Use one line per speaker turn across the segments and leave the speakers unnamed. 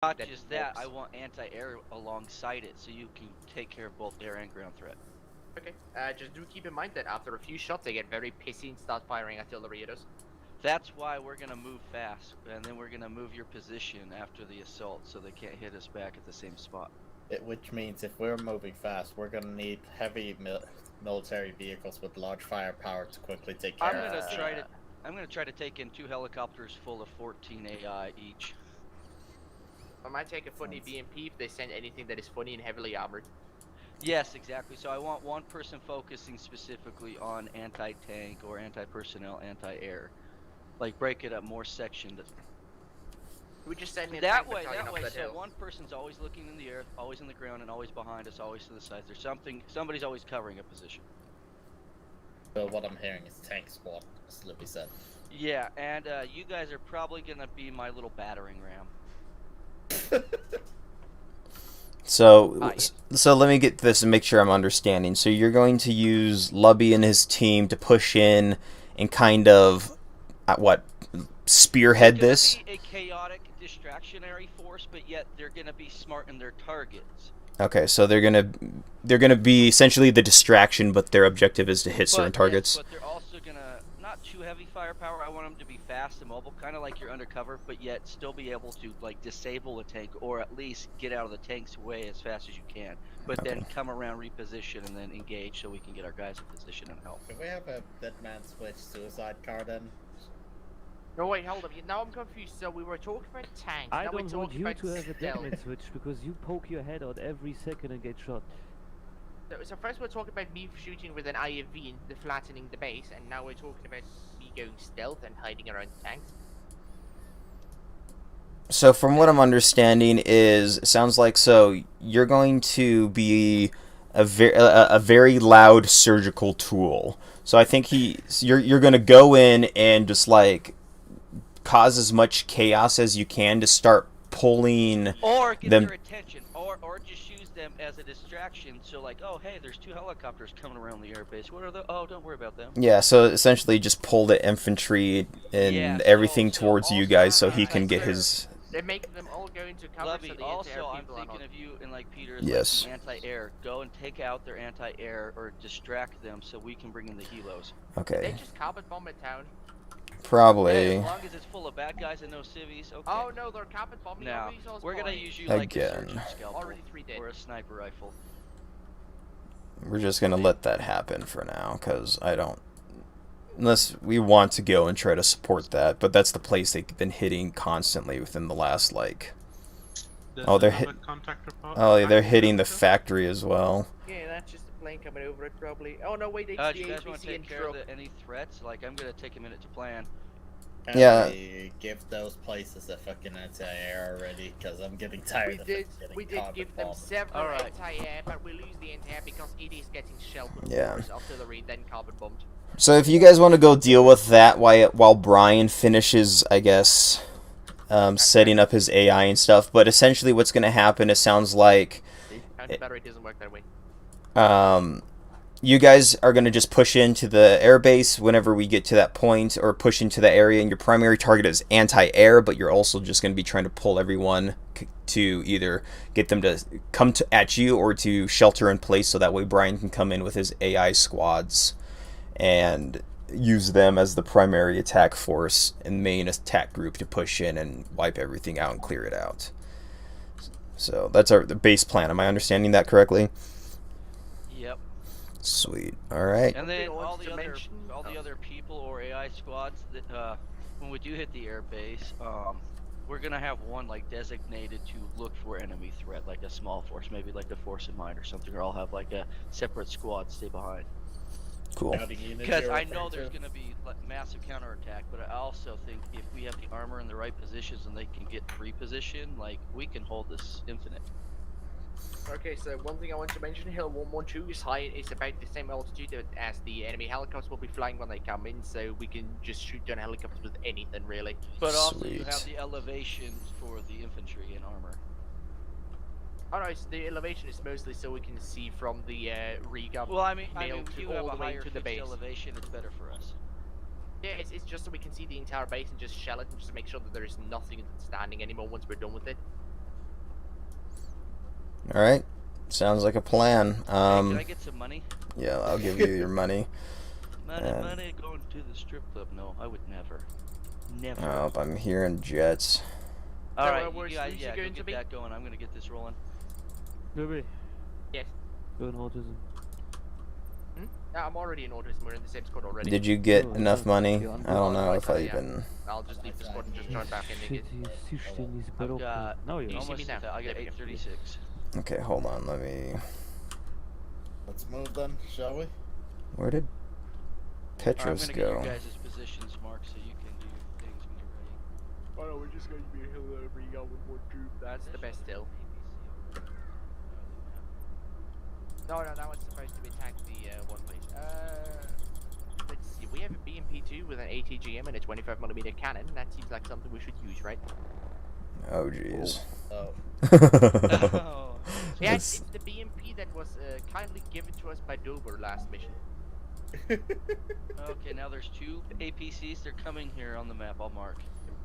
Not just that, I want anti-air alongside it, so you can take care of both air and ground threat.
Okay, just do keep in mind that after a few shots, they get very pissy and start firing artillery at us.
That's why we're gonna move fast, and then we're gonna move your position after the assault, so they can't hit us back at the same spot.
Which means if we're moving fast, we're gonna need heavy military vehicles with large firepower to quickly take care of us.
I'm gonna try to take in 2 helicopters full of 14 AI each.
I might take a funny BMP if they send anything that is funny and heavily armored.
Yes, exactly. So I want one person focusing specifically on anti-tank or anti-personnel, anti-air. Like break it up more sectioned.
We just send in
that way. So
hill.
one person's always looking in the air, always in the ground, and always behind us, always to the sides. There's somebody's always covering a position.
So what I'm hearing is tank squad, as Libby said.
Yeah, and you guys are probably gonna be my little battering ram.
So let me get this and make sure I'm understanding. So you're going to use Lubby and his team to push in and kind of spearhead this?
Be a chaotic, distractionary force, but yet they're gonna be smart in their targets.
Okay, so they're gonna be essentially the distraction, but their objective is to hit certain targets.
But they're also gonna not too heavy firepower. I want them to be fast and mobile, kind of like you're undercover, but yet still be able to like disable a tank or at least get out of the tank's way as fast as you can. But then come around, reposition, and then engage so we can get our guys in position and help.
Can we have a dead man switch suicide car then?
No, wait, hold up. Now I'm confused. So we were talking about tanks.
I
now
don't want you to have a
stealth.
deadman switch because you poke your head out every second and get shot.
So first we're talking about me shooting with an IFV and flattening the base, and now we're talking about me going stealth and hiding around tanks.
So from what I'm understanding is, it sounds like you're going to be a very loud surgical tool. So I think you're going to go in and just like cause as much chaos as you can to start pulling
or get
them.
Their attention, or just use them as a distraction. So like, oh hey, there's 2 helicopters coming around the airbase. What are the? Oh, don't worry about them.
Yeah, so essentially just pull the infantry and everything towards you guys so he can get his.
They're making them all go into cover.
Levy,
so the
also, I'm
people
thinking of you and like Peter's
yes.
like, anti-air. Go and take out their anti-air or distract them so we can bring in the helos.
Okay.
They just carpet bomb a town.
Probably.
Yeah, as long as it's full of bad guys and no civvies. Okay.
Oh no, they're carpet bombing.
Now we're gonna use you
again.
like a surgeon scalpel
Already 3 dead.
or a sniper rifle.
We're just gonna let that happen for now, because I don't. Unless we want to go and try to support that, but that's the place they've been hitting constantly within the last like. They're hitting the factory as well.
Yeah, that's just a plane coming over it probably. Oh no, wait, it's
do
the
you guys want to take care
truck.
of any threats? Like I'm gonna take a minute to plan.
Can we give those places a fucking anti-air already? Because I'm getting tired of it.
We did give them several anti-air, but we lose the anti-air because it is getting shelled with artillery, then carbon bombed.
So if you guys want to go deal with that while Brian finishes, I guess, setting up his AI and stuff, but essentially what's going to happen, it sounds like...
Counter-battery doesn't work that way.
You guys are going to just push into the airbase whenever we get to that point, or push into the area, and your primary target is anti-air, but you're also just going to be trying to pull everyone to either get them to come at you or to shelter in place, so that way Brian can come in with his AI squads and use them as the primary attack force and main attack group to push in and wipe everything out and clear it out. So that's the base plan. Am I understanding that correctly?
Yep.
Sweet. All right.
And then all the other people or AI squads that when we do hit the air base, we're gonna have one like designated to look for enemy threat, like a small force, maybe like a force in mind or something, or I'll have like a separate squad stay behind.
Cool.
Because I know there's going to be massive counterattack, but I also think if we have the armor in the right positions and they can get repositioned, like we can hold this infinite.
Okay, so one thing I want to mention, Hill 112 is about the same altitude as the enemy helicopters will be flying when they come in, so we can just shoot down helicopters with anything really.
But also you have the elevation for the infantry and armor.
Alright, so the elevation is mostly so we can see from the recon.
Well, I mean, you have
all
a
the way
higher
to the base.
elevation, it's better for us.
Yeah, it's just so we can see the entire base and just shell it and just make sure that there is nothing standing anymore once we're done with it.
All right. Sounds like a plan.
Hey, can I get some money?
Yeah, I'll give you your money.
Money going to the strip club? No, I would never. Never.
Oh, I'm hearing jets.
All
So,
right,
where's
you guys,
Lucy
yeah, go
going to
get
be?
that going. I'm gonna get this rolling.
Maybe.
Yes.
Go in autism.
No, I'm already in autism. We're in the same squad already.
Did you get
Oh,
enough
okay.
money?
Yeah, I'm
I don't
good.
know if I
Yeah.
even.
I'll just leave the squad and just join back in again.
Shit, he's sushi
I've got
No, you
You
don't.
see me
almost.
now?
I got
There we go.
836.
Okay, hold on. Let me.
Let's move then, shall we?
Where did
All right, I'm
Petros
gonna get your
go?
guys' positions marked so you can do things when you're ready.
Oh no, we're just going to be a hill over you with more troop. That's the best hill. No, that was supposed to attack the one place. Let's see. We have a BMP2 with an ATGM and a 25mm cannon. That seems like something we should use, right?
Oh, jeez.
Oh,
Oh.
Yeah, it's the BMP that was kindly given to us by Dober last mission.
Okay, now there's 2 APCs. They're coming here on the map. I'll mark.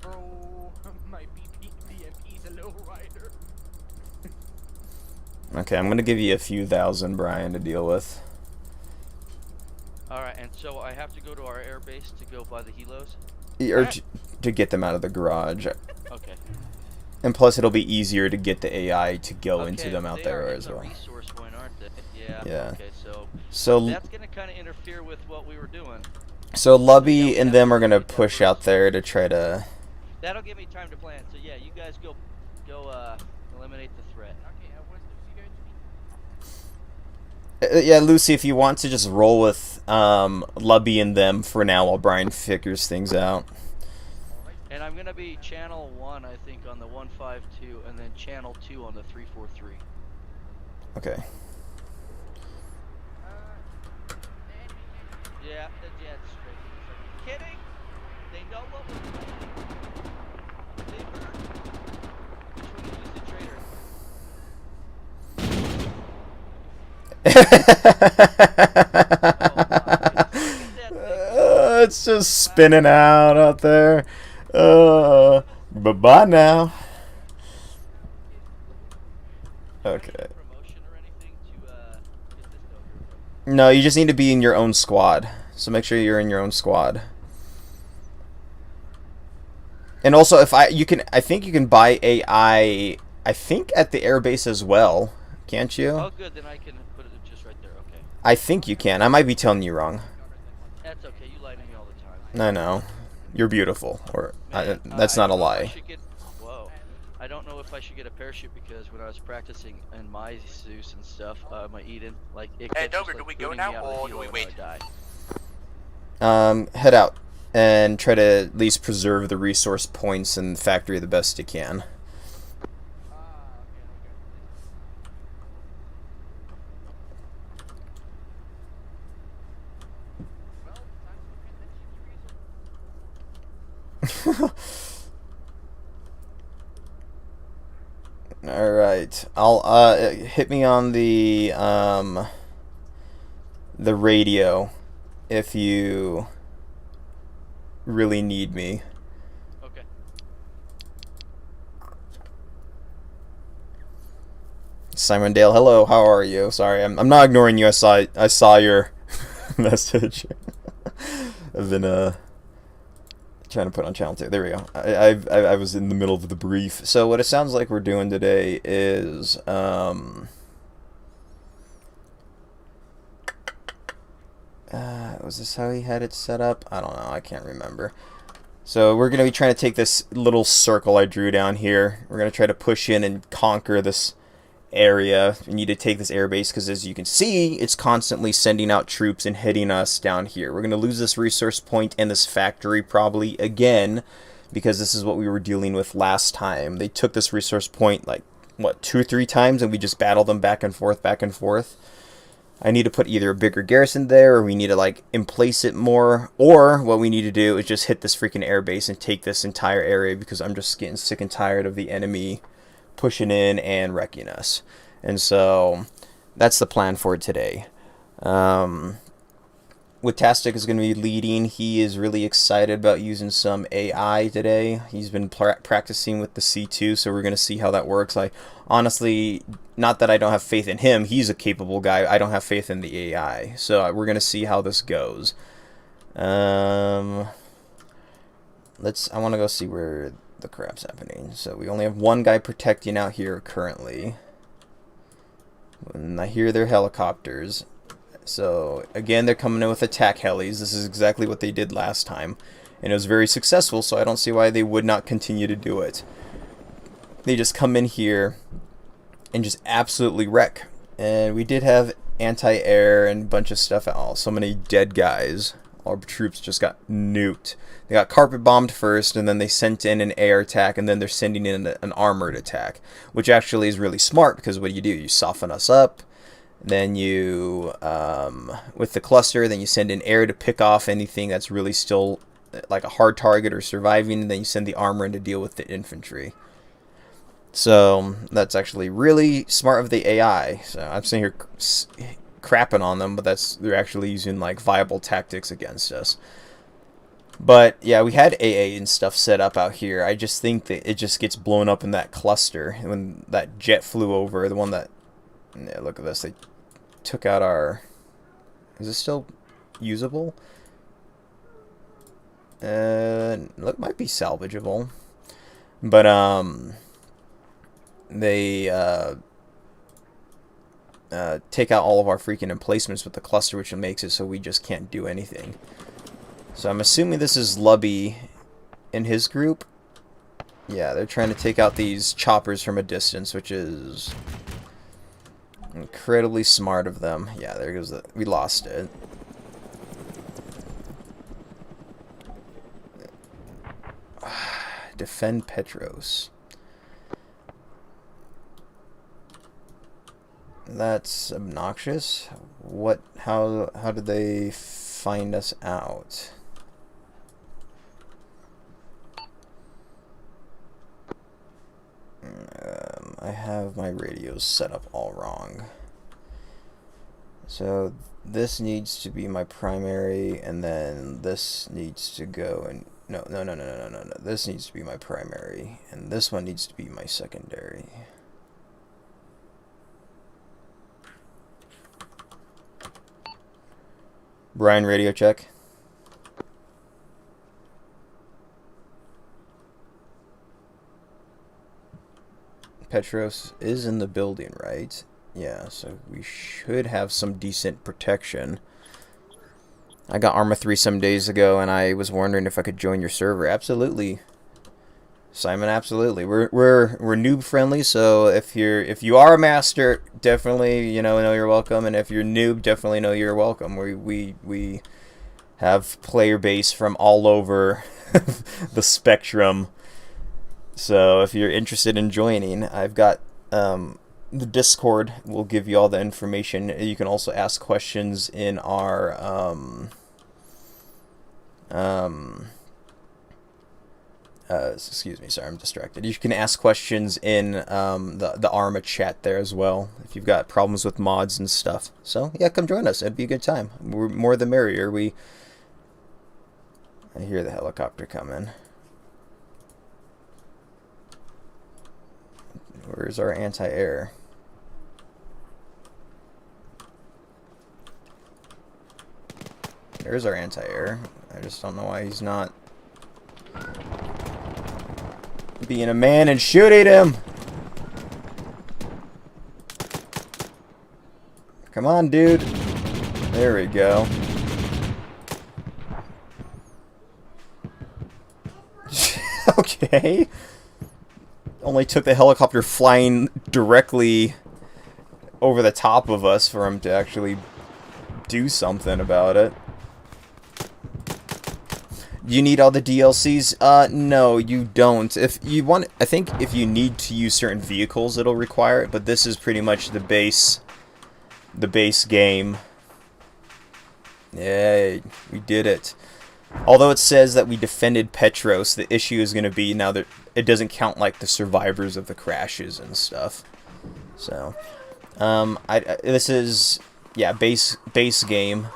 Bro, my BMP is a low rider.
Okay, I'm gonna give you a few thousand, Brian, to deal with.
All right, and so I have to go to our air base to go buy the helos.
Or to get them out of the garage.
Okay.
And plus, it'll be easier to get the AI to go into
Okay,
them out
they
there
are in
as
the
well.
resource point, aren't they? Yeah.
Yeah.
Okay,
So,
that's gonna kind of interfere with what we were doing.
so Lubby and them are gonna push out there to try to.
That'll give me time to plan. So yeah, you guys go eliminate the threat.
Okay, where's Lucy going to be?
Yeah, Lucy, if you want to just roll with Lubby and them for now while Brian figures things out.
And I'm gonna be channel 1, I think, on the 152, and then channel 2 on the 343.
Okay.
Yeah, it's straight. Kidding? They know what we're doing. They heard. Which one is the traitor?
It's just spinning out there. Bye-bye now. Okay.
Promotion or anything to get this done?
No, you just need to be in your own squad. So make sure you're in your own squad. And also, I think you can buy AI. I think at the airbase as well. Can't you?
Oh, good. Then I can put it just right there. Okay.
I think you can. I might be telling you wrong.
That's okay. You lie to me all the time.
I know. You're beautiful.
Man,
That's
I
not a
don't know if I
lie.
should whoa. I don't know if I should get a parachute because when I was practicing in my Zeus and stuff, my Eden, like it
Hey,
kept
Dober,
just,
do
like,
we go
booting
now,
me out of the
or do
helo
we
when I
wait?
would die.
Head out and try to at least preserve the resource points in the factory the best you can. All right, I'll hit me on the radio if you really need me.
Okay.
Simon Dale, hello. How are you? Sorry, I'm not ignoring you. I saw your message. I've been trying to put on channel 2. There we go. I was in the middle of the brief. So what it sounds like we're doing today is was this how he had it set up? I don't know. I can't remember. So we're going to be trying to take this little circle I drew down here. We're going to try to push in and conquer this area. We need to take this airbase because, as you can see, it's constantly sending out troops and hitting us down here. We're going to lose this resource point and this factory probably again because this is what we were dealing with last time. They took this resource point like, what, 2 or 3 times, and we just battled them back and forth, back and forth. I need to put either a bigger garrison there, or we need to like emplace it more, or what we need to do is just hit this freaking airbase and take this entire area because I'm just getting sick and tired of the enemy pushing in and wrecking us. And so that's the plan for today. with Tastic is going to be leading. He is really excited about using some AI today. He's been practicing with the C2, so we're going to see how that works. I honestly, not that I don't have faith in him. He's a capable guy. I don't have faith in the AI. So we're going to see how this goes. I want to go see where the crap's happening. So we only have one guy protecting out here currently. And I hear their helicopters. So again, they're coming in with attack helis. This is exactly what they did last time, and it was very successful, so I don't see why they would not continue to do it. They just come in here and just absolutely wreck. And we did have anti-air and a bunch of stuff. Oh, so many dead guys. Our troops just got nuked. They got carpet bombed first, and then they sent in an air attack, and then they're sending in an armored attack, which actually is really smart, because what do? You soften us up. Then you, with the cluster, then you send in air to pick off anything that's really still like a hard target or surviving, and then you send the armor in to deal with the infantry. So that's actually really smart of the AI. So I'm sitting here crapping on them, but they're actually using like viable tactics against us. But yeah, we had AA and stuff set up out here. I just think that it just gets blown up in that cluster. When that jet flew over, the one that, yeah, look at this, they took out our, is this still usable? Look, might be salvageable. But they take out all of our freaking emplacements with the cluster, which makes it so we just can't do anything. So I'm assuming this is Lubby in his group. Yeah, they're trying to take out these choppers from a distance, which is incredibly smart of them. Yeah, there goes the... we lost it. Defend Petros. That's obnoxious. What? How did they find us out? I have my radios set up all wrong. So this needs to be my primary, and then this needs to go and no. This needs to be my primary, and this one needs to be my secondary. Brian, radio check. Petros is in the building, right? Yeah, so we should have some decent protection. I got Arma 3 some days ago, and I was wondering if I could join your server. Absolutely, Simon. Absolutely. We're noob friendly, so if you are a master, definitely know you're welcome, and if you're noob, definitely know you're welcome. We have player base from all over the spectrum. So if you're interested in joining, I've got the Discord will give you all the information. You can also ask questions in our excuse me, sorry, I'm distracted. You can ask questions in the Arma chat there as well if you've got problems with mods and stuff. So yeah, come join us. It'd be a good time. We're more the merrier. I hear the helicopter coming. Where's our anti-air? There's our anti-air. I just don't know why he's not being a man and shooting him. Come on, dude. There we go. Okay. Only took the helicopter flying directly over the top of us for him to actually do something about it. You need all the DLCs? No, you don't. If you want, I think if you need to use certain vehicles, it'll require it, but this is pretty much the base game. Yay, we did it. Although it says that we defended Petros, the issue is going to be now that it doesn't count like the survivors of the crashes and stuff. So, this is, yeah, base game.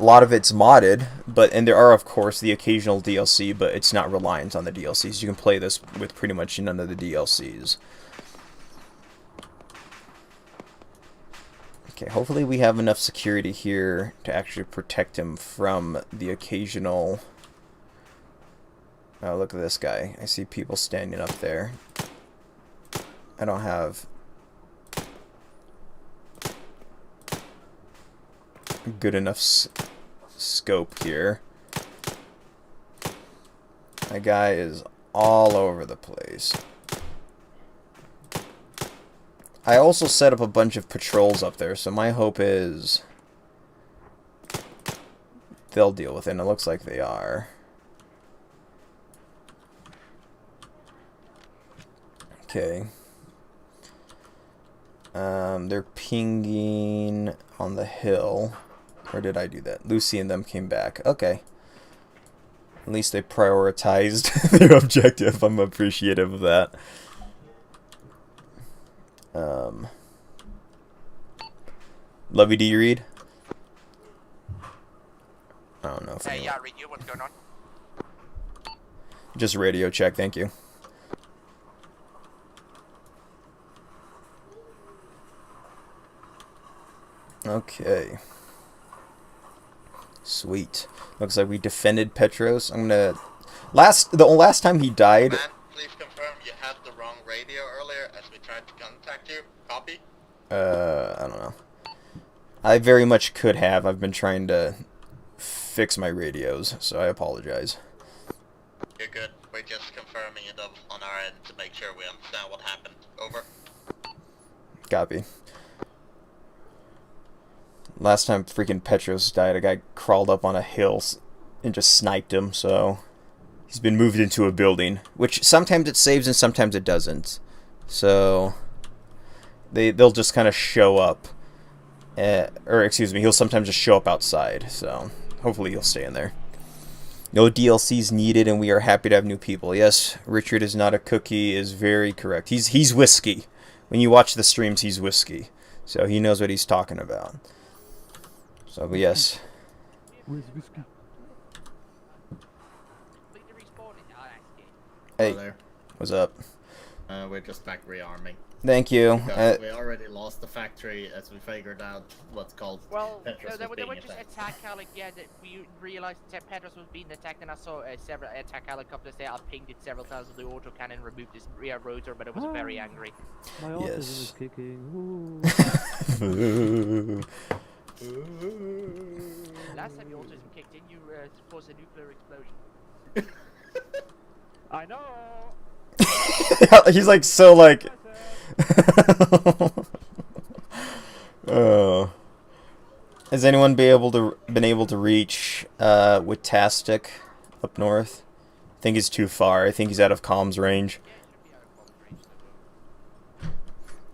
A lot of it's modded, and there are, of course, the occasional DLC, but it's not reliant on the DLCs. You can play this with pretty much none of the DLCs. Okay, hopefully we have enough security here to actually protect him from the occasional... Oh, look at this guy. I see people standing up there. I don't have good enough scope here. My guy is all over the place. I also set up a bunch of patrols up there, so my hope is they'll deal with it, and it looks like they are. Okay. They're pinging on the hill. Or did I do that? Lucy and them came back. Okay. At least they prioritized their objective. I'm appreciative of that. Lovey, do you read? I don't know if
yeah, I read you. What's going on?
Just radio check, thank you. Okay. Sweet. Looks like we defended Petros. I'm gonna... The last time he died...
Man, please confirm you had the wrong radio earlier as we tried to contact you. Copy?
I don't know. I very much could have. I've been trying to fix my radios, so I apologize.
You're good. We're just confirming it on our end to make sure we understand what happened. Over.
Copy. Last time freaking Petros died, a guy crawled up on a hill and just sniped him, so he's been moved into a building, which sometimes it saves and sometimes it doesn't. So they'll just kind of show up, or excuse me, he'll sometimes just show up outside. So hopefully he'll stay in there. No DLCs needed, and we are happy to have new people. Yes, Richard is not a cookie is very correct. He's whiskey. When you watch the streams, he's whiskey, so he knows what he's talking about. So, but yes.
Where's whiskey?
Hey,
there.
what's up?
We're just back rearming.
Thank you.
We already lost the factory as we figured out what's called Petros
they
was
were
being
just
attacked.
attack we realized that Petros was being attacked, and I saw several attack helicopters there. I pinged it several times with the autocannon, removed his rear rotor, but it was very angry.
My autism
Yes.
is kicking.
Last time your autism kicked in, you caused a nuclear explosion.
I know.
He's like so like. Oh. Has anyone been able to reach Witastic up north? I think he's too far. I think he's out of comms range.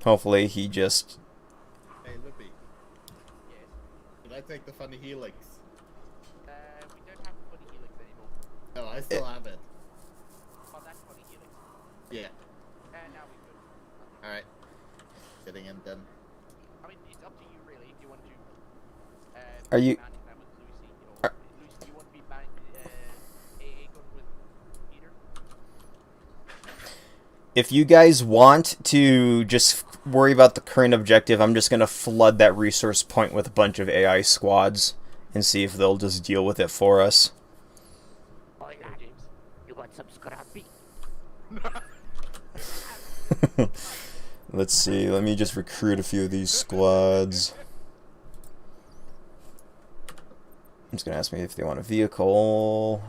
Hopefully he just...
Hey, Lippy.
Yes.
Did I take the funny helix?
We don't have funny helix anymore.
No, I still have it.
Oh, that's funny helix.
Yeah.
Now we could.
Alright. Getting in then.
I mean, it's up to you really if you want to.
Are you-
manage that with Lucy, or Lucy, do you want to be AA gun with Peter?
If you guys want to just worry about the current objective, I'm just going to flood that resource point with a bunch of AI squads and see if they'll just deal with it for us.
Oh yeah, James. You got some scrappy.
Let's see, let me just recruit a few of these squads. I'm just going to ask me if they want a vehicle.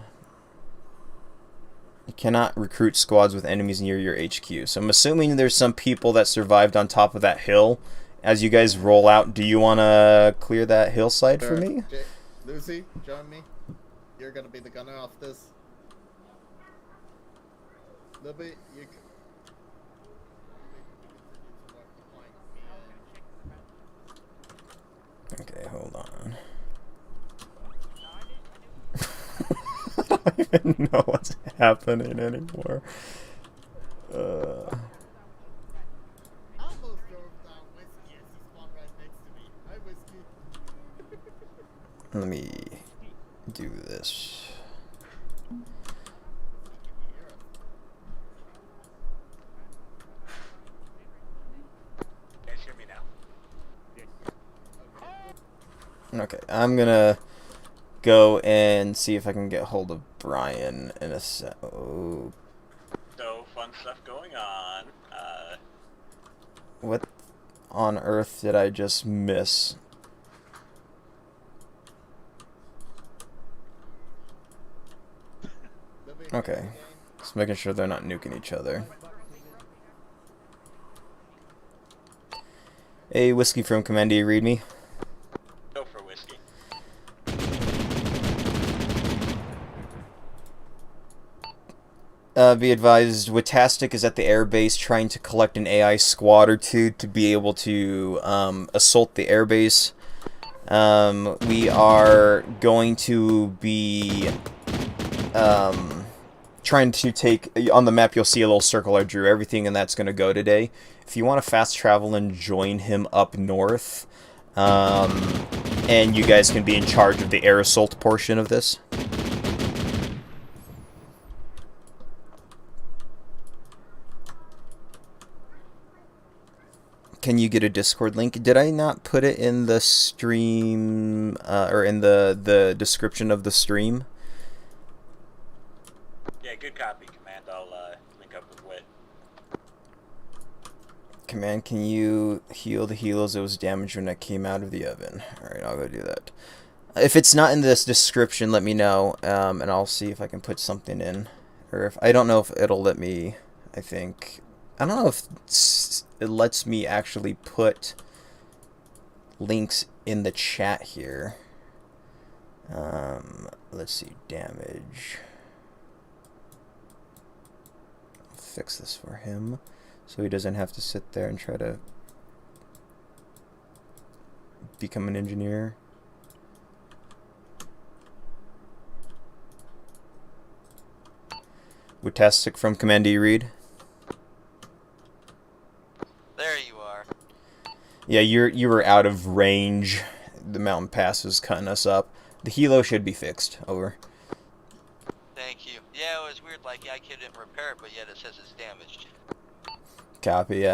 You cannot recruit squads with enemies near your HQ. So I'm assuming there's some people that survived on top of that hill. As you guys roll out, do you want to clear that hillside for me?
Lucy, join me. You're gonna be the gunner off this. Libby, you can...
Okay, hold on. I don't even know what's happening anymore.
I almost drove down Whiskey as he spawned right next to me. Hi, Whiskey.
Let me... do this.
Guys, hear me now.
Okay, I'm gonna go and see if I can get hold of Brian in a sec. Oh,
So, fun stuff going on.
what on earth did I just miss? Okay, just making sure they're not nuking each other. Hey, Whiskey from Command, do you read me?
Go for whiskey.
Be advised, Watastic is at the airbase trying to collect an AI squad or two to be able to assault the airbase. We are going to be trying to take, on the map you'll see a little circle I drew, everything and that's going to go today. If you want to fast travel and join him up north, and you guys can be in charge of the air assault portion of this. Can you get a Discord link? Did I not put it in the stream, or in the description of the stream?
Yeah, good copy, Command. I'll link up with Wit.
Command, can you heal the helos that was damaged when I came out of the oven? Alright, I'll go do that. If it's not in this description, let me know, and I'll see if I can put something in. Or if I don't know if it'll let me, I think. I don't know if it lets me actually put links in the chat here. Let's see, damage. I'll fix this for him so he doesn't have to sit there and try to become an engineer. Wutastic from Command, do you read?
There you are.
Yeah, you were out of range. The mountain pass was cutting us up. The helo should be fixed. Over.
Thank you. Yeah, it was weird, like I couldn't repair it, but yet it says it's damaged.
Copy.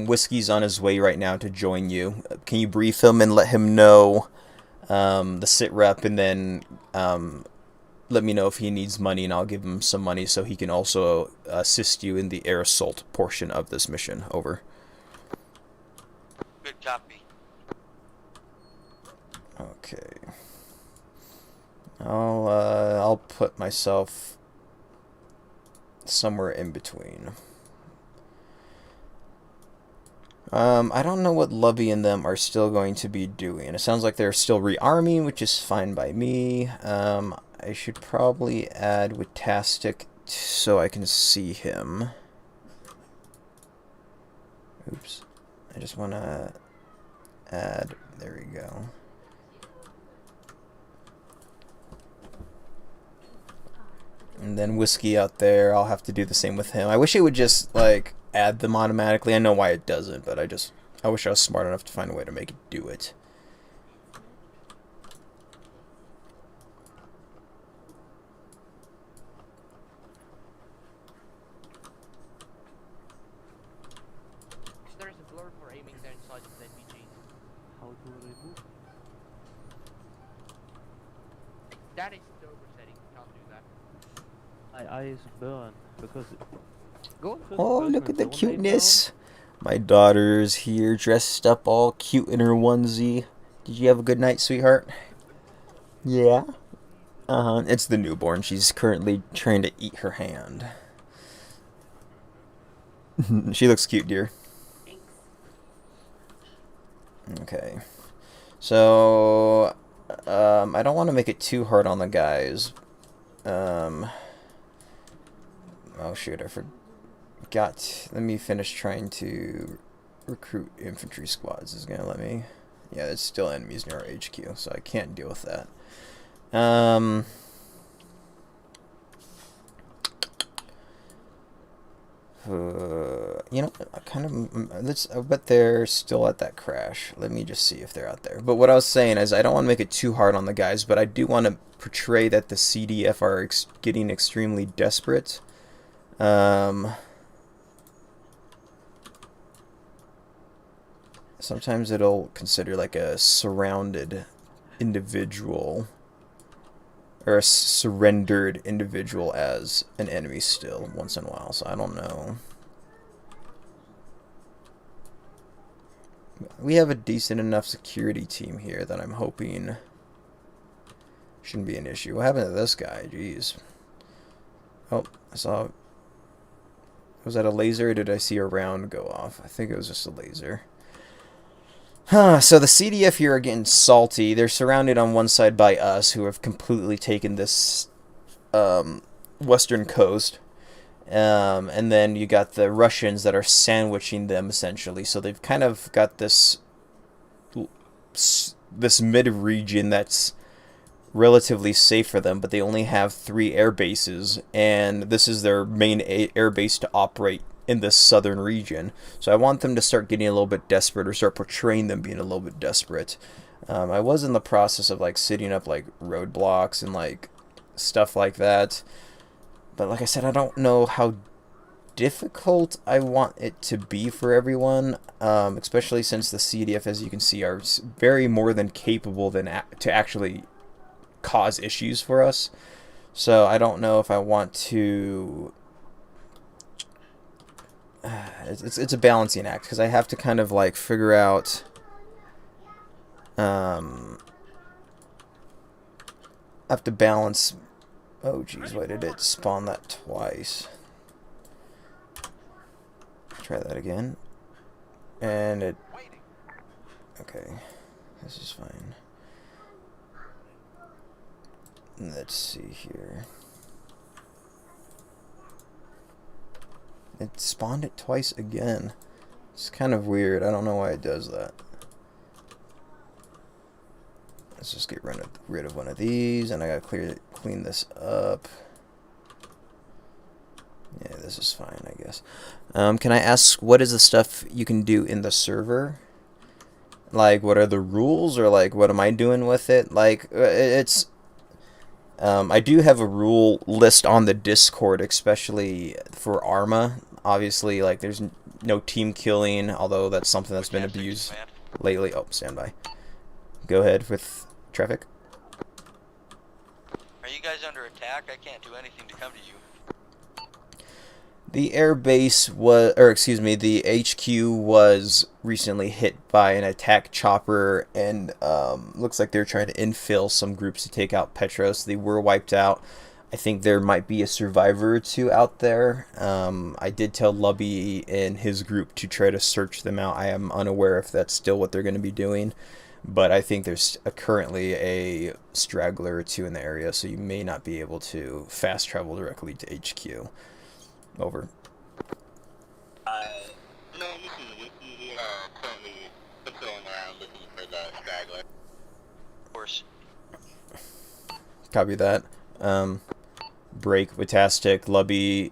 Whiskey's on his way right now to join you. Can you brief him and let him know the sit rep, and then let me know if he needs money, and I'll give him some money so he can also assist you in the air assault portion of this mission. Over.
Good copy.
Okay. I'll put myself somewhere in between. I don't know what Lubby and them are still going to be doing. It sounds like they're still rearming, which is fine by me. I should probably add Wutastic so I can see him. Oops. I just want to add... There we go. And then Whiskey out there, I'll have to do the same with him. I wish it would just, like, add them automatically. I know why it doesn't, but I wish I was smart enough to find a way to make it do it.
There's a blur for aiming down inside of the NVG.
How to remove?
That is the over setting. Can't do that.
My eyes burn because. Go for
Oh,
the
look
first
at the
one, don't aim
cuteness. My daughter's here, dressed up all cute in her onesie. Did you have a good night, sweetheart? Yeah? Uh-huh. It's the newborn. She's currently trying to eat her hand. She looks cute, dear. Okay. So, I don't want to make it too hard on the guys. Oh, shoot, I forgot. Let me finish trying to recruit infantry squads. Is going to let me... Yeah, there's still enemies near our HQ, so I can't deal with that. You know, I kind of I bet they're still at that crash. Let me just see if they're out there. But what I was saying is I don't want to make it too hard on the guys, but I do want to portray that the CDF are getting extremely desperate. Sometimes it'll consider like a surrounded individual or a surrendered individual as an enemy still once in a while, so I don't know. We have a decent enough security team here that I'm hoping shouldn't be an issue. What happened to this guy? Jeez. Oh, I saw... Was that a laser or did I see a round go off? I think it was just a laser. Huh, so the CDF here are getting salty. They're surrounded on one side by us, who have completely taken this western coast. And then you got the Russians that are sandwiching them, essentially. So they've kind of got this mid-region that's relatively safe for them, but they only have 3 air bases, and this is their main air base to operate in this southern region. So I want them to start getting a little bit desperate, or start portraying them being a little bit desperate. I was in the process of like setting up like roadblocks and like stuff like that, but like I said, I don't know how difficult I want it to be for everyone, especially since the CDF, as you can see, are very more than capable to actually cause issues for us. So I don't know if I want to... It's a balancing act, because I have to kind of like figure out I have to balance... Oh geez, why did it spawn that twice? Try that again. And it... Okay, this is fine. Let's see here. It spawned it twice again. It's kind of weird. I don't know why it does that. Let's just get rid of one of these, and I gotta clean this up. Yeah, this is fine, I guess. Can I ask, what is the stuff you can do in the server? Like, what are the rules, or like, what am I doing with it? Like, it's... I do have a rule list on the Discord, especially for Arma. Obviously, like, there's no team killing, although that's something that's been abused lately. Oh, standby. Go ahead with traffic.
Are you guys under attack? I can't do anything to come to you.
The air base was, or excuse me, the HQ was recently hit by an attack chopper, and looks like they're trying to infill some groups to take out Petros. They were wiped out. I think there might be a survivor or 2 out there. I did tell Lubby and his group to try to search them out. I am unaware if that's still what they're going to be doing, but I think there's currently a straggler or 2 in the area, so you may not be able to fast travel directly to HQ. Over.
No, we currently patrolling around looking for the straggler.
Of course.
Copy that. Break, Vitastic, Lubby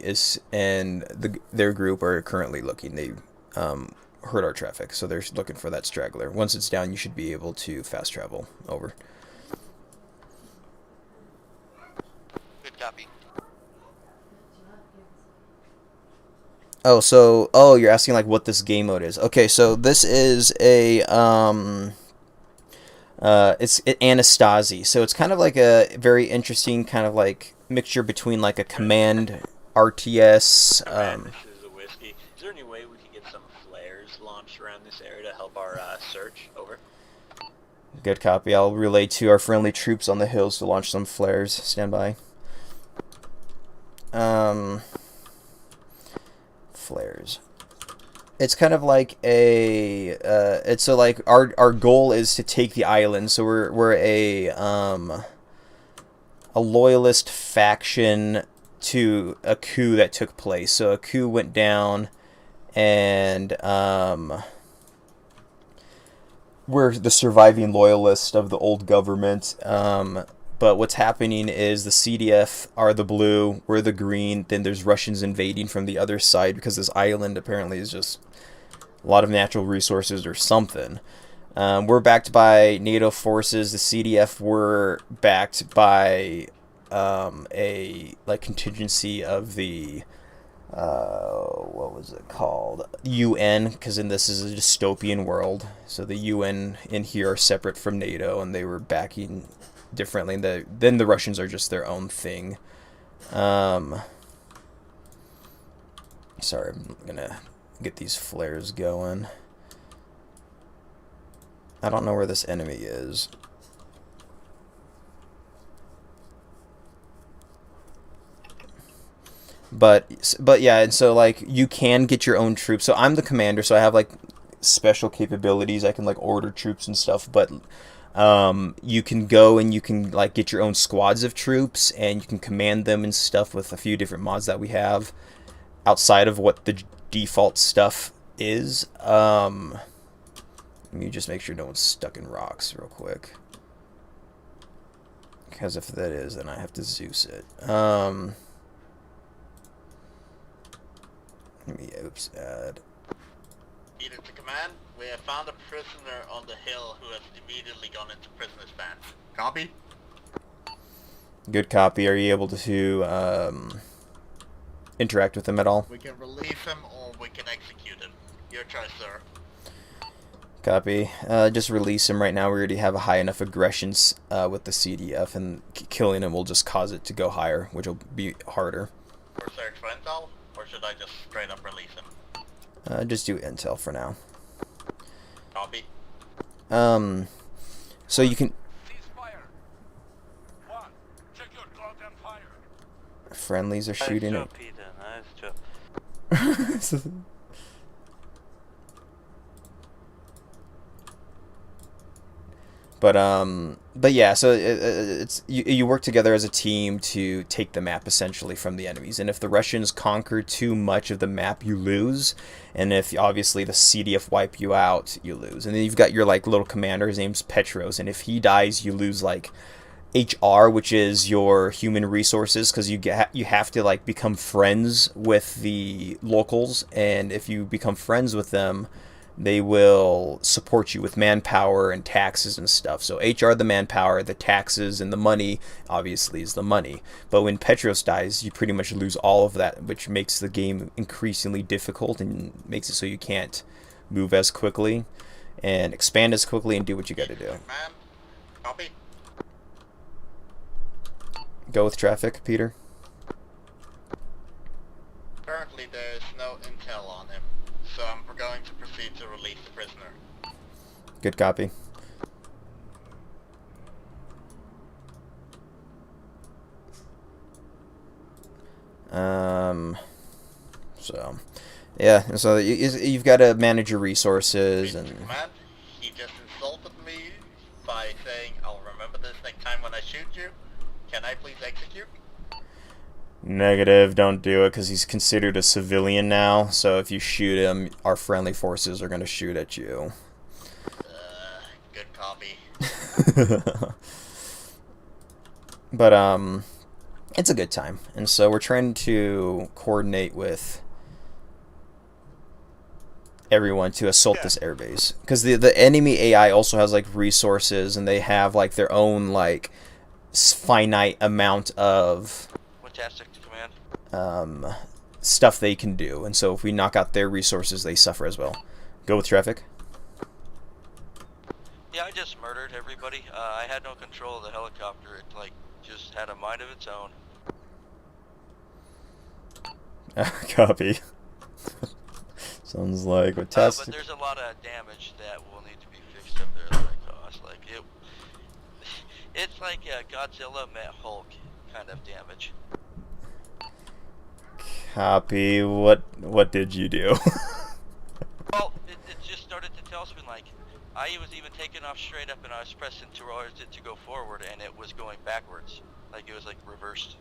and their group are currently looking. They heard our traffic, so they're looking for that straggler. Once it's down, you should be able to fast travel. Over.
Good copy.
Oh, so, you're asking, like, what this game mode is. Okay, so this is a, it's Antistasi. So it's kind of like a very interesting kind of, like, mixture between, like, a command RTS,
This is a whiskey. Is there any way we could get some flares launched around this area to help our search? Over.
Good copy. I'll relay to our friendly troops on the hills to launch some flares. Stand by. Flares. It's kind of like a it's so like our goal is to take the island. So we're a loyalist faction to a coup that took place. So a coup went down, and we're the surviving loyalists of the old government. But but what's happening is the CDF are the blue, we're the green, then there's Russians invading from the other side because this island apparently is just a lot of natural resources or something. We're backed by NATO forces. The CDF were backed by a contingency of the what was it called? UN, because this is a dystopian world. So the UN in here are separate from NATO, and they were backing differently. Then the Russians are just their own thing. Sorry, I'm gonna get these flares going. I don't know where this enemy is. But yeah, and so like you can get your own troops. So I'm the commander, so I have like special capabilities. I can like order troops and stuff, but you can go and you can like get your own squads of troops and you can command them and stuff with a few different mods that we have outside of what the default stuff is. Let me just make sure no one's stuck in rocks real quick, because if that is, then I have to Zeus it. Let me add.
Peter to command, we have found a prisoner on the hill who has immediately gone into prisoner's band. Copy?
Good copy. Are you able to interact with him at all?
We can release him or we can execute him. Your choice, sir.
Copy. Just release him right now. We already have a high enough aggressions with the CDF, and killing him will just cause it to go higher, which will be harder.
For search for intel, or should I just straight up release him?
Just do intel for now.
Copy.
So you can... Friendlies are shooting
Nice
it.
job, Peter. Nice job.
But yeah, so it's you work together as a team to take the map essentially from the enemies, and if the Russians conquer too much of the map, you lose, and if obviously the CDF wipe you out, you lose. And then you've got your like little commander, his name's Petros, and if he dies, you lose like HR, which is your human resources, because you have to like become friends with the locals, and if you become friends with them, they will support you with manpower and taxes and stuff. So HR, the manpower, the taxes, and the money, obviously, is the money. But when Petros dies, you pretty much lose all of that, which makes the game increasingly difficult and makes it so you can't move as quickly and expand as quickly and do what you got to do.
Man, copy.
Go with traffic, Peter.
Currently there is no intel on him, so I'm going to proceed to release the prisoner.
Good copy. So, yeah, so you've got to manage your resources and...
Command, he just insulted me by saying, I'll remember this next time when I shoot you. Can I please execute?
Negative, don't do it, because he's considered a civilian now, so if you shoot him, our friendly forces are going to shoot at you.
Good copy.
But, it's a good time, and so we're trying to coordinate with everyone to assault this airbase, because the enemy AI also has, like, resources, and they have, like, their own, like, finite amount of...
Fantastic to command.
Stuff they can do, and so if we knock out their resources, they suffer as well. Go with traffic.
Yeah, I just murdered everybody. I had no control of the helicopter. It like just had a mind of its own.
Copy. Sounds like a test.
But there's a lot of damage that will need to be fixed up there that I caused. Like it's like Godzilla met Hulk kind of damage.
Copy. What did you do?
Well, it just started to tell me like I was even taking off straight up and I was pressing towards it to go forward and it was going backwards. Like it was like reversed.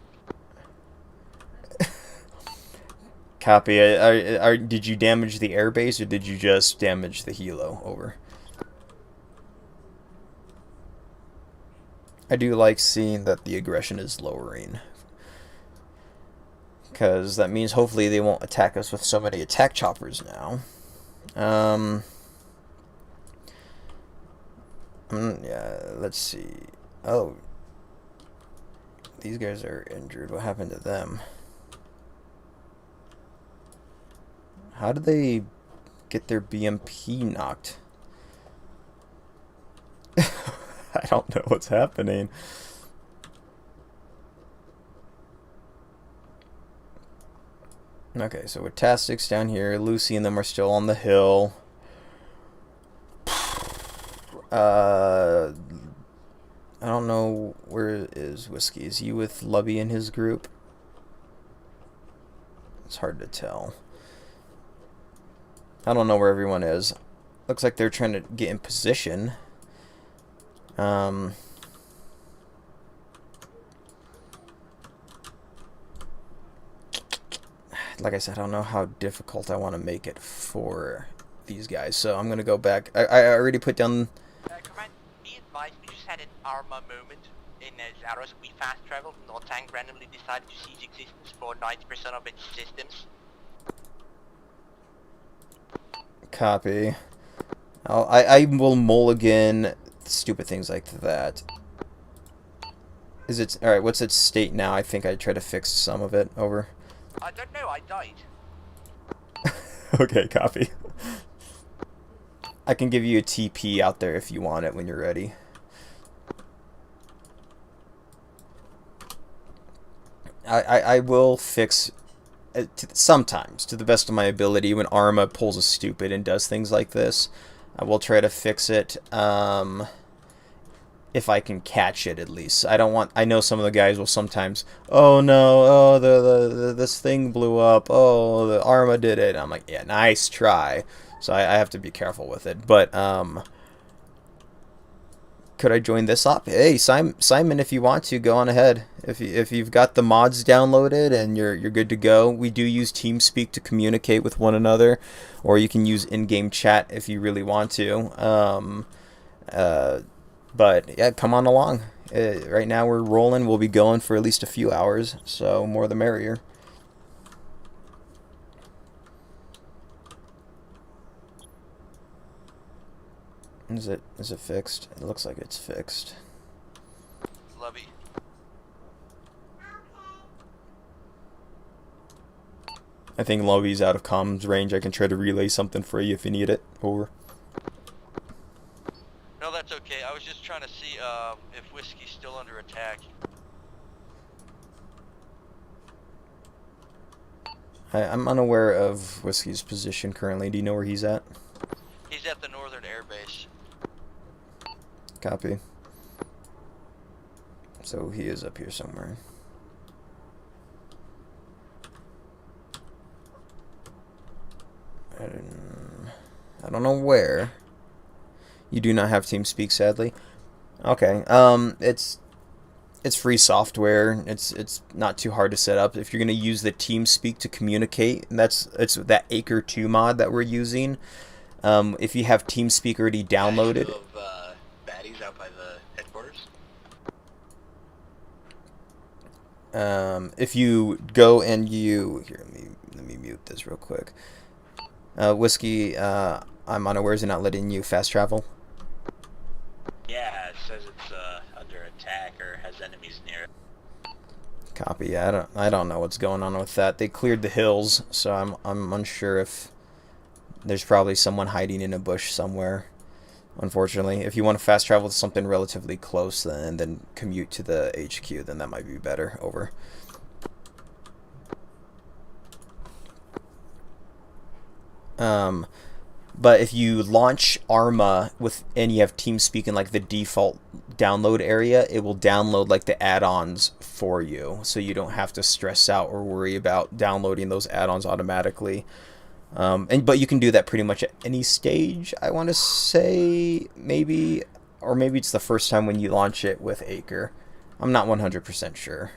Copy. Did you damage the airbase or did you just damage the helo? Over. I do like seeing that the aggression is lowering. Because that means hopefully they won't attack us with so many attack choppers now. Yeah, let's see. Oh. These guys are injured. What happened to them? How did they get their BMP knocked? I don't know what's happening. Okay, so with Tastix down here, Lucy and them are still on the hill. I don't know, where is Whiskey? Is he with Lubby and his group? It's hard to tell. I don't know where everyone is. Looks like they're trying to get in position. Like I said, I don't know how difficult I want to make it for these guys, so I'm gonna go back. I already put down.
Command, be advised, we just had an Arma moment in Zaros. We fast traveled, and our tank randomly decided to cease existence for 90% of its systems.
Copy. I will mulligan stupid things like that. Is it alright? What's its state now? I think I try to fix some of it. Over.
I don't know, I died.
Okay, copy. I can give you a TP out there if you want it when you're ready. I will fix sometimes, to the best of my ability, when Arma pulls a stupid and does things like this. I will try to fix it, if I can catch it at least. I know some of the guys will sometimes, oh no, oh this thing blew up, oh the Arma did it. I'm like, yeah, nice try. So I have to be careful with it. But could I join this up? Hey, Simon, if you want to, go on ahead. If you've got the mods downloaded and you're good to go. We do use TeamSpeak to communicate with one another, or you can use in-game chat if you really want to. But yeah, come on along. Right now we're rolling. We'll be going for at least a few hours, so more the merrier. Is it fixed? It looks like it's fixed.
Lubby.
I think Lubby's out of comms range. I can try to relay something for you if you need it. Over.
No, that's okay. I was just trying to see if Whiskey's still under attack.
I'm unaware of Whiskey's position currently. Do you know where he's at?
He's at the northern air base.
Copy. So he is up here somewhere. I don't know where. You do not have TeamSpeak, sadly. Okay. It's free software. It's not too hard to set up. If you're gonna use the TeamSpeak to communicate, and it's that Acre 2 mod that we're using. If you have TeamSpeak already downloaded.
Of baddies out by the headquarters.
If you go and here, let me mute this real quick. Whiskey, I'm unaware, is it not letting you fast travel?
Yeah, it says it's under attack or has enemies near it.
Copy. Yeah, I don't know what's going on with that. They cleared the hills, so I'm unsure if there's probably someone hiding in a bush somewhere. Unfortunately, if you want to fast travel to something relatively close, then commute to the HQ, then that might be better. Over. But if you launch Arma and you have TeamSpeak in like the default download area, it will download like the add-ons for you, so you don't have to stress out or worry about downloading those add-ons automatically. But you can do that pretty much at any stage, I want to say, maybe, or maybe it's the first time when you launch it with Acre. I'm not 100% sure.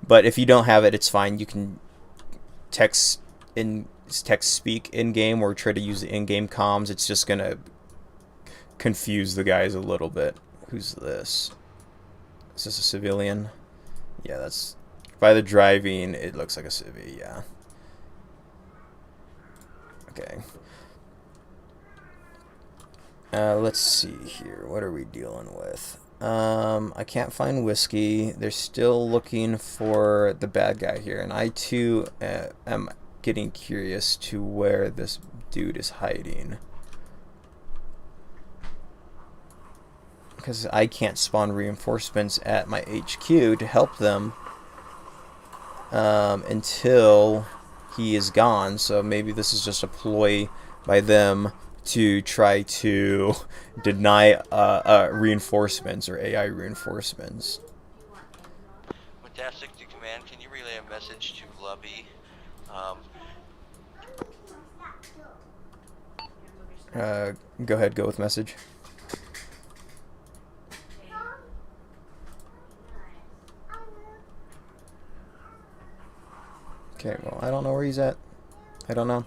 But if you don't have it, it's fine. You can text speak in-game or try to use the in-game comms. It's just going to confuse the guys a little bit. Who's this? Is this a civilian? Yeah, that's... By the driving, it looks like a civvy, yeah. Okay. Let's see here. What are we dealing with? I can't find whiskey. They're still looking for the bad guy here. And I, too, am getting curious to where this dude is hiding. Because I can't spawn reinforcements at my HQ to help them until he is gone. So maybe this is just a ploy by them to try to deny reinforcements or AI reinforcements.
Fantastic to command. Can you relay a message to Lubby?
Go ahead, go with message. Okay, well, I don't know where he's at. I don't know.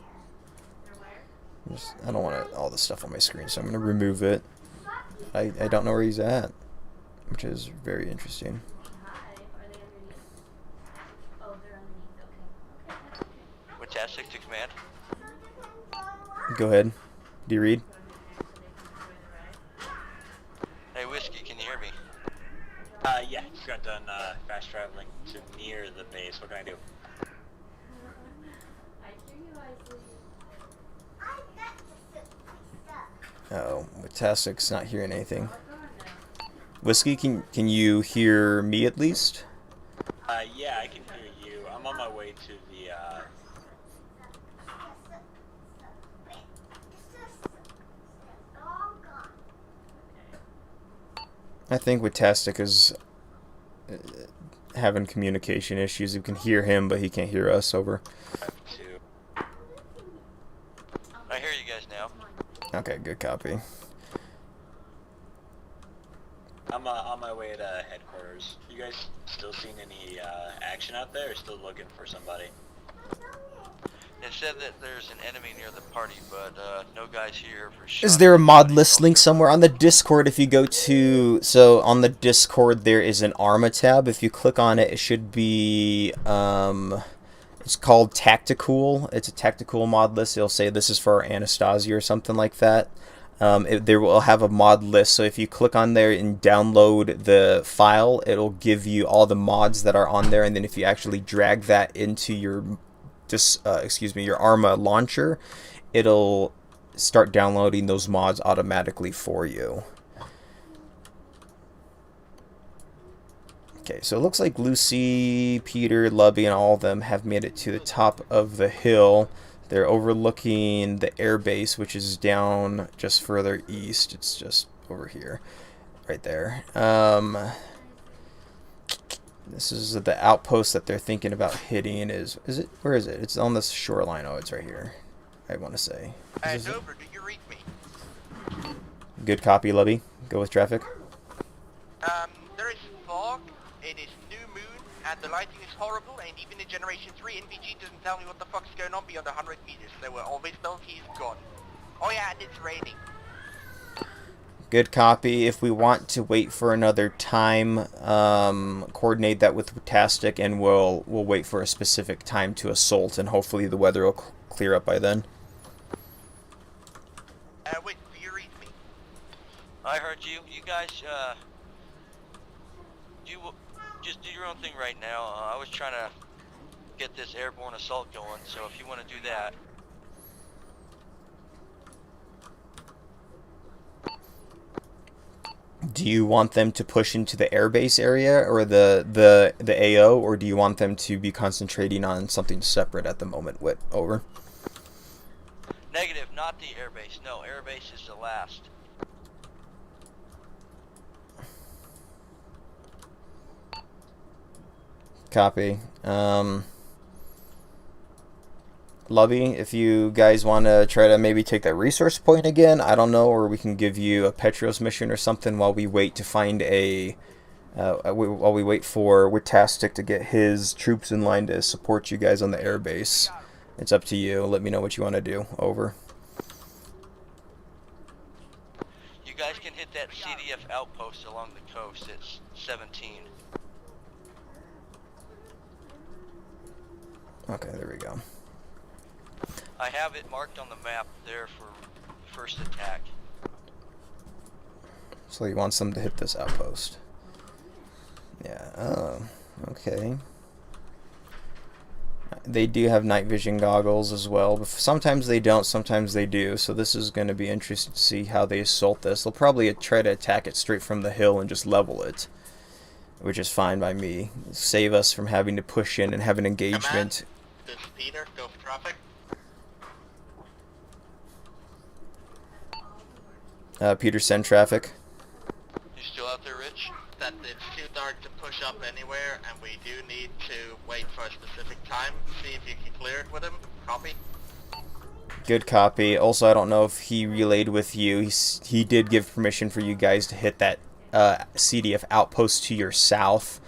I don't want all this stuff on my screen, so I'm going to remove it. I don't know where he's at, which is very interesting.
Fantastic to command.
Go ahead. Do you read?
Hey, Whiskey, can you hear me?
Yeah, just got done fast traveling to near the base. What can I do?
Uh-oh, Tastic's not hearing anything. Whiskey, can you hear me at least?
Yeah, I can hear you. I'm on my way to the,
I think Tastic is having communication issues. We can hear him, but he can't hear us. Over.
I hear you guys now.
Okay, good copy.
I'm on my way to headquarters. You guys still seeing any action out there, or still looking for somebody?
It said that there's an enemy near the party, but no guys here for sure.
Is there a mod list link somewhere on the Discord? If you go to, so on the Discord there is an Arma tab. If you click on it, it should be it's called Tactical. It's a tactical mod list. It'll say this is for Antistasi or something like that. There will have a mod list, so if you click on there and download the file, it'll give you all the mods that are on there, and then if you actually drag that into your your Arma launcher, it'll start downloading those mods automatically for you. Okay, so it looks like Lucy, Peter, Lubby, and all of them have made it to the top of the hill. They're overlooking the airbase, which is down just further east. It's just over here, right there. This is the outpost that they're thinking about hitting. Is it? Where is it? It's on the shoreline. Oh, it's right here. I want to say.
Dober, do you read me?
Good copy, Lubby. Go with traffic.
There is fog, it is new moon, and the lighting is horrible, and even in Generation 3, NVG doesn't tell me what the fuck's going on beyond 100 meters, so we're always told he's gone. Oh yeah, and it's raining.
Good copy. If we want to wait for another time, coordinate that with Tastic, and we'll wait for a specific time to assault, and hopefully the weather will clear up by then.
Wait, do you read me?
I heard you. You guys, just do your own thing right now. I was trying to get this airborne assault going, so if you want to do that.
Do you want them to push into the airbase area or the AO, or do you want them to be concentrating on something separate at the moment? Over.
Negative, not the airbase. No, airbase is the last.
Copy. Lubby, if you guys want to try to maybe take that resource point again, I don't know, or we can give you a Petros mission or something while we wait to find while we wait for Tastic to get his troops in line to support you guys on the airbase. It's up to you. Let me know what you want to do. Over.
You guys can hit that CDF outpost along the coast. It's 17.
Okay, there we go.
I have it marked on the map there for first attack.
So he wants them to hit this outpost. Yeah, oh, okay. They do have night vision goggles as well, but sometimes they don't, sometimes they do, so this is going to be interesting to see how they assault this. They'll probably try to attack it straight from the hill and just level it, which is fine by me. Save us from having to push in and have an engagement.
This is Peter, go for traffic.
Peter, send traffic.
You still out there, Rich?
That it's too dark to push up anywhere, and we do need to wait for a specific time. See if you can clear it with him. Copy.
Good copy. Also, I don't know if he relayed with you. He did give permission for you guys to hit that CDF outpost to your south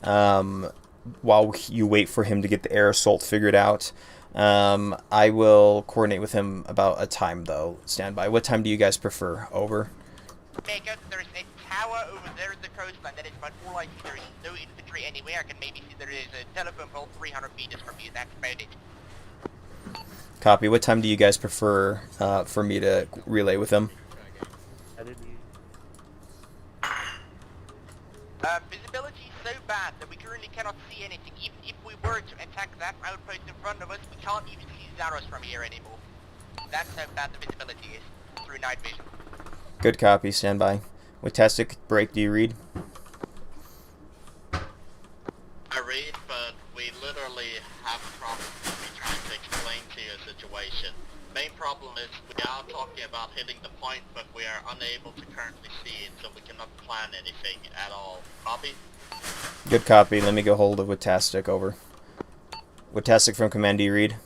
while you wait for him to get the air assault figured out. I will coordinate with him about a time, though. Stand by. What time do you guys prefer? Over.
Baker, there's a tower over there at the coastline. That is about all I see. There is no infantry anywhere. I can maybe see there is a telephone pole 300 meters from you. That's about it.
Copy. What time do you guys prefer for me to relay with him?
I didn't use...
Visibility is so bad that we currently cannot see anything. Even if we were to attack that outpost in front of us, we can't even see Zaros from here anymore. That's how bad the visibility is through night vision.
Good copy. Stand by. With Tastic break, do you read?
I read, but we literally have a problem we're trying to explain to you a situation. Main problem is we are talking about hitting the point, but we are unable to currently see it, so we cannot plan anything at all. Copy?
Good copy. Let me go hold of Witastic. Over. Witastic from command, do you read?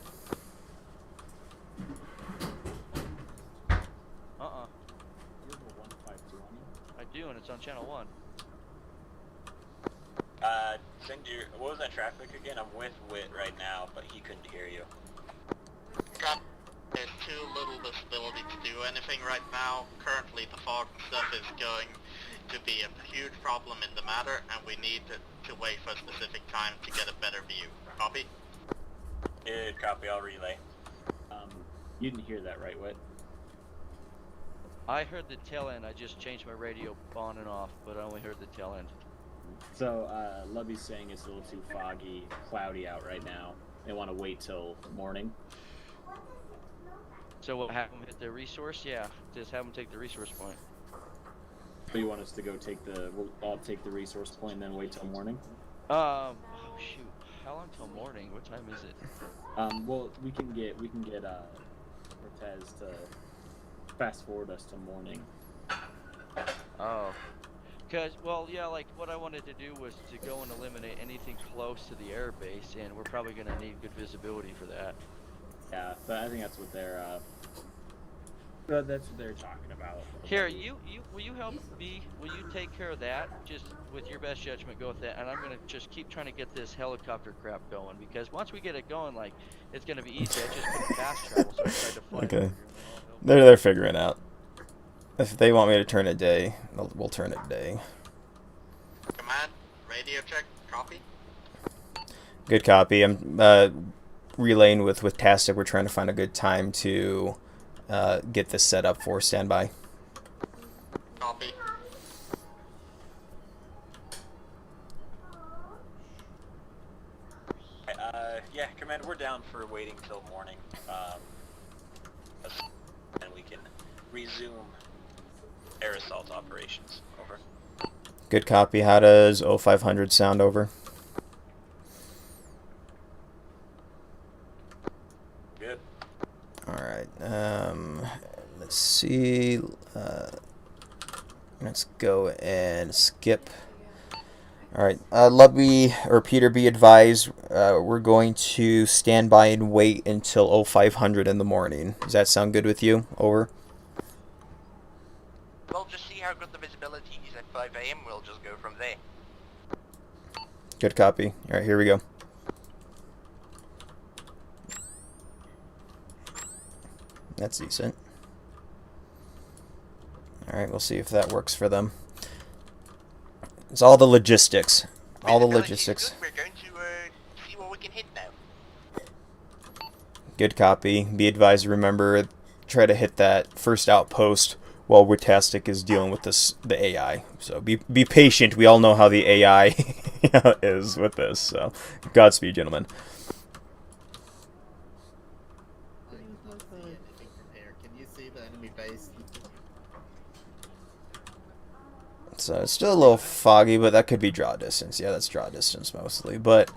I do, and it's on channel 1.
Send your, what was that traffic again? I'm with Wit right now, but he couldn't hear you.
There's too little visibility to do anything right now. Currently the fog stuff is going to be a huge problem in the matter, and we need to wait for a specific time to get a better view. Copy?
Good copy, I'll relay.
You didn't hear that, right, Wit?
I heard the tail end. I just changed my radio on and off, but I only heard the tail end.
So, Lubby's saying it's a little too foggy, cloudy out right now. They want to wait till morning.
So we'll have them hit the resource? Yeah, just have them take the resource point.
So you want us to go take the, we'll all take the resource point and then wait till morning?
Oh shoot, how long till morning? What time is it?
Well, we can get Cortez to fast forward us to morning.
Oh. Cause, well, yeah, like what I wanted to do was to go and eliminate anything close to the air base, and we're probably gonna need good visibility for that.
Yeah, but I think that's what they're talking about.
Here, will you help me? Will you take care of that? Just with your best judgment, go with that, and I'm gonna just keep trying to get this helicopter crap going, because once we get it going, like, it's gonna be easy. I just put fast travel, so I tried to fly.
Okay. They're figuring out. If they want me to turn it day, we'll turn it day.
Command, radio check, copy?
Good copy. I'm relaying with Tastic. We're trying to find a good time to get this set up for standby.
Copy.
Yeah, Command, we're down for waiting till morning. And we can resume air assault operations. Over.
Good copy. How does 0500 sound? Over.
Good.
Alright, let's see, let's go and skip. Alright, Lubby, or Peter, be advised, we're going to stand by and wait until 0500 in the morning. Does that sound good with you? Over.
We'll just see how good the visibility is at 5 AM. We'll just go from there.
Good copy. Alright, here we go. That's decent. Alright, we'll see if that works for them. It's all the logistics. All the logistics.
We're going to see what we can hit now.
Good copy. Be advised, remember, try to hit that first outpost while Ritastic is dealing with the AI. So be patient. We all know how the AI is with this. So Godspeed, gentlemen.
Can you see the enemy base?
So it's still a little foggy, but that could be draw distance. Yeah, that's draw distance mostly. But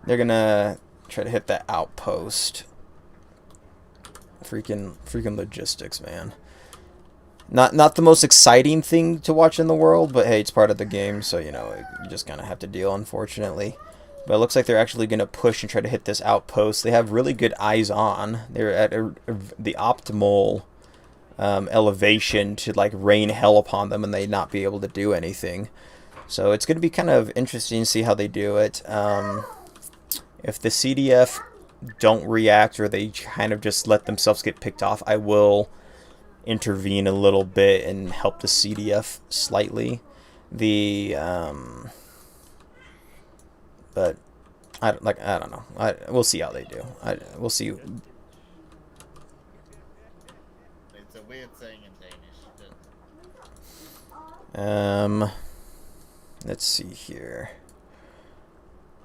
they're gonna try to hit that outpost. Freaking logistics, man. Not the most exciting thing to watch in the world, but hey, it's part of the game, so you know you just kind of have to deal, unfortunately. But it looks like they're actually gonna push and try to hit this outpost. They have really good eyes on. They're at the optimal elevation to like rain hell upon them, and they not be able to do anything. So it's gonna be kind of interesting to see how they do it. If the CDF don't react, or they kind of just let themselves get picked off, I will intervene a little bit and help the CDF slightly. But I don't know. We'll see how they do. We'll see.
It's a weird saying in Danish.
Let's see here.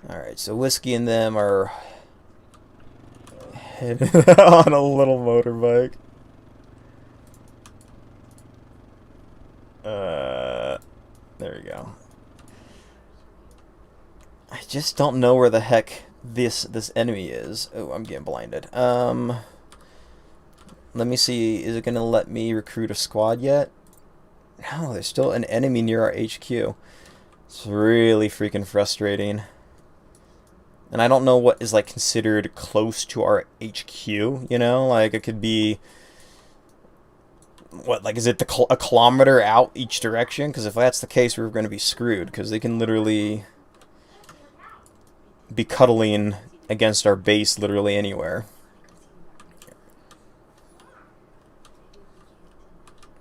All right, so Whiskey and them are headed on a little motorbike. There we go. I just don't know where the heck this enemy is. Oh, I'm getting blinded. Let me see. Is it gonna let me recruit a squad yet? No, there's still an enemy near our HQ. It's really freaking frustrating. And I don't know what is like considered close to our HQ, you know? Like it could be, what, like is it a kilometer out each direction? Because if that's the case, we're going to be screwed, because they can literally be cuddling against our base literally anywhere.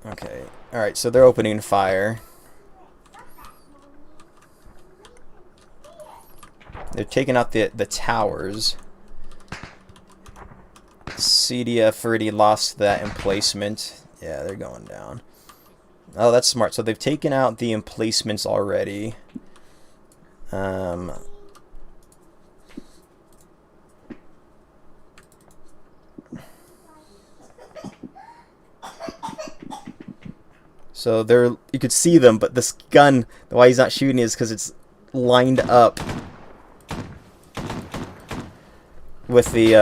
Okay, alright, so they're opening fire. They're taking out the towers. CDF already lost that emplacement. Yeah, they're going down. Oh, that's smart. So they've taken out the emplacements already. So they're, you could see them, but this gun, why he's not shooting is because it's lined up with the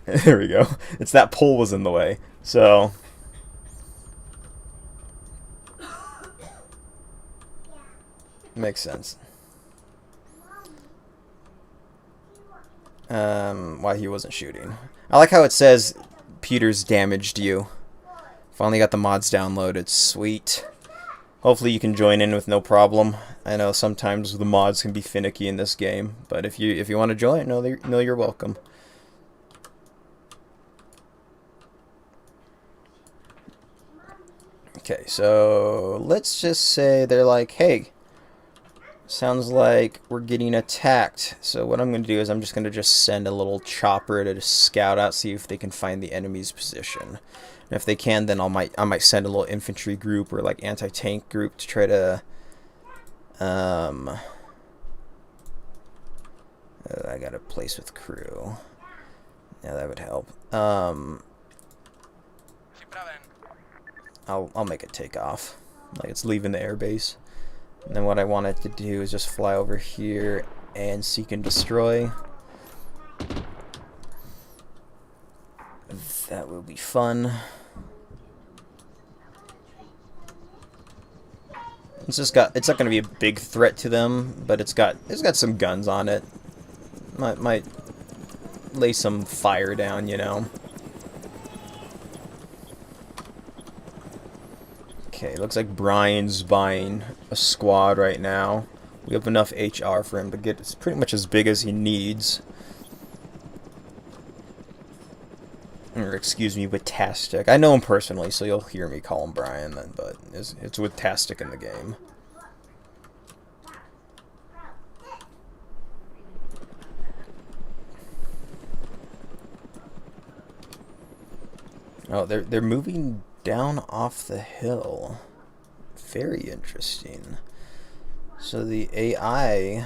there we go. It's that pole was in the way. So makes sense. Why he wasn't shooting. I like how it says Peter's damaged you. Finally got the mods downloaded. Sweet. Hopefully you can join in with no problem. I know sometimes the mods can be finicky in this game, but if you want to join, know you're welcome. Okay, so let's just say they're like, hey, sounds like we're getting attacked. So what I'm going to do is I'm just going to send a little chopper to scout out, see if they can find the enemy's position. And if they can, then I might send a little infantry group or like anti-tank group to try to I got a place with crew. Yeah, that would help. I'll make it take off. Like it's leaving the airbase. And then what I want it to do is just fly over here and seek and destroy. That will be fun. It's not going to be a big threat to them, but it's got some guns on it. Might lay some fire down, you know. Okay, looks like Brian's buying a squad right now. We have enough HR for him to get it's pretty much as big as he needs. We're excuse me, with Tastic. I know him personally, so you'll hear me call him Brian then, but it's with Tastic in the game. Oh, they're moving down off the hill. Very interesting. So the AI,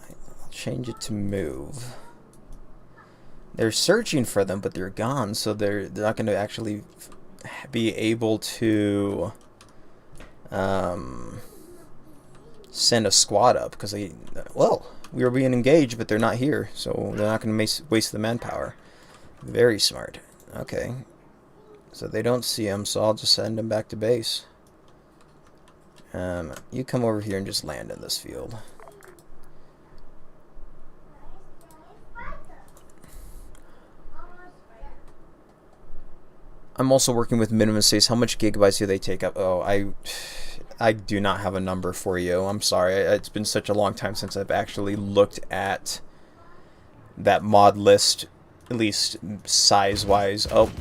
I'll change it to move. They're searching for them, but they're gone, so they're not going to actually be able to send a squad up because we were being engaged, but they're not here, so they're not going to waste the manpower. Very smart. Okay, so they don't see him, so I'll just send him back to base. You come over here and just land in this field. I'm also working with minimum space. How much gigabytes do they take up? Oh, I do not have a number for you. I'm sorry. It's been such a long time since I've actually looked at that mod list, at least size-wise. Oh.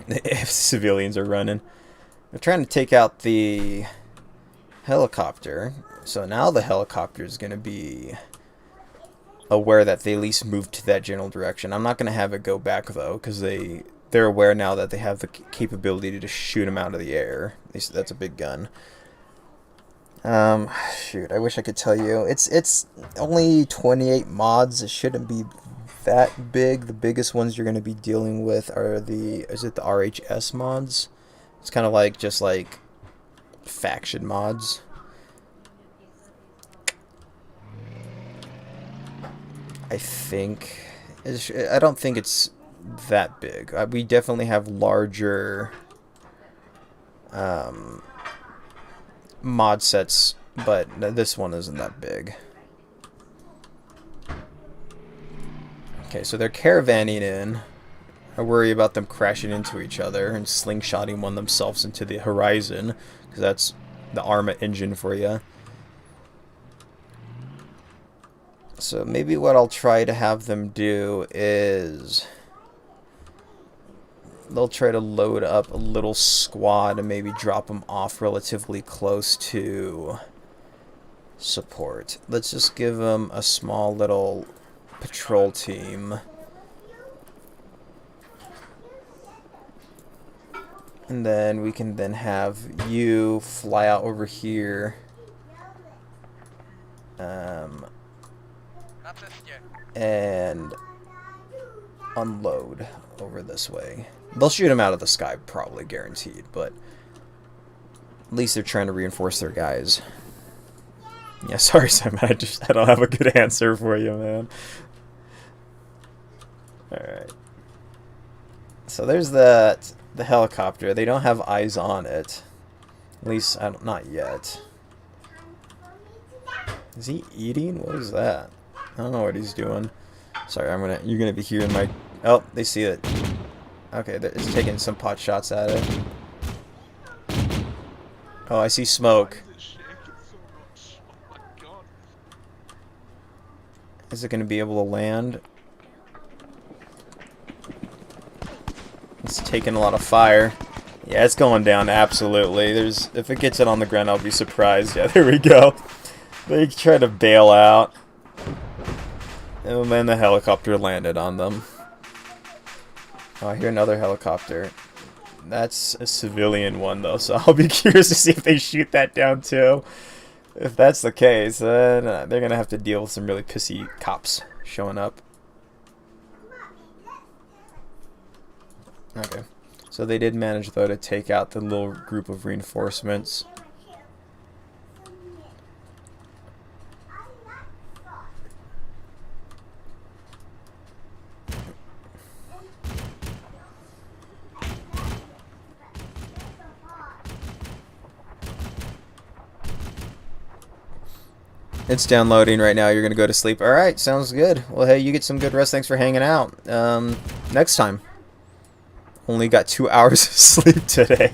If civilians are running. They're trying to take out the helicopter. So now the helicopter is going to be aware that they at least moved to that general direction. I'm not going to have it go back, though, because they're aware now that they have the capability to just shoot them out of the air. That's a big gun. Shoot, I wish I could tell you. It's only 28 mods. It shouldn't be that big. The biggest ones you're going to be dealing with are the RHS mods. It's kind of like just like faction mods. I don't think it's that big. We definitely have larger mod sets, but this one isn't that big. Okay, so they're caravanning in. I worry about them crashing into each other and slingshotting one themselves into the horizon, because that's the Arma engine for you. So maybe what I'll try to have them do is they'll try to load up a little squad and maybe drop them off relatively close to support. Let's just give them a small little patrol team. And then we can then have you fly out over here. And unload over this way. They'll shoot him out of the sky, probably guaranteed, but at least they're trying to reinforce their guys. Yeah, sorry, Simon, I don't have a good answer for you, man. Alright. So there's the helicopter. They don't have eyes on it. At least, not yet. Is he eating? What is that? I don't know what he's doing. Sorry, you're gonna be hearing my... Oh, they see it. Okay, it's taking some pot shots at it. Oh, I see smoke. Is it gonna be able to land? It's taking a lot of fire. Yeah, it's going down, absolutely. If it gets it on the ground, I'll be surprised. Yeah, there we go. They try to bail out. And then the helicopter landed on them. Oh, I hear another helicopter. That's a civilian one, though, so I'll be curious to see if they shoot that down, too. If that's the case, then they're going to have to deal with some really pissy cops showing up. Okay. So they did manage, though, to take out the little group of reinforcements. It's downloading right now. You're going to go to sleep. Alright, sounds good. Well, hey, you get some good rest. Thanks for hanging out. Next time. Only got 2 hours of sleep today.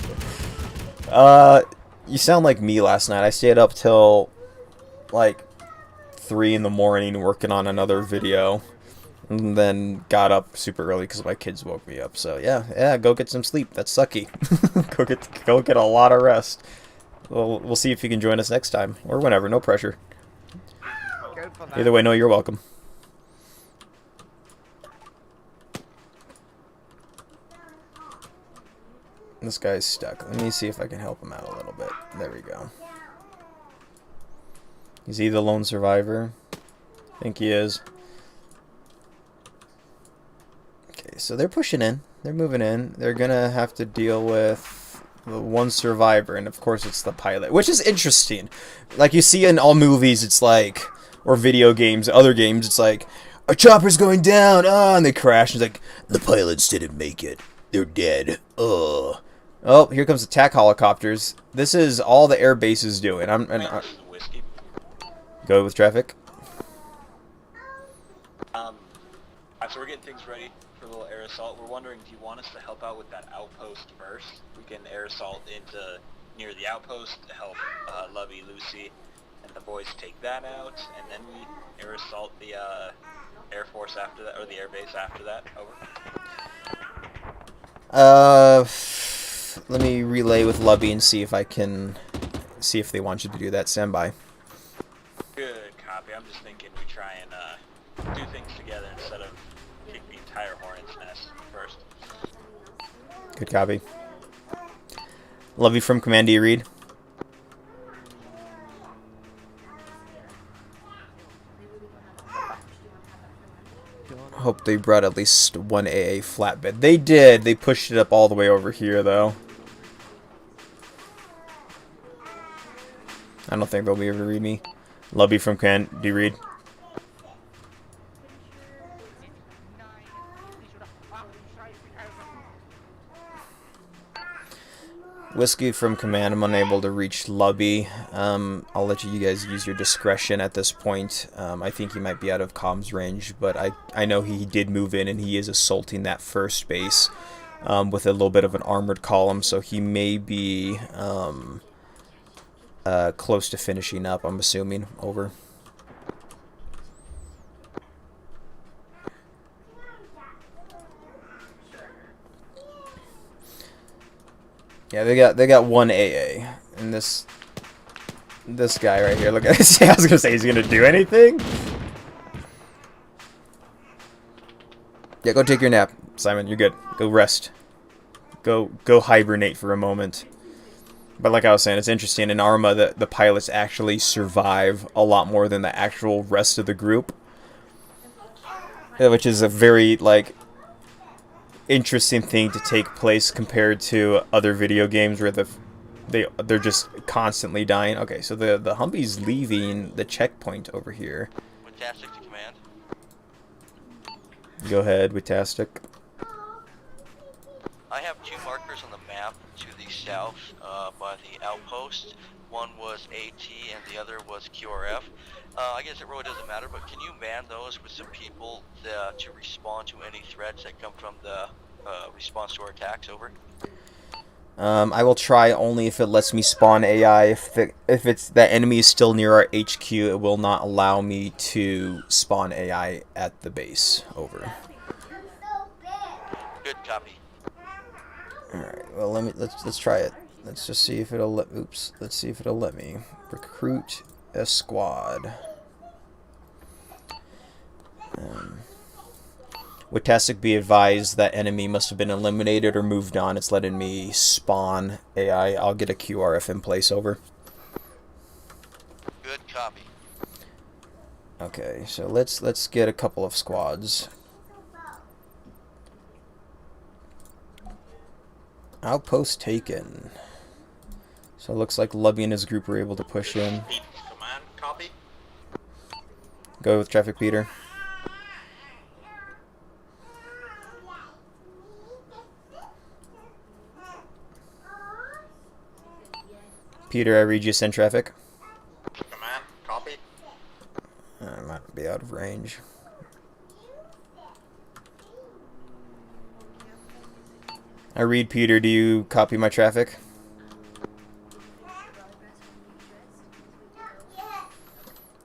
You sound like me last night. I stayed up till, like, 3 in the morning working on another video. And then got up super early because my kids woke me up. So yeah, go get some sleep. That's sucky. go get a lot of rest. We'll see if you can join us next time or whenever. No pressure. Either way, no, you're welcome. This guy's stuck. Let me see if I can help him out a little bit. There we go. Is he the lone survivor? I think he is. Okay, so they're pushing in. They're moving in. They're gonna have to deal with the one survivor, and of course it's the pilot, which is interesting. Like you see in all movies, it's like, or video games, other games, it's like, a chopper's going down, and they crash. It's like, the pilots didn't make it. They're dead. Oh, here comes attack helicopters. This is all the air base is doing. Go with traffic.
So we're getting things ready for a little air assault. We're wondering, do you want us to help out with that outpost first? We can air assault into near the outpost to help Lovey, Lucy, and the boys take that out, and then we air assault the Air Force after that, or the air base after that. Over.
Let me relay with Lubby and see if I can see if they want you to do that. Stand by.
Good copy. I'm just thinking we try and do things together instead of kick the entire hornet's nest first.
Good copy. Lubby from command, do you read? Hope they brought at least one AA flatbed. They did. They pushed it up all the way over here, though. I don't think they'll be able to read me. Lubby from command, do you read? Whiskey from command, I'm unable to reach Lubby. I'll let you guys use your discretion at this point. I think he might be out of comms range, but I know he did move in and he is assaulting that first base with a little bit of an armored column, so he may be close to finishing up, I'm assuming. Over. Yeah, they got one AA, and this guy right here. Look at this. I was gonna say he's gonna do anything. Yeah, go take your nap, Simon. You're good. Go rest. Go hibernate for a moment. But like I was saying, it's interesting in Arma that the pilots actually survive a lot more than the actual rest of the group, which is a very like interesting thing to take place compared to other video games where they're just constantly dying. Okay, so the Humvee's leaving the checkpoint over here.
Fantastic to command.
Go ahead with Tastic.
I have two markers on the map to the south by the outpost. One was AT and the other was QRF. I guess it really doesn't matter, but can you man those with some people to respond to any threats that come from the response to our attacks? Over.
I will try only if it lets me spawn AI. If it's that enemy is still near our HQ, it will not allow me to spawn AI at the base. Over.
Good copy.
All right. Well, let's try it. Let's just see if it'll let. Oops. Let's see if it'll let me recruit a squad. Would Tastic be advised that enemy must have been eliminated or moved on? It's letting me spawn AI. I'll get a QRF in place. Over.
Good copy.
Okay, so let's get a couple of squads. Outpost taken. So it looks like Lubby and his group were able to push in.
Command, copy.
Go with traffic, Peter. Peter, I read you send traffic.
Command, copy.
I might be out of range. I read Peter, do you copy my traffic?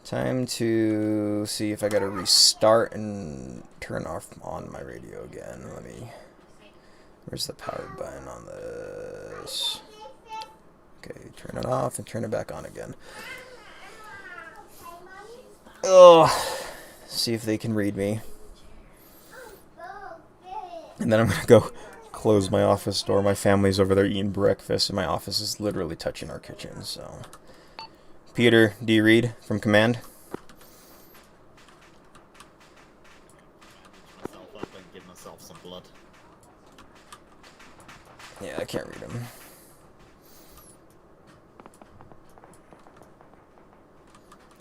Time to see if I gotta restart and turn off on my radio again. Let me... Where's the power button on this? Okay, turn it off and turn it back on again. Oh, see if they can read me. And then I'm gonna go close my office door. My family's over there eating breakfast, and my office is literally touching our kitchen. So, Peter, do you read from command?
Give myself some blood.
Yeah, I can't read them.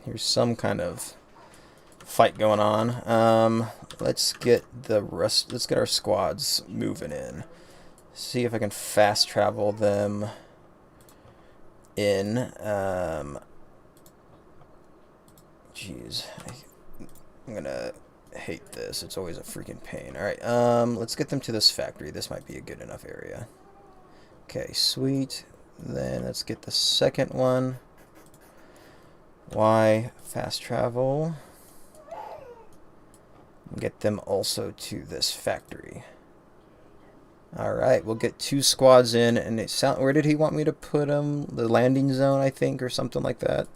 Here's some kind of fight going on. Let's get our squads moving in. See if I can fast travel them in. Jeez. I'm gonna hate this. It's always a freaking pain. Alright, let's get them to this factory. This might be a good enough area. Okay, sweet. Then let's get the second one. Why fast travel? Get them also to this factory. Alright, we'll get 2 squads in, and where did he want me to put them? The landing zone, I think, or something like that.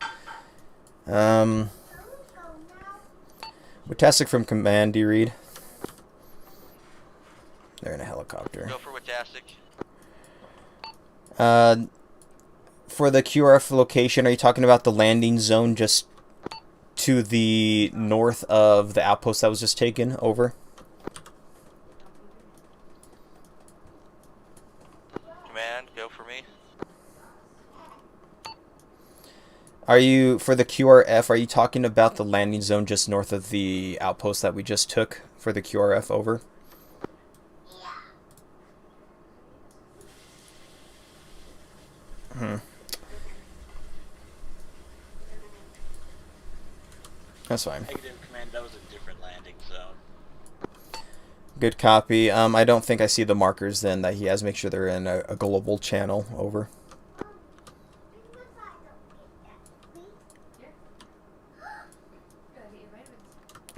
Watastic from command, do you read? They're in a helicopter.
Go for Watastic.
For the QRF location, are you talking about the landing zone just to the north of the outpost that was just taken over?
Command, go for me.
Are you, for the QRF, are you talking about the landing zone just north of the outpost that we just took for the QRF over? That's fine.
Negative command, that was a different landing zone.
Good copy. I don't think I see the markers then that he has. Make sure they're in a global channel. Over.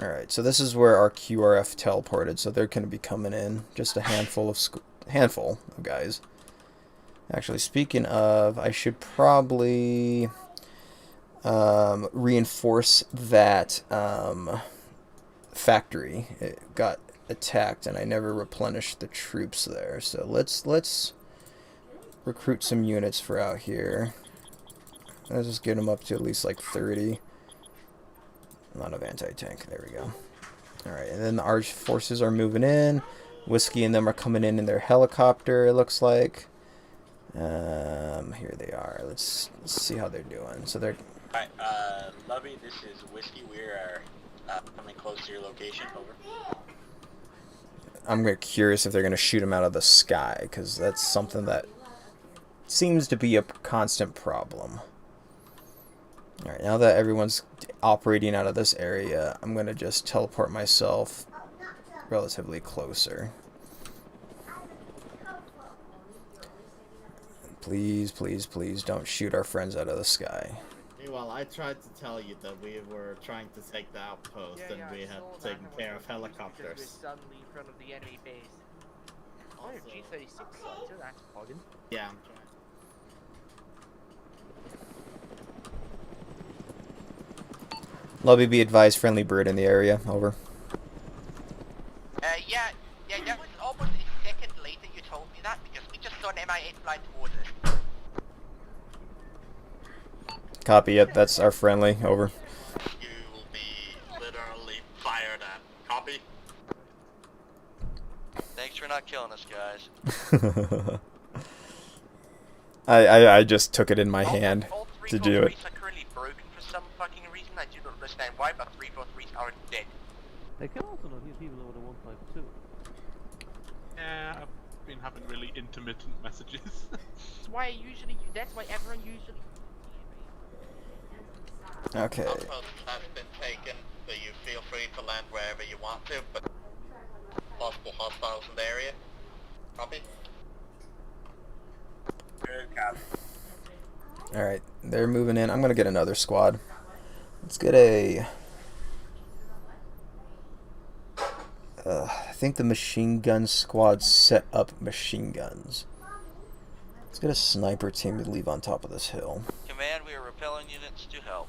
Alright, so this is where our QRF teleported, so they're going to be coming in. Just a handful of guys. Actually, speaking of, I should probably reinforce that factory. It got attacked, and I never replenished the troops there. So let's recruit some units for out here. Let's just get them up to at least like 30. A lot of anti-tank. There we go. Alright, and then the Arch forces are moving in. Whiskey and them are coming in their helicopter, it looks like. Here they are. Let's see how they're doing. So they're...
Alright, Lovey, this is Whiskey. We are coming close to your location. Over.
I'm curious if they're going to shoot them out of the sky, because that's something that seems to be a constant problem. Alright, now that everyone's operating out of this area, I'm going to just teleport myself relatively closer. Please, please, please don't shoot our friends out of the sky.
Well, I tried to tell you that we were trying to take the outpost and we had taken care of helicopters.
We're suddenly in front of the enemy base. Oh, G36 so that's pogging.
Yeah, I'm trying.
Lobby, be advised, friendly bird in the area. Over.
Yeah, that was almost a second later you told me that, because we just saw an MI8 fly towards us.
Copy, yep, that's our friendly. Over.
You will be literally fired at. Copy?
Thanks for not killing us, guys.
I just took it in my hand
All
to do it.
343s are currently broken for some fucking reason. I do not understand why, but 343s are dead.
They can also not hear people over the 152.
Yeah, I've been having really intermittent messages.
That's why everyone usually...
Okay.
Outpost has been taken, so you feel free to land wherever you want to, but possible hostiles in the area. Copy?
Good copy.
Alright, they're moving in. I'm gonna get another squad. Let's get a I think the machine gun squad set up machine guns. Let's get a sniper team to leave on top of this hill.
Command, we are repelling units to help.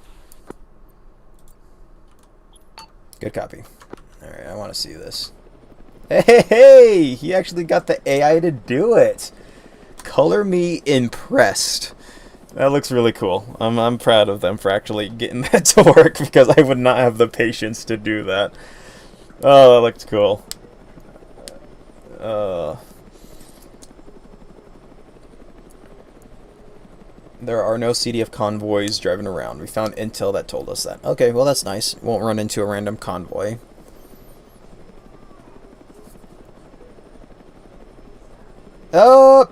Good copy. Alright, I want to see this. Hey! He actually got the AI to do it! Color me impressed. That looks really cool. I'm proud of them for actually getting that to work, because I would not have the patience to do that. Oh, that looks cool. There are no CDF convoys driving around. We found intel that told us that. Okay, well that's nice. Won't run into a random convoy. Oh!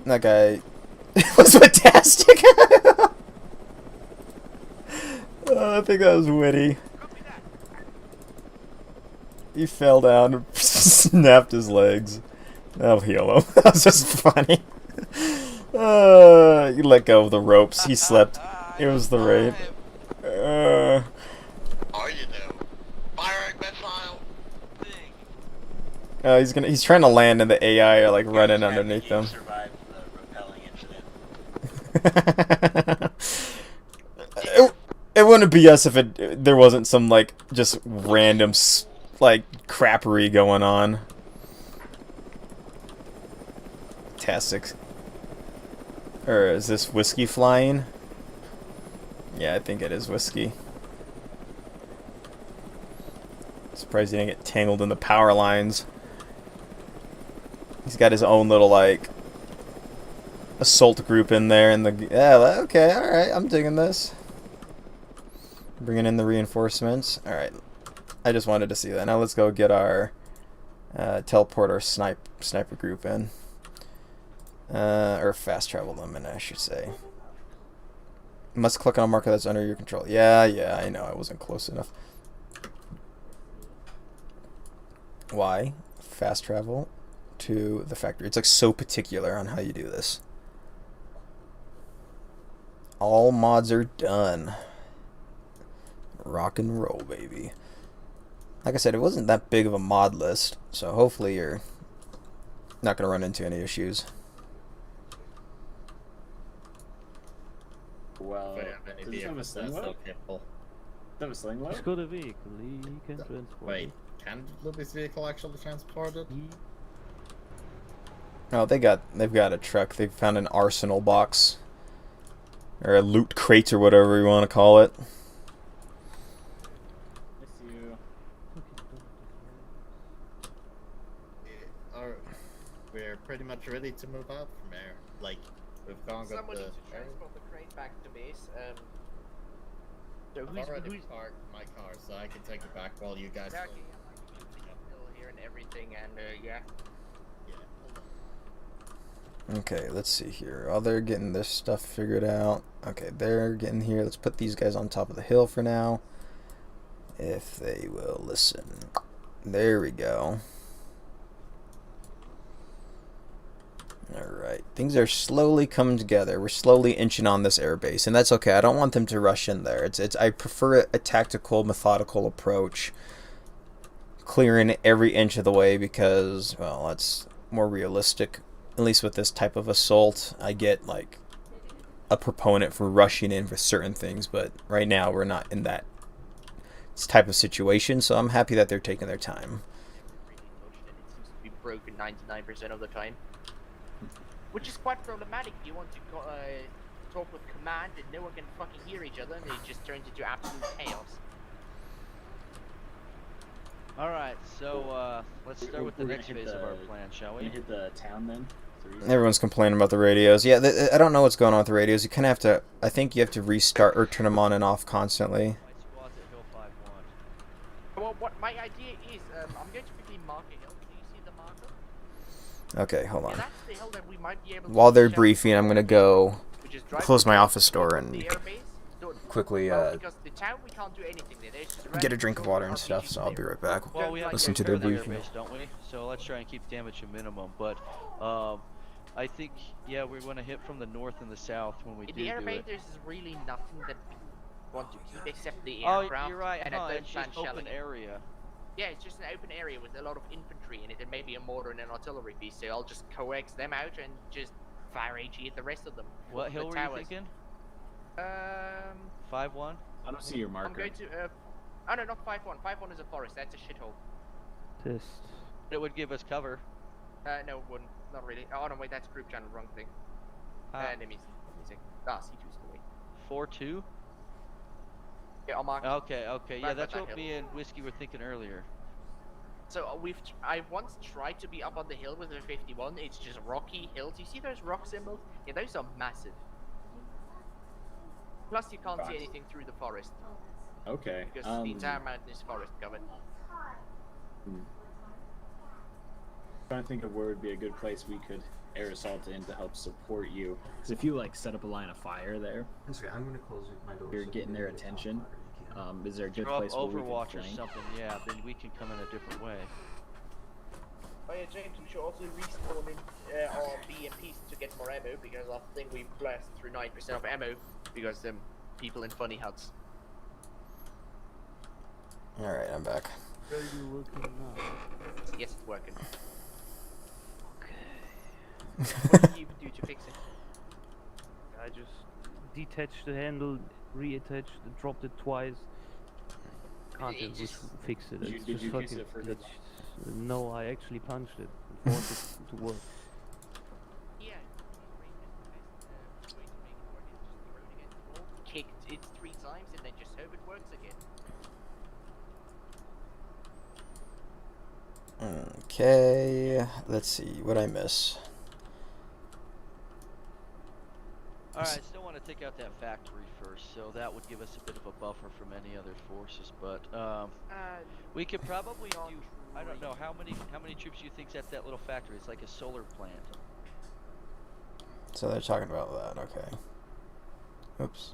That guy was fantastic! I think that was witty. He fell down and snapped his legs. That'll heal him. That was just funny. He let go of the ropes. He slept. It was the raid.
Are you though? Firing missile.
He's trying to land, and the AI are like running underneath him.
Survived the repelling incident.
It wouldn't be us if there wasn't some like just random like crappery going on. Fantastic. Or is this whiskey flying? Yeah, I think it is whiskey. Surprised he didn't get tangled in the power lines. He's got his own little like assault group in there, and okay, all right, I'm digging this. Bringing in the reinforcements. All right, I just wanted to see that. Now let's go get our teleport our sniper group in. Or fast travel them in, I should say. Must click on a marker that's under your control. Yeah, I know, I wasn't close enough. Why? Fast travel to the factory. It's like so particular on how you do this. All mods are done. Rock and roll, baby. Like I said, it wasn't that big of a mod list, so hopefully you're not going to run into any issues.
Well, does this have a sling load? Does it have a sling load?
It's got a vehicle, he can transport.
Wait, can Libby's vehicle actually transport it?
Oh, they've got a truck. They found an arsenal box. Or a loot crate or whatever you want to call it.
We're pretty much ready to move out from there. Like, we've gone got
Somebody
the...
to transport the crate back to base. So
I've already parked my car, so I can take it back while you guys...
Exactly, uphill here and everything, and yeah.
Okay, let's see here. Oh, they're getting this stuff figured out. Okay, they're getting here. Let's put these guys on top of the hill for now. If they will listen. There we go. Alright, things are slowly coming together. We're slowly inching on this airbase, and that's okay. I don't want them to rush in there. I prefer a tactical, methodical approach, clearing every inch of the way, because, well, that's more realistic. At least with this type of assault, I get like a proponent for rushing in for certain things, but right now we're not in that type of situation, so I'm happy that they're taking their time.
It seems to be broken 99% of the time. Which is quite problematic. You want to talk with command and no one can fucking hear each other, and it just turns into absolute chaos.
Alright, so let's start with the next phase of our plan, shall we?
You hit the town then?
Everyone's complaining about the radios. Yeah, I don't know what's going on with the radios. You kind of have to... I think you have to restart or turn them on and off constantly.
Well, what my idea is, I'm going to quickly mark a hill. Do you see the marker?
Okay, hold on.
Yeah, that's the hill that we might be able to
While they're
push out.
briefing, I'm going to go close my office door
The
and
airbase.
quickly
Because the town, we can't do anything there. There's just
get a drink of water and stuff, so I'll be right back.
Well, we have
Listen to
to
their
repair the
briefing.
airbase, don't we? So let's try and keep damage to minimum. But I think, yeah, we're going to hit from the north and the south when we
In
do
the airbase,
it.
there's really nothing that we want to keep except the aircraft.
Oh, you're right.
And
Huh,
I don't
it's
plan
just open
shelling.
area.
Yeah, it's just an open area with a lot of infantry in it and maybe a mortar and an artillery piece. So I'll just coax them out and just fire AG at the rest of them.
What hill were you thinking? 5-1?
I don't see your marker.
I'm going to. Oh no, not 5-1. 5-1 is a forest. That's a shithole.
Test.
It would give us cover.
No, it wouldn't. Not really. Oh no, wait, that's group channel. Wrong thing. Enemies. Let me see. C2's the way.
4-2?
Yeah, I'll mark.
Okay. Yeah, that's
that
what
hill.
me and Whiskey were thinking earlier.
So I once tried to be up on the hill with a 51. It's just rocky hills. You see those rock symbols? Yeah, those are massive. Plus, you can't see anything through the forest.
Okay.
Because the entire mountain is forest covered.
Trying to think of where would be a good place we could air assault in to help support you. Because if you like set up a line of fire there,
I'm gonna close my door.
you're getting their attention. Is there a good
Throw up
place where we
Overwatch
can
or
flank?
something, yeah, then we can come in a different way.
Oh yeah, James, we should also respawn in our BMPs to get more ammo, because I think we blasted through 9% of ammo, because people in funny huts.
Alright, I'm back.
Are you working now?
Yes, it's working.
Okay.
What do you do to fix it?
I just detached the handle, reattached, dropped it twice. Can't
It
just
just-
fix it.
Did you-
It's
did
just
you fix
fucking
it for good?
glitched. No, I actually punched it and forced it to work.
Yeah. Way to make it work is just throw it against the wall, kicked it 3 times, and then just hope it works again.
Okay, let's see what I miss.
Alright, I still want to take out that factory first, so that would give us a bit of a buffer from any other forces, but we could probably do, I don't know, how many troops do you think's at that little factory? It's like a solar plant.
So they're talking about that, okay. Oops.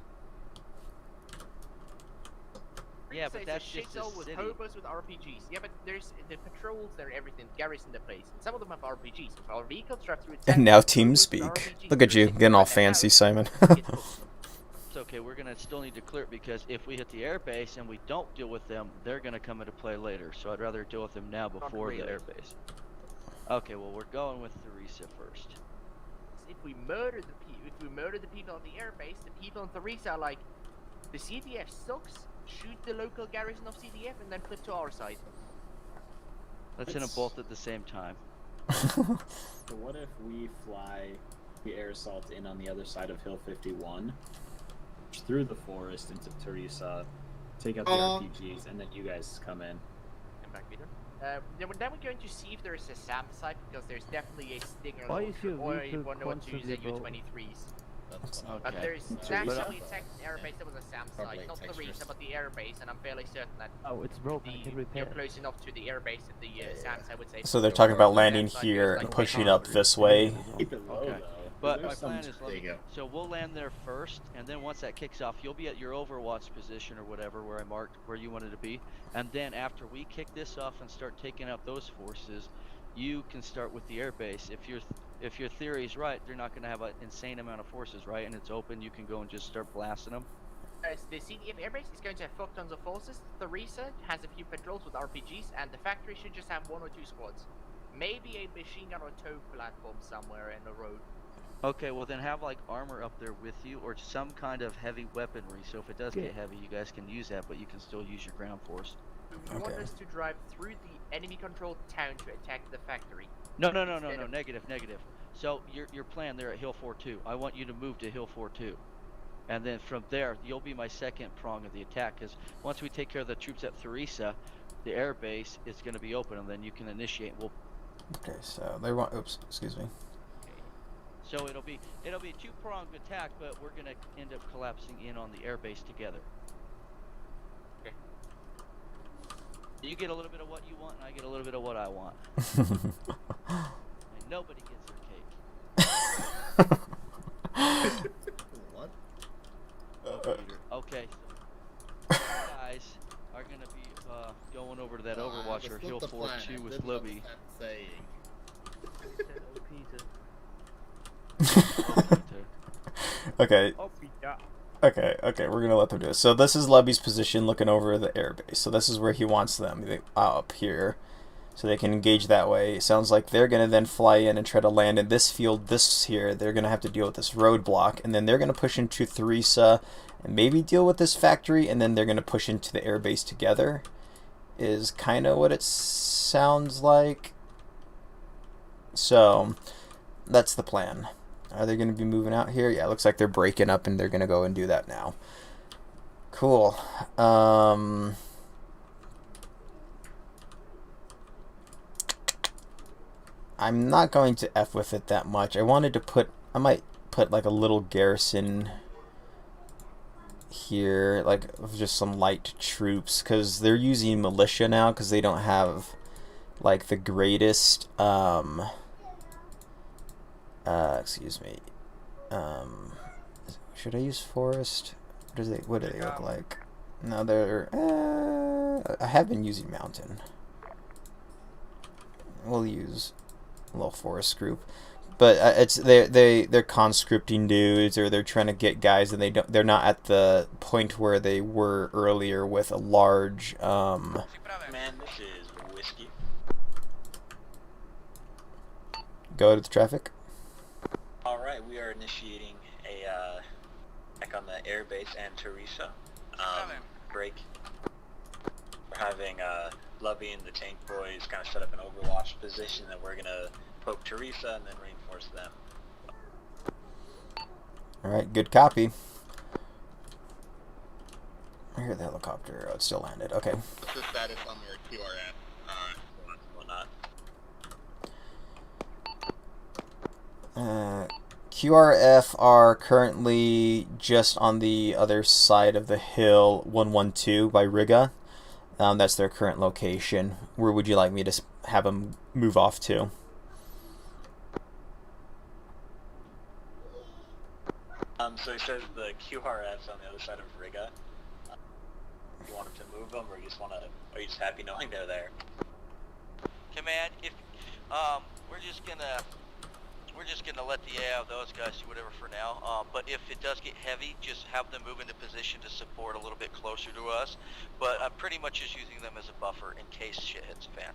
Yeah,
So
but
it's
that's
a
just a
shithole with
city.
hobos with RPGs. Yeah, but there's the patrols there and everything, garrison the place. And some of them have RPGs. If our vehicles drive through it,
And now TeamSpeak. Look at you, getting all fancy, Simon.
It's okay, we're gonna still need to clear it, because if we hit the airbase and we don't deal with them, they're gonna come into play later. So I'd rather deal with them now before the airbase. Okay, well we're going with Theresa first.
If we murder the people on the airbase, the people on Theresa are like, the CDF sucks. Shoot the local garrison of CDF and then flip to our side.
Let's hit them both at the same time.
So what if we air assault in on the other side of Hill 51, through the forest into Teresa, take out the RPGs, and then you guys come in.
Come back, Peter. Then we're going to see if there is a SAM site, because there's definitely a Stinger
Why is your
or
vehicle
one or two
constantly
U-23s.
Okay.
But there's
Teresa.
last time we attacked an airbase, there was a SAM
Probably
site, not
textures.
Theresa, but the airbase, and I'm fairly certain that
Oh, it's broken. I can
you're
repair it.
close enough to the airbase that the SAMs, I would say.
So they're talking about landing here and pushing up this way.
Keep it low,
Okay.
though.
But
There's
my
some-
plan is,
There you go.
so we'll land there first, and then once that kicks off, you'll be at your Overwatch position or whatever, where I marked where you wanted to be. And then after we kick this off and start taking out those forces, you can start with the airbase. If your theory is right, they're not going to have an insane amount of forces, right? And it's open, you can go and just start blasting them.
The CDF airbase is going to have fuck tons of forces. Theresa has a few patrols with RPGs, and the factory should just have 1 or 2 squads. Maybe a machine gun or tow platform somewhere in the road.
Okay, well then have like armor up there with you, or some kind of heavy weaponry. So if it does get heavy, you guys can use that, but you can still use your ground force.
We want us to drive through the enemy-controlled town to attack the factory.
No, negative. So your plan there at Hill 4-2, I want you to move to Hill 4-2. And then from there, you'll be my second prong of the attack, because once we take care of the troops at Theresa, the air base is going to be open, and then you can initiate.
Okay, so they want. Oops, excuse me.
So it'll be a 2-pronged attack, but we're going to end up collapsing in on the air base together.
Okay.
You get a little bit of what you want, and I get a little bit of what I want. And nobody gets their cake.
What?
Okay, so you guys are gonna be going over to that Overwatch or Hill 4-2 with Libby.
Okay. Okay, we're gonna let them do it. So this is Lubby's position looking over the airbase. So this is where he wants them, up here. So they can engage that way. It sounds like they're gonna then fly in and try to land in this field, this here. They're gonna have to deal with this roadblock, and then they're gonna push into Theresa and maybe deal with this factory, and then they're gonna push into the airbase together. Is kind of what it sounds like. So that's the plan. Are they going to be moving out here? Yeah, it looks like they're breaking up and they're going to go and do that now. Cool. I'm not going to F with it that much. I might put like a little garrison here, like just some light troops, because they're using militia now because they don't have like the greatest excuse me. Should I use forest? What do they look like? No, they're. I have been using mountain. We'll use a little forest group, but they're conscripting dudes, or they're trying to get guys, and they're not at the point where they were earlier with a large.
Man, this is whiskey.
Go to the traffic.
Alright, we are initiating a attack on the airbase and Theresa. Break. We're having Lovey and the tank boys kind of set up an overwatch position that we're gonna poke Theresa and then reinforce them.
Alright, good copy. I hear the helicopter. Oh, it still landed. Okay.
What's the status on your QRF?
Whatnot.
QRF are currently just on the other side of the hill, 112 by Riga. That's their current location. Where would you like me to have them move off to?
So he says the QRF's on the other side of Riga. You want him to move them, or you just are you just happy knowing they're there?
Command, if we're just gonna let the AI of those guys do whatever for now. But if it does get heavy, just have them move into position to support a little bit closer to us. But I'm pretty much just using them as a buffer in case shit hits the fan.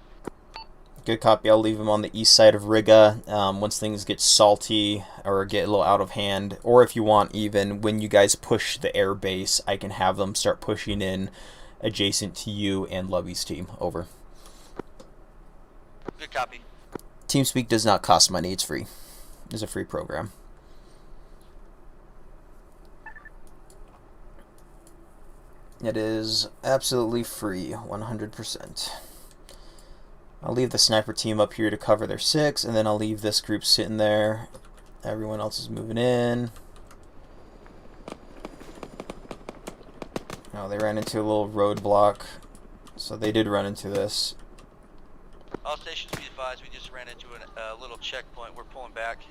Good copy. I'll leave them on the east side of Riga. Once things get salty or get a little out of hand, or if you want, even when you guys push the air base, I can have them start pushing in adjacent to you and Lovey's team. Over.
Good copy.
TeamSpeak does not cost money. It's free. It's a free program. It is absolutely free, 100%. I'll leave the sniper team up here to cover their 6, and then I'll leave this group sitting there. Everyone else is moving in. Oh, they ran into a little roadblock, so they did run into this.
All stations be advised, we just ran into a little checkpoint. We're pulling back.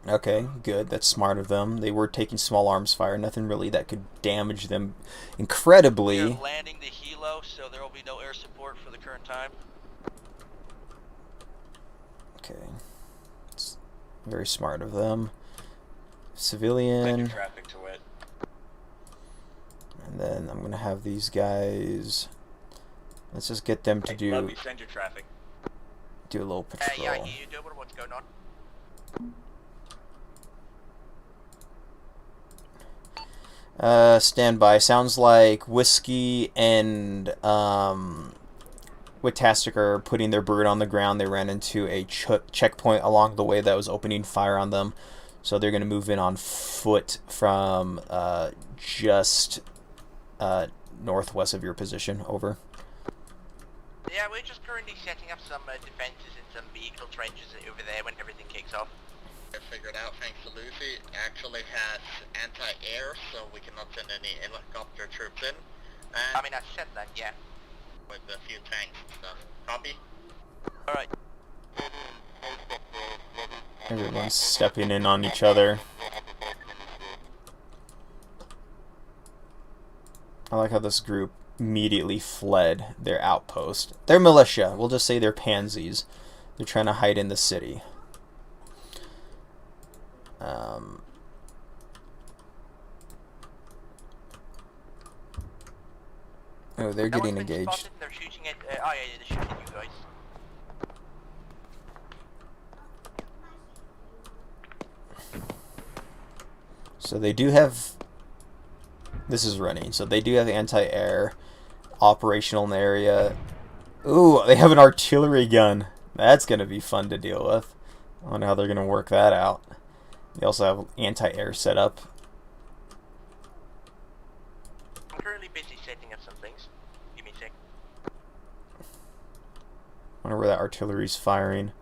Okay, good. That's smart of them. They were taking small arms fire. Nothing really that could damage them incredibly.
We are landing the helo, so there will be no air support for the current time.
Okay. It's very smart of them. Civilian.
Traffic to it.
And then I'm going to have these guys... Let's just get them to do...
Lovey, send your traffic.
Do a little patrol.
Yeah, you do what's going on.
Stand by. Sounds like Whiskey and Witastic are putting their bird on the ground. They ran into a checkpoint along the way that was opening fire on them. So they're going to move in on foot from just northwest of your position. Over.
Yeah, we're just currently setting up some defenses in some vehicle trenches over there when everything kicks off.
I figured out, thanks to Lucy, actually has anti-air, so we cannot send any helicopter troops in. And
I mean, I said that, yeah.
with a few tanks and stuff. Copy?
Alright.
Everyone's stepping in on each other. I like how this group immediately fled their outpost. They're militia. We'll just say they're pansies. They're trying to hide in the city. Oh, they're
No
getting
one's been
engaged.
spotted. They're shooting at. Oh yeah, they're shooting at you guys.
So they do have... This is running. So they do have anti-air operational in the area. Ooh, they have an artillery gun. That's going to be fun to deal with. I wonder how they're going to work that out. They also have anti-air set up.
I'm currently busy setting up some things. Give me a sec.
Wonder where that artillery's firing.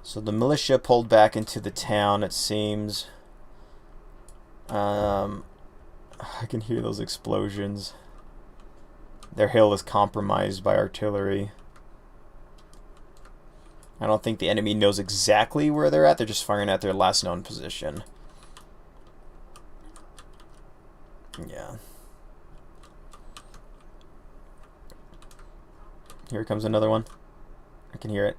So the militia pulled back into the town, it seems. I can hear those explosions. Their hill is compromised by artillery. I don't think the enemy knows exactly where they're at. They're just firing at their last known position. Yeah. Here comes another one. I can hear it.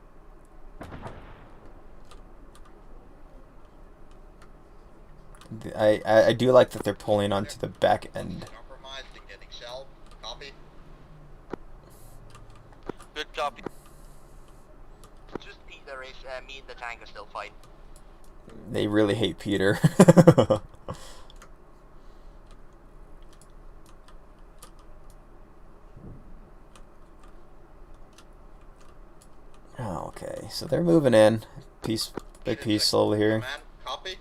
I do like that they're pulling onto the back end.
Compromised and getting shelled. Copy.
Good copy. Just Peter is me and the tank are still fighting.
They really hate Peter. Oh, okay, so they're moving in piece by piece slowly here.
Command, copy.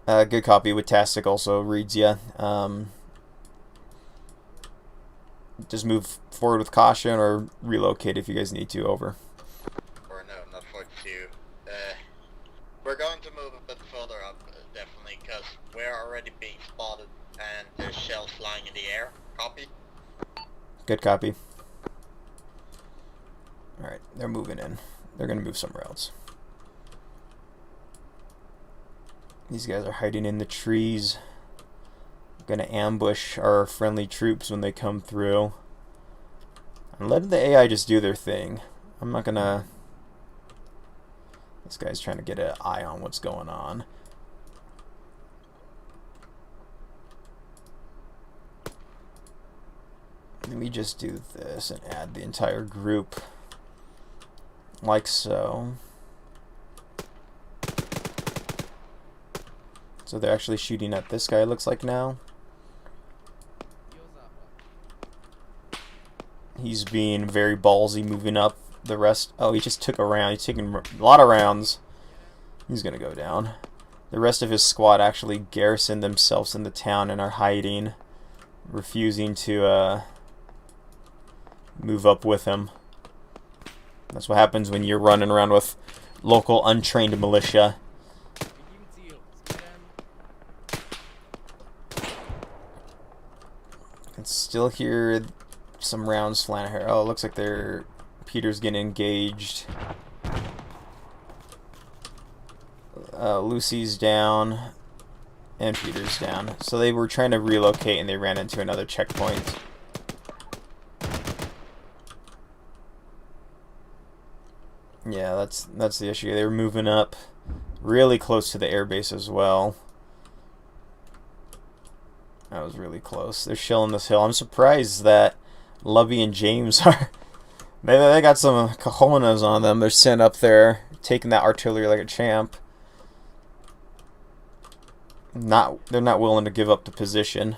Good copy with Tastic also reads ya. Just move forward with caution or relocate if you guys need to. Over.
Or no, not for you. We're going to move a bit further up, definitely, because we're already being spotted and there's shells flying in the air. Copy.
Good copy. Alright, they're moving in. They're gonna move somewhere else. These guys are hiding in the trees. Gonna ambush our friendly troops when they come through. I'm letting the AI just do their thing. I'm not gonna... This guy's trying to get an eye on what's going on. Let me just do this and add the entire group. Like so. So they're actually shooting at this guy, it looks like now. He's being very ballsy, moving up. The rest... Oh, he just took a round. He's taking a lot of rounds. He's gonna go down. The rest of his squad actually garrisoned themselves in the town and are hiding, refusing to move up with him. That's what happens when you're running around with local untrained militia. I can still hear some rounds flying here. Oh, it looks like they're... Peter's getting engaged. Lucy's down. And Peter's down. So they were trying to relocate and they ran into another checkpoint. Yeah, that's the issue. They were moving up really close to the airbase as well. That was really close. They're shelling this hill. I'm surprised that Lovey and James are... They got some cojones on them. They're sitting up there, taking that artillery like a champ. They're not willing to give up the position.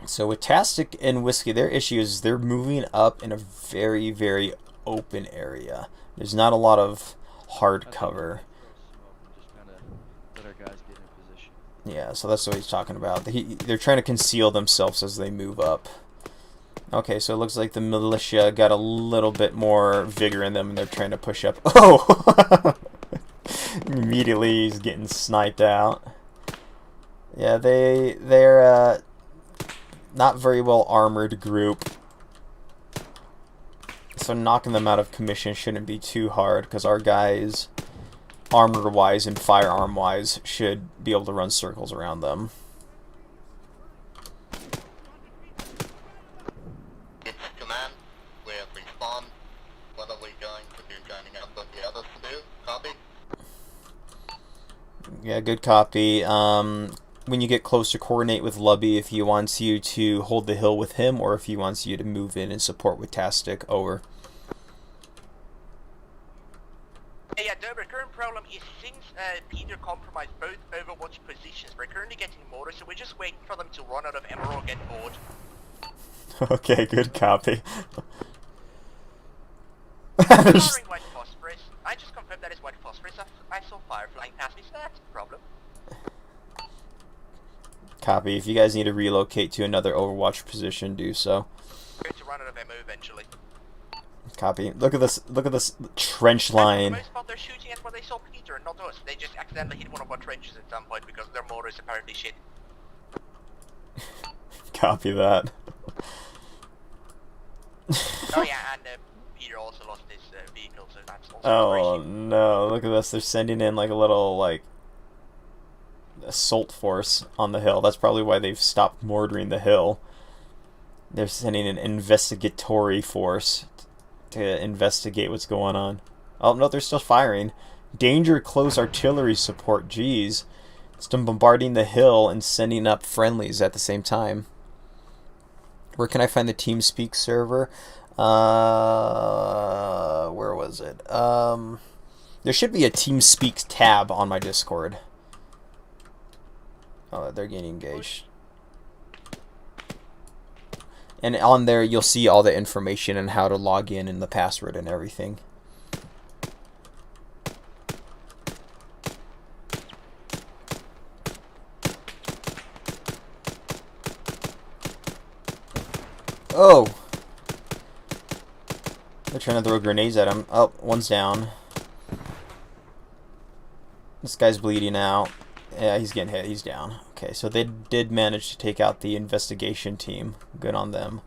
So with Tastic and Whiskey, their issue is they're moving up in a very, very open area. There's not a lot of hard cover. Yeah, so that's what he's talking about. They're trying to conceal themselves as they move up. Okay, so it looks like the militia got a little bit more vigor in them and they're trying to push up. Oh! Immediately he's getting sniped out. Yeah, they're not very well armored group. So knocking them out of commission shouldn't be too hard because our guys, armor-wise and firearm-wise, should be able to run circles around them. Yeah, good copy. When you get closer, coordinate with Lubby if he wants you to hold the hill with him or if he wants you to move in and support with Tastic. Over.
Yeah, Dober, current problem is since Peter compromised both Overwatch positions, we're currently getting mortar, so we're just waiting for them to run out of ammo or get bored.
Okay, good copy.
Firing white phosphorus. I just confirmed that is white phosphorus. I saw fire flying past me, so that's a problem.
Copy. If you guys need to relocate to another Overwatch position, do so.
We're going to run out of ammo eventually.
Copy. Look at this. Look at this trench line.
For the most part, they're shooting at what they saw Peter and not us. They just accidentally hit one of our trenches at some point because their mortar is apparently shit.
Copy that.
Oh yeah, and Peter also lost his vehicle, so that's also
Oh no! Look at this. They're sending in like a little like assault force on the hill. That's probably why they've stopped mortaring the hill. They're sending an investigatory force to investigate what's going on. Oh no, they're still firing. Danger, close artillery support. Jeez, it's them bombarding the hill and sending up friendlies at the same time. Where can I find the TeamSpeak server? Where was it? There should be a TeamSpeak tab on my Discord. Oh, they're getting engaged. And on there, you'll see all the information and how to log in and the password and everything. Oh! They're trying to throw grenades at him. Oh, one's down. This guy's bleeding out. Yeah, he's getting hit. He's down. Okay, so they did manage to take out the investigation team. Good on them.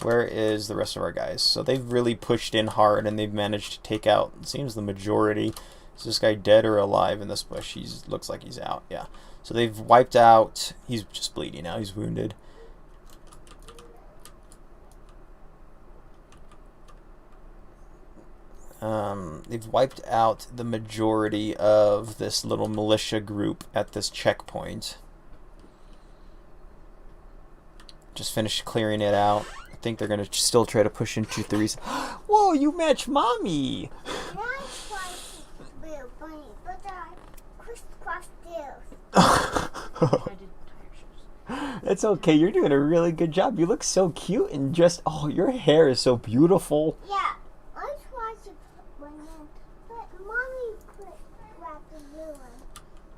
Where is the rest of our guys? So they've really pushed in hard and they've managed to take out, it seems, the majority. Is this guy dead or alive in this bush? He looks like he's out. Yeah. So they've wiped out. He's just bleeding now. He's wounded. They've wiped out the majority of this little militia group at this checkpoint. Just finished clearing it out. I think they're going to still try to push into threes. Whoa, you match mommy! It's okay, you're doing a really good job. You look so cute and just, oh, your hair is so beautiful.
Yeah.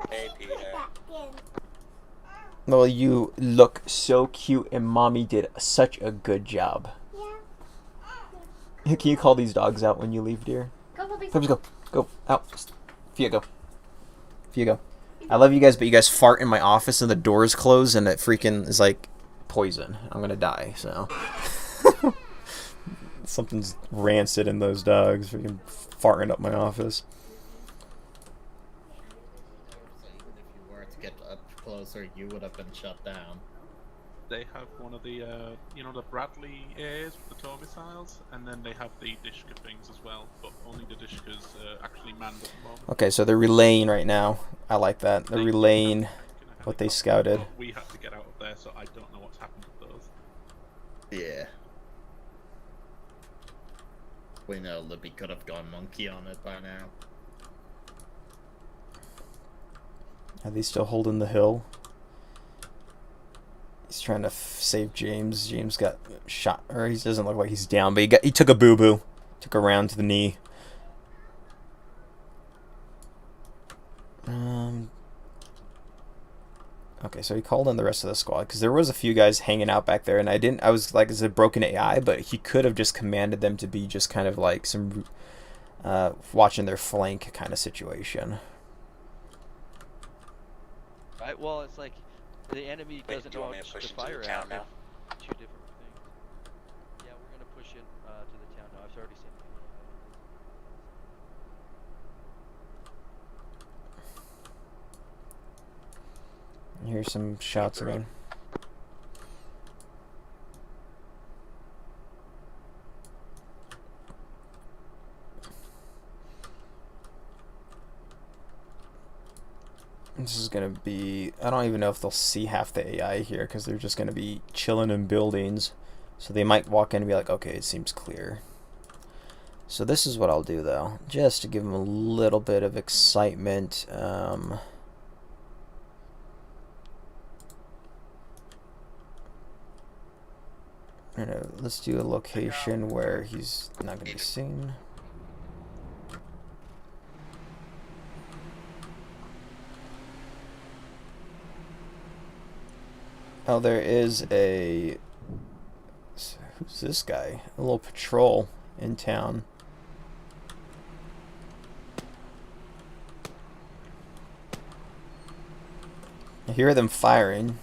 Hey, Peter.
Well, you look so cute and mommy did such a good job. Yeah. Can you call these dogs out when you leave, dear?
Go, puppies.
Puppies, go. Go. Out. Fia, go. Fia, go. I love you guys, but you guys fart in my office and the doors close and it freaking is like poison. I'm gonna die, so. Something's rancid in those dogs. Freaking farting up my office.
Closer, you would have been shut down.
They have one of the, you know, the Bradley Airs with the tow missiles, and then they have the Dishka things as well, but only the Dishka's actually manned at the moment.
Okay, so they're relaying right now. I like that. They're relaying what they scouted.
But we had to get out of there, so I don't know what's happened with those.
Yeah. We know Libby could have gone monkey on it by now.
Are they still holding the hill? He's trying to save James. James got shot, or he doesn't look like he's down, but he took a boo-boo. Took a round to the knee. Okay, so he called in the rest of the squad because there was a few guys hanging out back there, and I was like, is it broken AI? But he could have just commanded them to be just kind of like some watching their flank kind of situation.
Right, well, it's like the enemy doesn't know how to fire at.
Now?
Two different things. Yeah, we're gonna push in to the town now. I've already seen.
Here's some shots again. This is gonna be, I don't even know if they'll see half the AI here because they're just gonna be chilling in buildings. So they might walk in and be like, okay, it seems clear. So this is what I'll do though, just to give them a little bit of excitement. Let's do a location where he's not gonna be seen. Oh, there is a... Who's this guy? A little patrol in town. I hear them firing.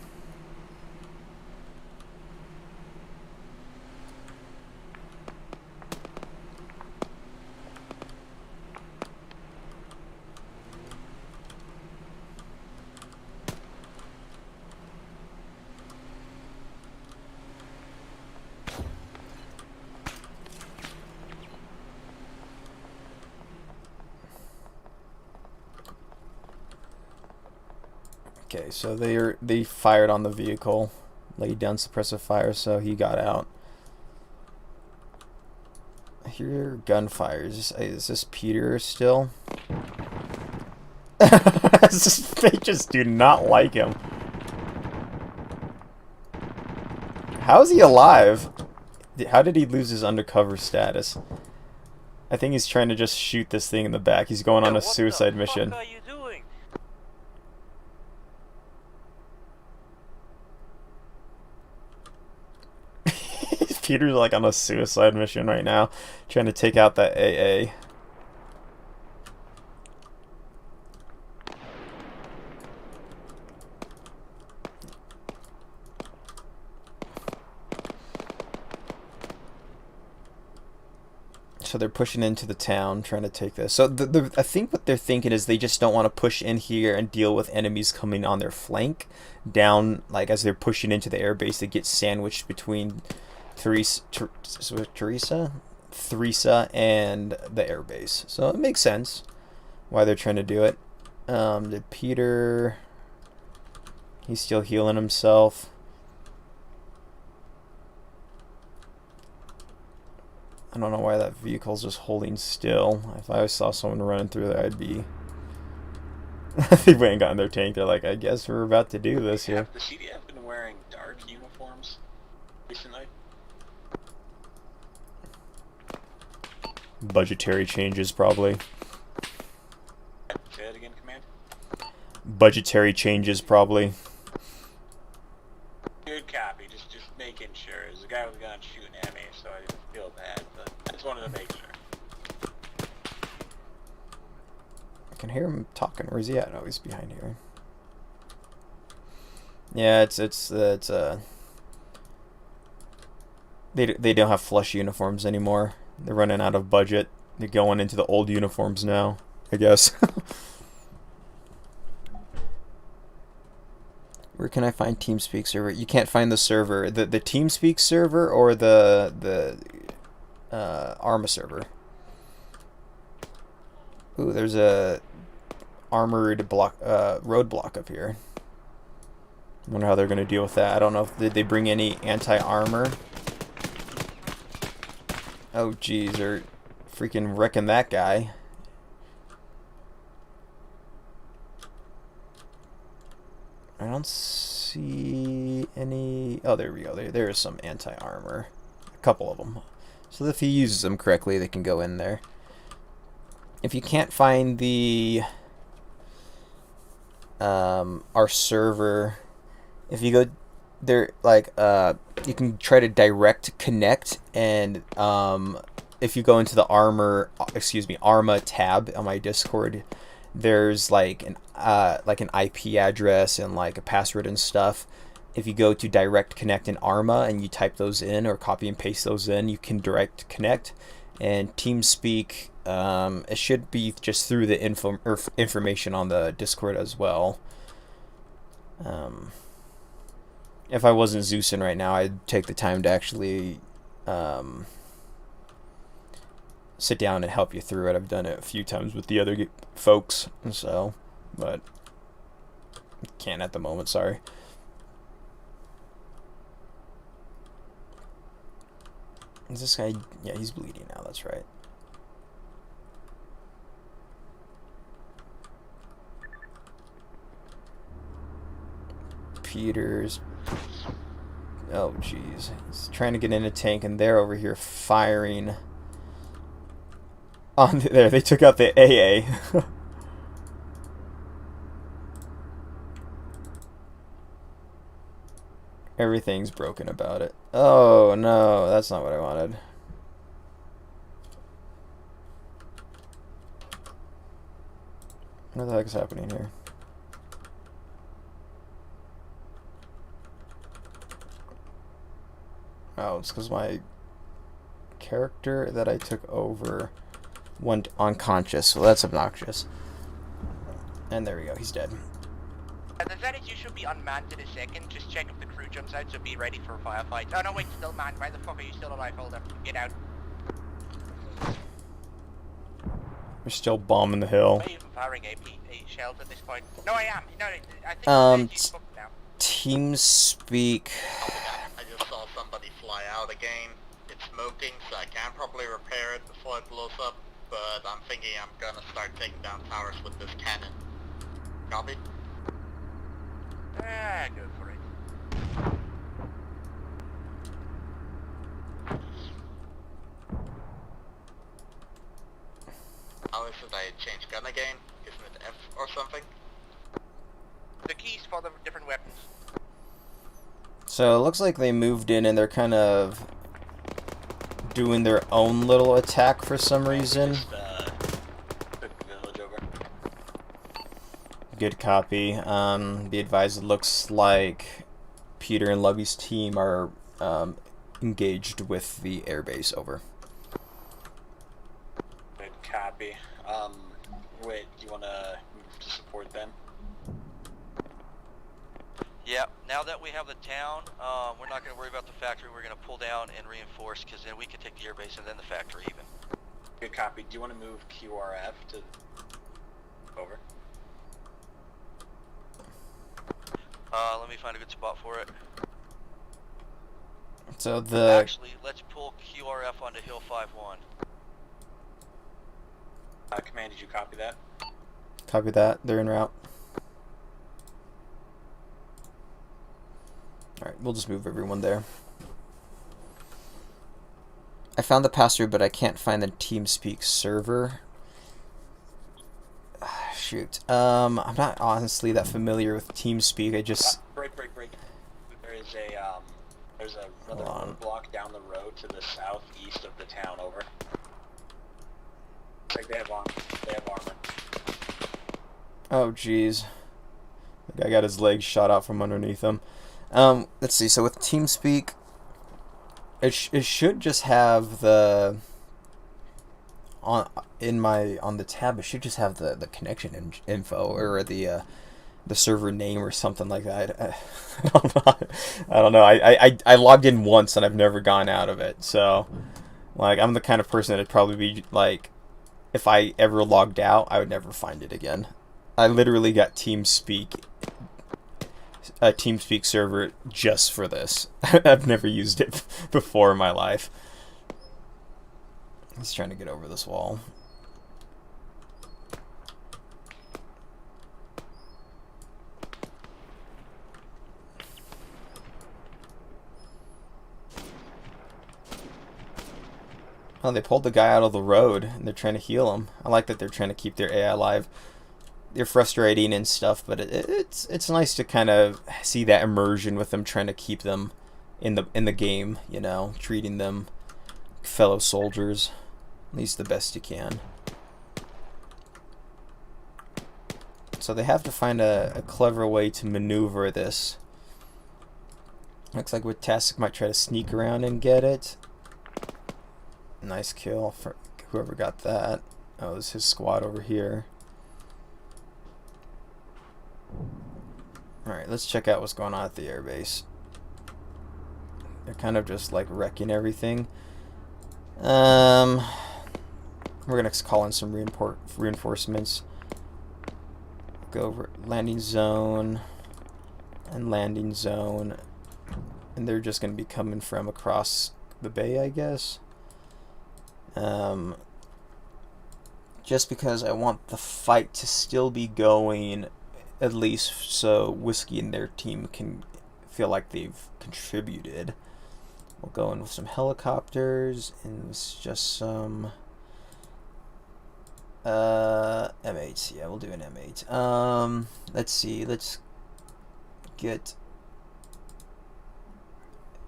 Okay, so they fired on the vehicle, laid down suppressive fire, so he got out. I hear gunfire. Is this Peter still? They just do not like him. How is he alive? How did he lose his undercover status? I think he's trying to just shoot this thing in the back. He's going on a suicide mission.
What are you doing?
Peter's like on a suicide mission right now, trying to take out that AA. So they're pushing into the town, trying to take this. So I think what they're thinking is they just don't want to push in here and deal with enemies coming on their flank down, like as they're pushing into the airbase. They get sandwiched between Theresa and the airbase. So it makes sense why they're trying to do it. Did Peter... He's still healing himself. I don't know why that vehicle's just holding still. If I saw someone running through there, I'd be... They went and got in their tank. They're like, I guess we're about to do this here.
Have the CDF been wearing dark uniforms recently?
Budgetary changes, probably.
Say that again, Command?
Budgetary changes, probably.
Good copy. Just making sure. There's a guy with a gun shooting at me, so I didn't feel bad, but I just wanted to make sure.
I can hear him talking. Where's he at? Oh, he's behind here. Yeah, they don't have flush uniforms anymore. They're running out of budget. They're going into the old uniforms now, I guess. Where can I find TeamSpeak server? You can't find the server. The TeamSpeak server or the Arma server. Ooh, there's a armored block roadblock up here. I wonder how they're gonna deal with that. I don't know if did they bring any anti-armor. Oh geez, they're freaking wrecking that guy. I don't see any... Oh, there we go. There is some anti-armor. A couple of them. So if he uses them correctly, they can go in there. If you can't find the... our server... If you go there, like, you can try to direct connect, and, if you go into the Arma tab on my Discord, there's like an IP address and like a password and stuff. If you go to direct connect in Arma and you type those in or copy and paste those in, you can direct connect. And TeamSpeak, it should be just through the information on the Discord as well. If I wasn't Zeusing right now, I'd take the time to actually sit down and help you through it. I've done it a few times with the other folks, so, but Can't at the moment, sorry. Is this guy... Yeah, he's bleeding now, that's right. Peters. Oh, jeez. He's trying to get in a tank, and they're over here firing. On there, they took out the AA. Everything's broken about it. Oh, no, that's not what I wanted. What the heck is happening here? Oh, it's because my character that I took over went unconscious, so that's obnoxious. And there we go, he's dead.
The Zenith, you should be unmanned in a second. Just check if the crew jumps out, so be ready for a firefight. Oh no, wait, still manned. Why the fuck are you still alive? Hold up. Get out.
We're still bombing the hill.
Are you even firing a shells at this point? No, I am. No, I think he's fucked now.
TeamSpeak.
I just saw somebody fly out again. It's smoking, so I can probably repair it before it blows up, but I'm thinking I'm gonna start taking down towers with this cannon. Copy?
Go for it.
How is it I change gun again? Isn't it F or something?
The keys for the different weapons.
So it looks like they moved in and they're kind of doing their own little attack for some reason.
Just, took the village over.
Good copy. Be advised, it looks like Peter and Lovey's team are engaged with the airbase. Over.
Good copy. Wait, do you want to move to support them?
Yeah, now that we have the town, we're not going to worry about the factory. We're going to pull down and reinforce, because then we can take the airbase and then the factory even.
Good copy. Do you want to move QRF to... over?
Let me find a good spot for it.
So the...
Actually, let's pull QRF onto Hill 5-1.
Command, did you copy that?
Copy that. They're en route. Alright, we'll just move everyone there. I found the pass-through, but I can't find the TeamSpeak server. Shoot. I'm not honestly that familiar with TeamSpeak. I just...
Break. There is a, there's another roadblock down the road to the southeast of the town, over. Looks like they have armor.
Oh, jeez. The guy got his legs shot out from underneath him. Let's see. So with TeamSpeak, it should just have the on the tab. It should just have the connection info or the server name or something like that. I don't know. I logged in once and I've never gone out of it. So, like, I'm the kind of person that'd probably be like, if I ever logged out, I would never find it again. I literally got TeamSpeak. A TeamSpeak server just for this. I've never used it before in my life. He's trying to get over this wall. Oh, they pulled the guy out of the road and they're trying to heal him. I like that they're trying to keep their AI alive. They're frustrating and stuff, but it's nice to kind of see that immersion with them, trying to keep them in the game, you know, treating them fellow soldiers at least the best you can. So they have to find a clever way to maneuver this. Looks like Tastic might try to sneak around and get it. Nice kill for whoever got that. Oh, it was his squad over here. Alright, let's check out what's going on at the airbase. They're kind of just like wrecking everything. We're gonna call in some reinforcements. go over landing zone and landing zone, and they're just going to be coming from across the bay, I guess. Just because I want the fight to still be going, at least so Whiskey and their team can feel like they've contributed. We'll go in with some helicopters, and it's just some M8s. Yeah, we'll do an M8. Let's see. Let's get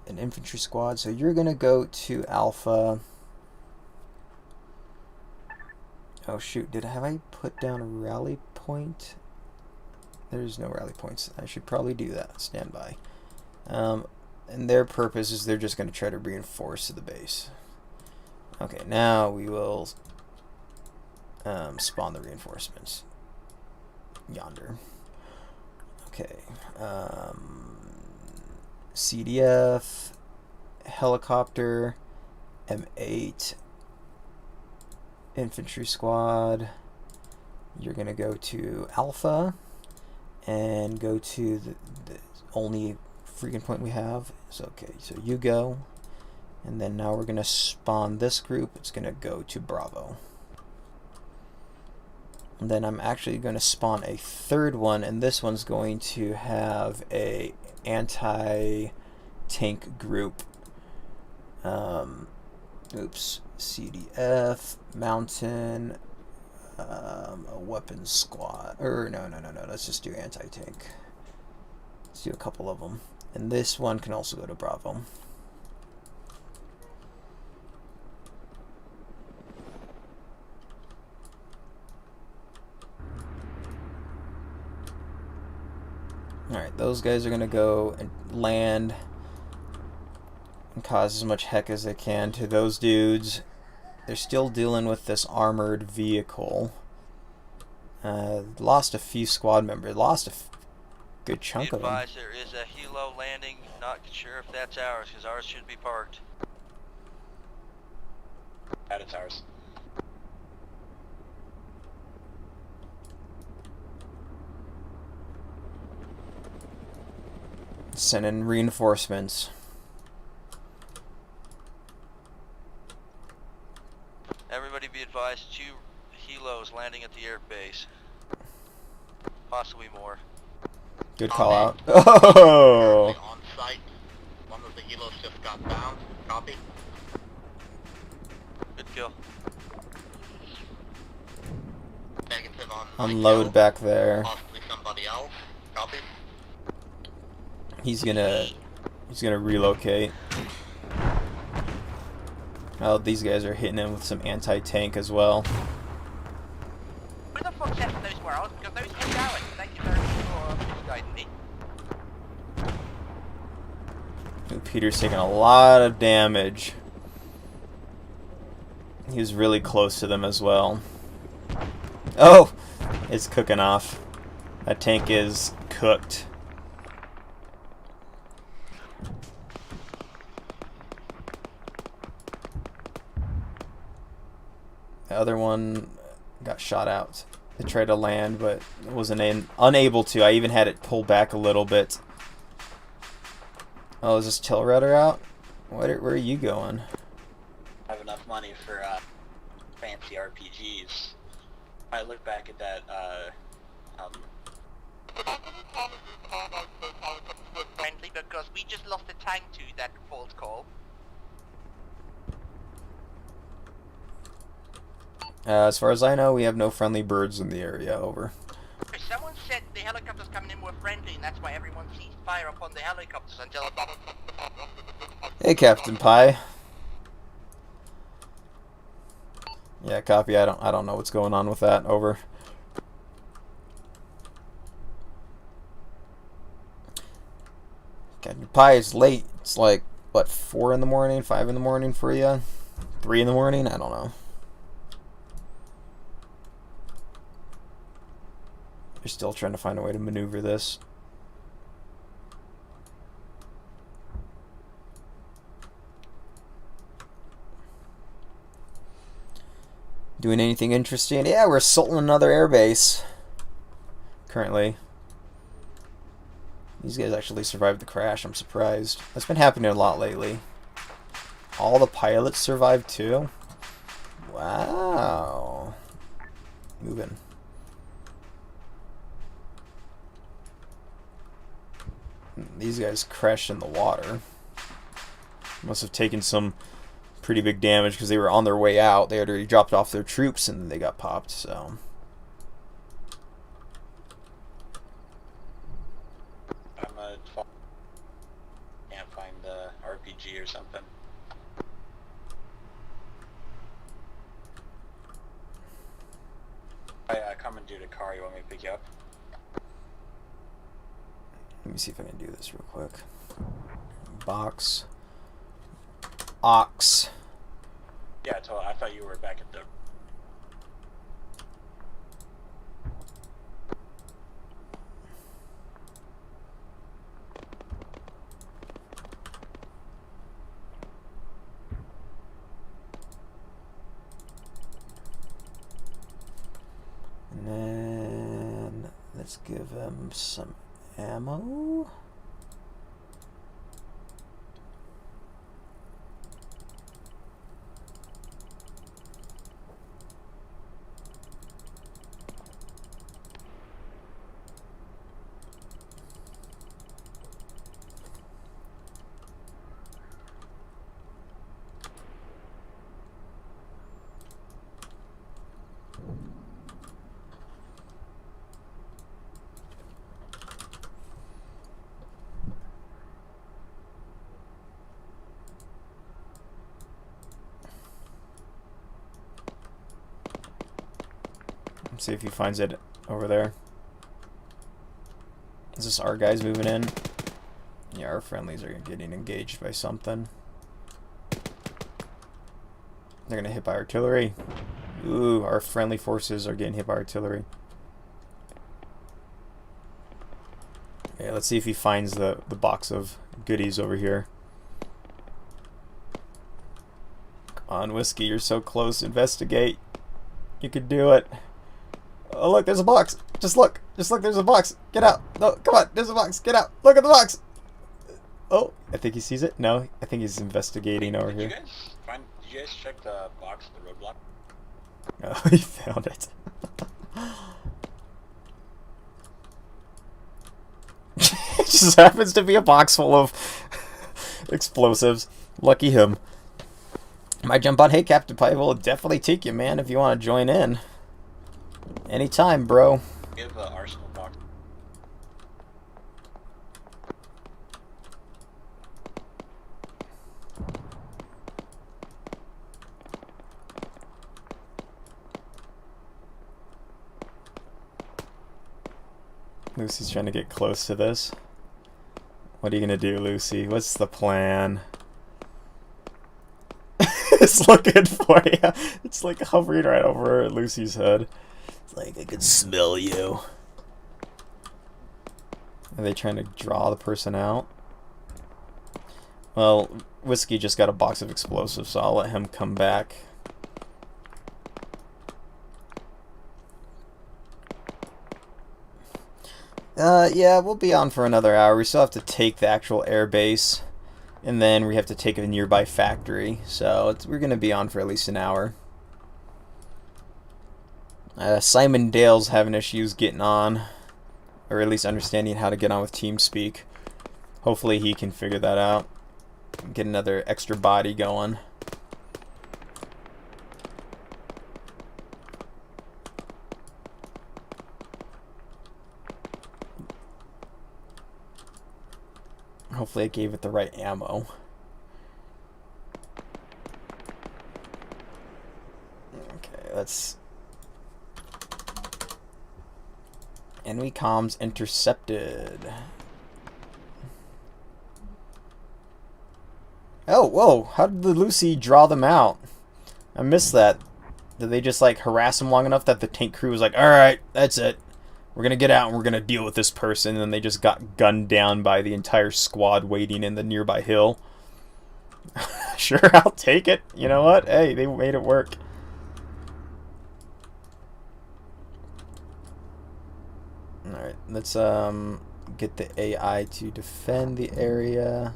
an infantry squad. So you're gonna go to Alpha. Oh shoot! Have I put down a rally point? There's no rally points. I should probably do that. Stand by. And their purpose is they're just going to try to reinforce to the base. Okay, now we will spawn the reinforcements. Yonder. Okay. CDF, helicopter, M8, infantry squad. You're going to go to Alpha and go to the only freaking point we have. So okay, so you go, and then now we're gonna spawn this group. It's gonna go to Bravo, and then I'm actually gonna spawn a third one, and this one's going to have a anti-tank group. Oops, CDF, mountain, a weapons squad, or no, let's just do anti-tank. Let's do a couple of them. And this one can also go to Bravo. Alright, those guys are going to go and land and cause as much heck as they can to those dudes. They're still dealing with this armored vehicle. Lost a few squad members. Lost a good chunk of them.
There is a helo landing. Not sure if that's ours, because ours should be parked.
That is ours.
Send in reinforcements.
Everybody be advised, 2 helos landing at the air base. Possibly more.
Good call out. Oh!
On site. One of the helos just got down. Copy.
Good kill.
Negative on
Unload
kill.
back there.
Possibly somebody else. Copy.
He's gonna relocate. Oh, these guys are hitting him with some anti-tank as well.
Who the fuck set those worlds? Because those hit Alex. Thank you very much for guiding me.
Ooh, Peter's taking a lot of damage. He was really close to them as well. Oh! It's cooking off. That tank is cooked. The other one got shot out. It tried to land, but wasn't unable to. I even had it pull back a little bit. Oh, is this Tail Rudder out? Where are you going?
I have enough money for fancy RPGs. I look back at that.
Friendly, because we just lost a tank to that false call.
As far as I know, we have no friendly birds in the area. Over.
Someone said the helicopters coming in were friendly, and that's why everyone ceased fire upon the helicopters until...
Hey, Captain Pie. Yeah, copy. I don't know what's going on with that. Over. Captain Pie, it's late. It's like what, 4 in the morning, 5 in the morning for you? 3 in the morning? I don't know. You're still trying to find a way to maneuver this. Doing anything interesting? Yeah, we're assaulting another airbase. currently. These guys actually survived the crash. I'm surprised. That's been happening a lot lately. All the pilots survived too? Wow. Moving. These guys crashed in the water. Must have taken some pretty big damage because they were on their way out. They had already dropped off their troops and they got popped, so...
Can't find the RPG or something. I commandeered a car. You want me to pick you up?
Let me see if I can do this real quick. Box. Ox.
Yeah, I thought you were back at the...
And then let's give him some ammo. See if he finds it over there. Is this our guys moving in? Yeah, our friendlies are getting engaged by something. They're gonna hit by artillery. Ooh, our friendly forces are getting hit by artillery. Yeah, let's see if he finds the box of goodies over here. Come on, Whiskey, you're so close. Investigate. You could do it. Oh, look, there's a box. Just look. Just look, there's a box. Get out. No, come on, there's a box. Get out. Look at the box. Oh, I think he sees it. No, I think he's investigating over here.
Did you guys check the box, the roadblock?
Oh, he found it. It just happens to be a box full of explosives. Lucky him. Might jump on. Hey, Captain Pipe, will definitely take you, man, if you want to join in. Anytime, bro.
Give the arsenal box.
Lucy's trying to get close to this. What are you gonna do, Lucy? What's the plan? It's looking for you. It's like hovering right over Lucy's head. It's like, I can smell you. Are they trying to draw the person out? Well, Whiskey just got a box of explosives, so I'll let him come back. Yeah, we'll be on for another hour. We still have to take the actual air base, and then we have to take a nearby factory, so we're going to be on for at least an hour. Simon Dale's having issues getting on, or at least understanding how to get on with TeamSpeak. Hopefully he can figure that out. Get another extra body going. Hopefully I gave it the right ammo. Okay, let's... Enemy comms intercepted. Oh, whoa! How did the Lucy draw them out? I missed that. Did they just like harass them long enough that the tank crew was like, alright, that's it. We're gonna get out and we're gonna deal with this person, and then they just got gunned down by the entire squad waiting in the nearby hill. Sure, I'll take it. You know what? Hey, they made it work. Alright, let's get the AI to defend the area.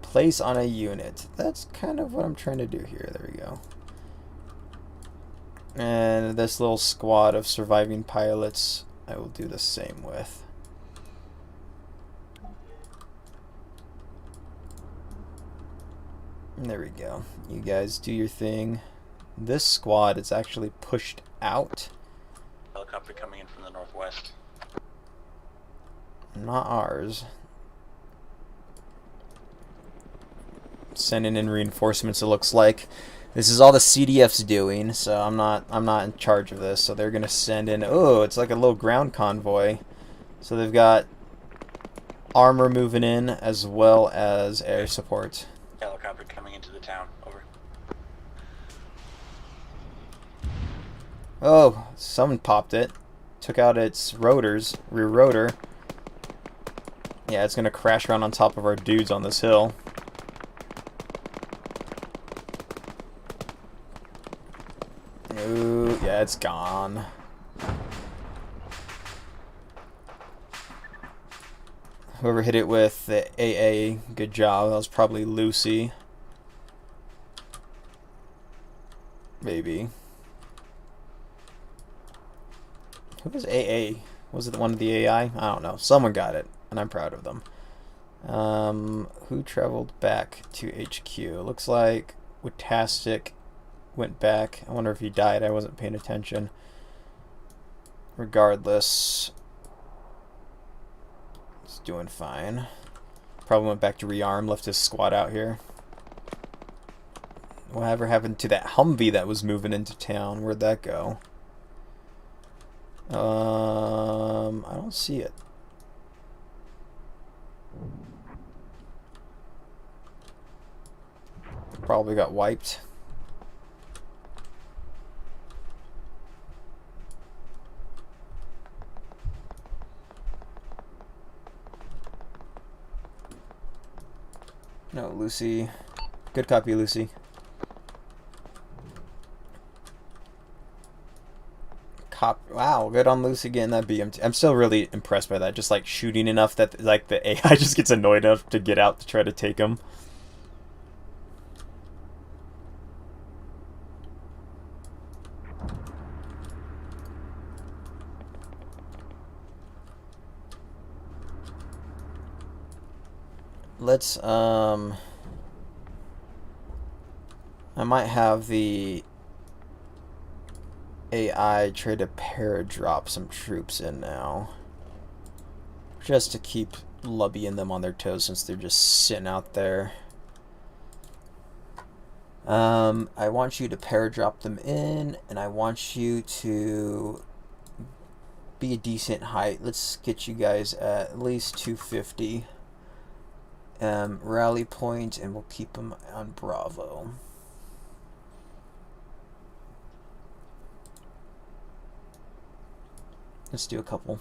Place on a unit. That's kind of what I'm trying to do here. There we go. And this little squad of surviving pilots I will do the same with. There we go. You guys do your thing. This squad is actually pushed out.
Helicopter coming in from the northwest.
Not ours. Sending in reinforcements, it looks like. This is all the CDF's doing, so I'm not in charge of this. So they're gonna send in, oh, it's like a little ground convoy. So they've got armor moving in as well as air support.
Helicopter coming into the town. Over.
Oh, someone popped it. Took out its rotors, rear rotor. Yeah, it's gonna crash around on top of our dudes on this hill. Ooh, yeah, it's gone. Whoever hit it with the AA, good job. That was probably Lucy. Maybe. Who was AA? Was it one of the AI? I don't know. Someone got it, and I'm proud of them. Who traveled back to HQ? It looks like Witastic went back. I wonder if he died. I wasn't paying attention. Regardless, he's doing fine. Probably went back to rearm, left his squad out here. Whatever happened to that Humvee that was moving into town? Where'd that go? I don't see it. Probably got wiped. No, Lucy. Good copy, Lucy. Wow, good on Lucy getting that BMT. I'm still really impressed by that. Just like shooting enough that like the AI just gets annoyed enough to get out to try to take him. Let's I might have the AI try to paradrop some troops in now, just to keep lobbying them on their toes since they're just sitting out there. I want you to paradrop them in, and I want you to be a decent height. Let's get you guys at least 250 rally point, and we'll keep them on Bravo. Let's do a couple.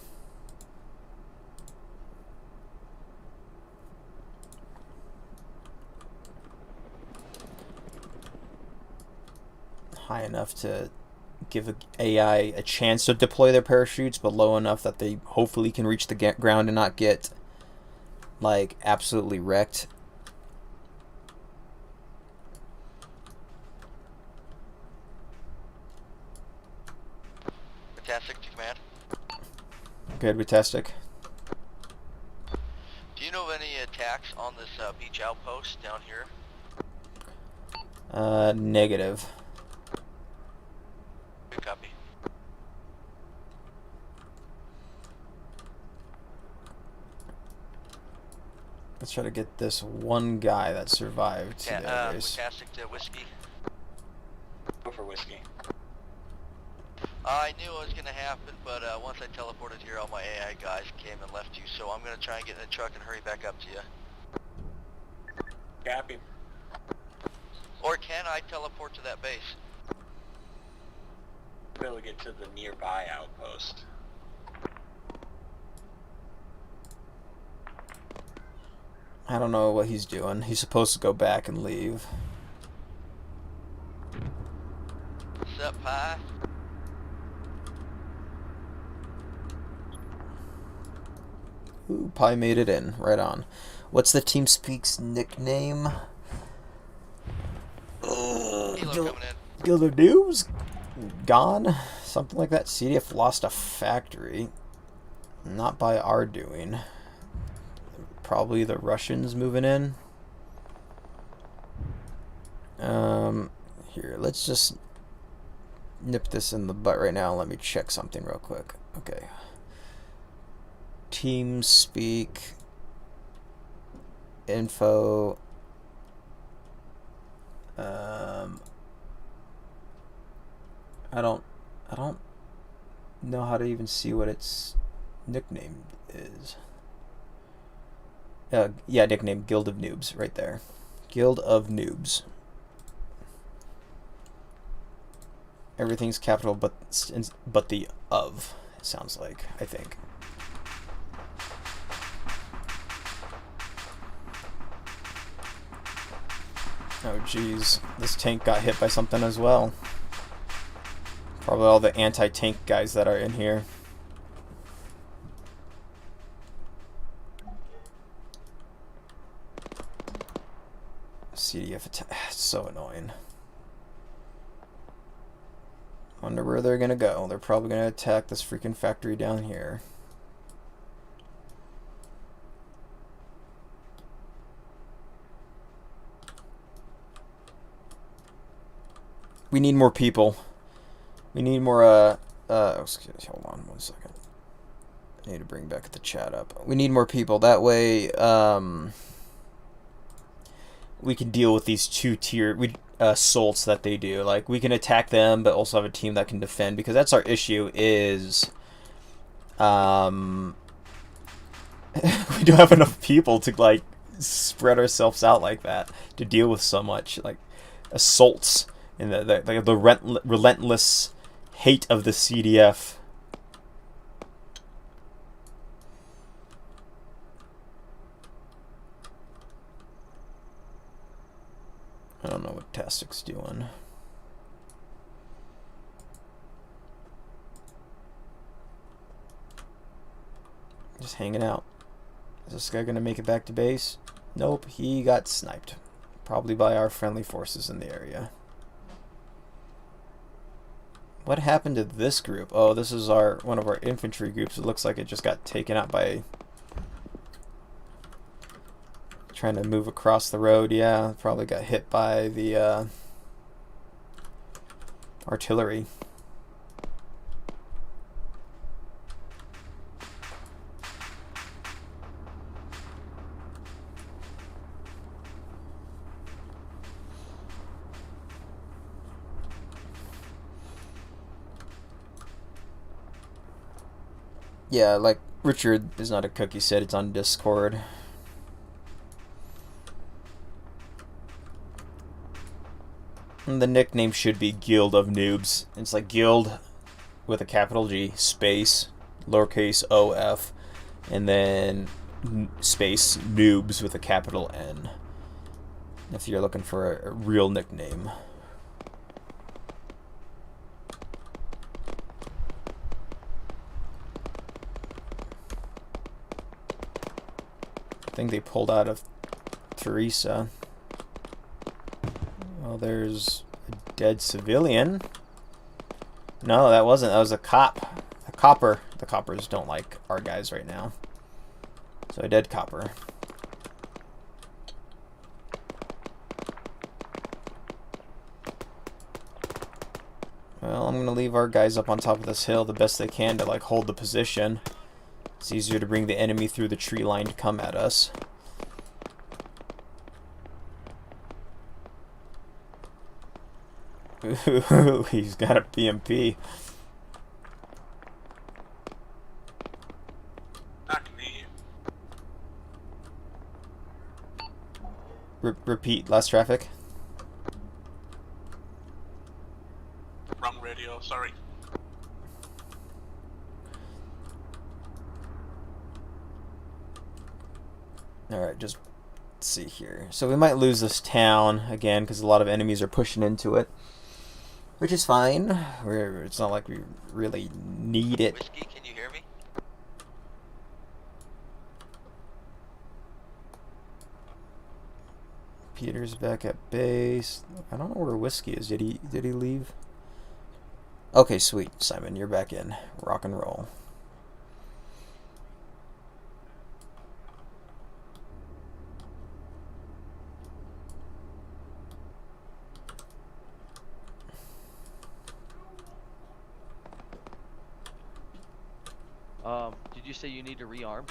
High enough to give an AI a chance to deploy their parachutes, but low enough that they hopefully can reach the ground and not get like absolutely wrecked.
Fantastic to command.
Good, Witastic.
Do you know of any attacks on this beach outpost down here?
Negative.
Good copy.
Let's try to get this one guy that survived to the airbase.
Fantastic to whiskey.
Go for whiskey.
I knew it was going to happen, but once I teleported here, all my AI guys came and left you, so I'm going to try and get in the truck and hurry back up to you.
Copy.
Or can I teleport to that base?
Be able to get to the nearby outpost.
I don't know what he's doing. He's supposed to go back and leave.
What's up, Pie?
Ooh, Pi made it in. Right on. What's the TeamSpeak's nickname? Guild of nOObs? Gone? Something like that. CDF lost a factory. Not by our doing. Probably the Russians moving in. Here, let's just nip this in the butt right now. Let me check something real quick. Okay. TeamSpeak info. I don't know how to even see what its nickname is. Yeah, nickname Guild of nOObs right there. Guild of nOObs. Everything's capital but the of, it sounds like, I think. Oh geez, this tank got hit by something as well. Probably all the anti-tank guys that are in here. CDF attack, so annoying. Wonder where they're gonna go. They're probably gonna attack this freaking factory down here. We need more people. We need more, excuse me, hold on 1 second. I need to bring back the chat up. We need more people. That way, we can deal with these two-tier assaults that they do. Like, we can attack them, but also have a team that can defend, because that's our issue is, we don't have enough people to, like, spread ourselves out like that to deal with so much, like, assaults and the relentless hate of the CDF. I don't know what Tastic's doing. Just hanging out. Is this guy gonna make it back to base? Nope, he got sniped. Probably by our friendly forces in the area. What happened to this group? Oh, this is one of our infantry groups. It looks like it just got taken out by trying to move across the road. Yeah, probably got hit by the artillery. Yeah, like Richard is not a cookie said, it's on Discord. And the nickname should be Guild of nOObs. It's like Guild with a capital G, space, lowercase OF, and then space nOObs with a capital N. If you're looking for a real nickname. I think they pulled out of Teresa. Well, there's a dead civilian. No, that wasn't. That was a cop. A copper. The coppers don't like our guys right now. So a dead copper. Well, I'm going to leave our guys up on top of this hill the best they can to, like, hold the position. It's easier to bring the enemy through the tree line to come at us. Ooh, he's got a PMP. Repeat, last traffic.
Wrong radio, sorry.
Alright, just see here. So we might lose this town again because a lot of enemies are pushing into it. Which is fine. It's not like we really need it.
Whiskey, can you hear me?
Peter's back at base. I don't know where Whiskey is. Did he leave? Okay, sweet. Simon, you're back in. Rock and roll.
Did you say you need to rearm?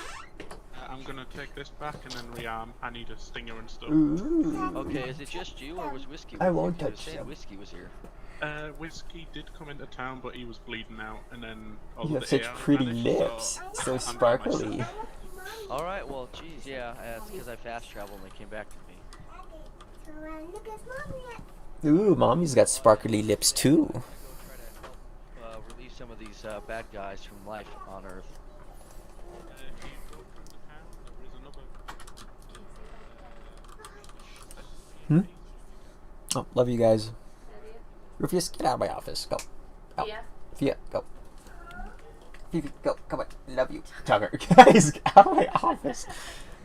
I'm gonna take this back and then rearm. I need a stinger and stuff.
Ooh.
Okay, is it just you or was Whiskey with
I
you?
won't
He was
touch
saying
them.
Whiskey was here.
Whiskey did come into town, but he was bleeding out, and then all
You
of
have
the
such
AI
pretty
vanished,
lips.
so
So
I'm by
sparkly.
myself.
Alright, well, geez, yeah, it's because I fast traveled and they came back to me.
Ooh, mommy's got sparkly lips too.
Go try to help relieve some of these bad guys from life on Earth.
He broke into town. There is another.
Oh, love you guys. Rufus, get out of my office. Go. Out. Fia, go. Fifi, go. Come on. Love you. Tucker, guys, get out of my office.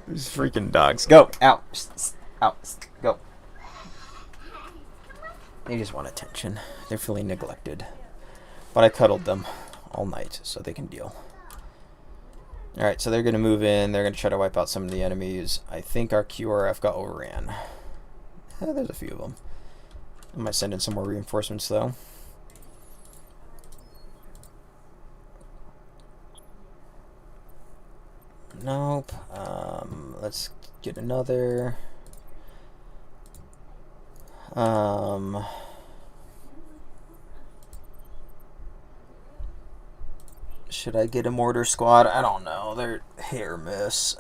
These freaking dogs. Go. Out. Out. Go. They just want attention. They're feeling neglected. But I cuddled them all night so they can deal. Alright, so they're going to move in. They're going to try to wipe out some of the enemies. I think our QRF got overran. There's a few of them. I might send in some more reinforcements, though. Nope. Let's get another. Should I get a mortar squad? I don't know. They're hit or miss.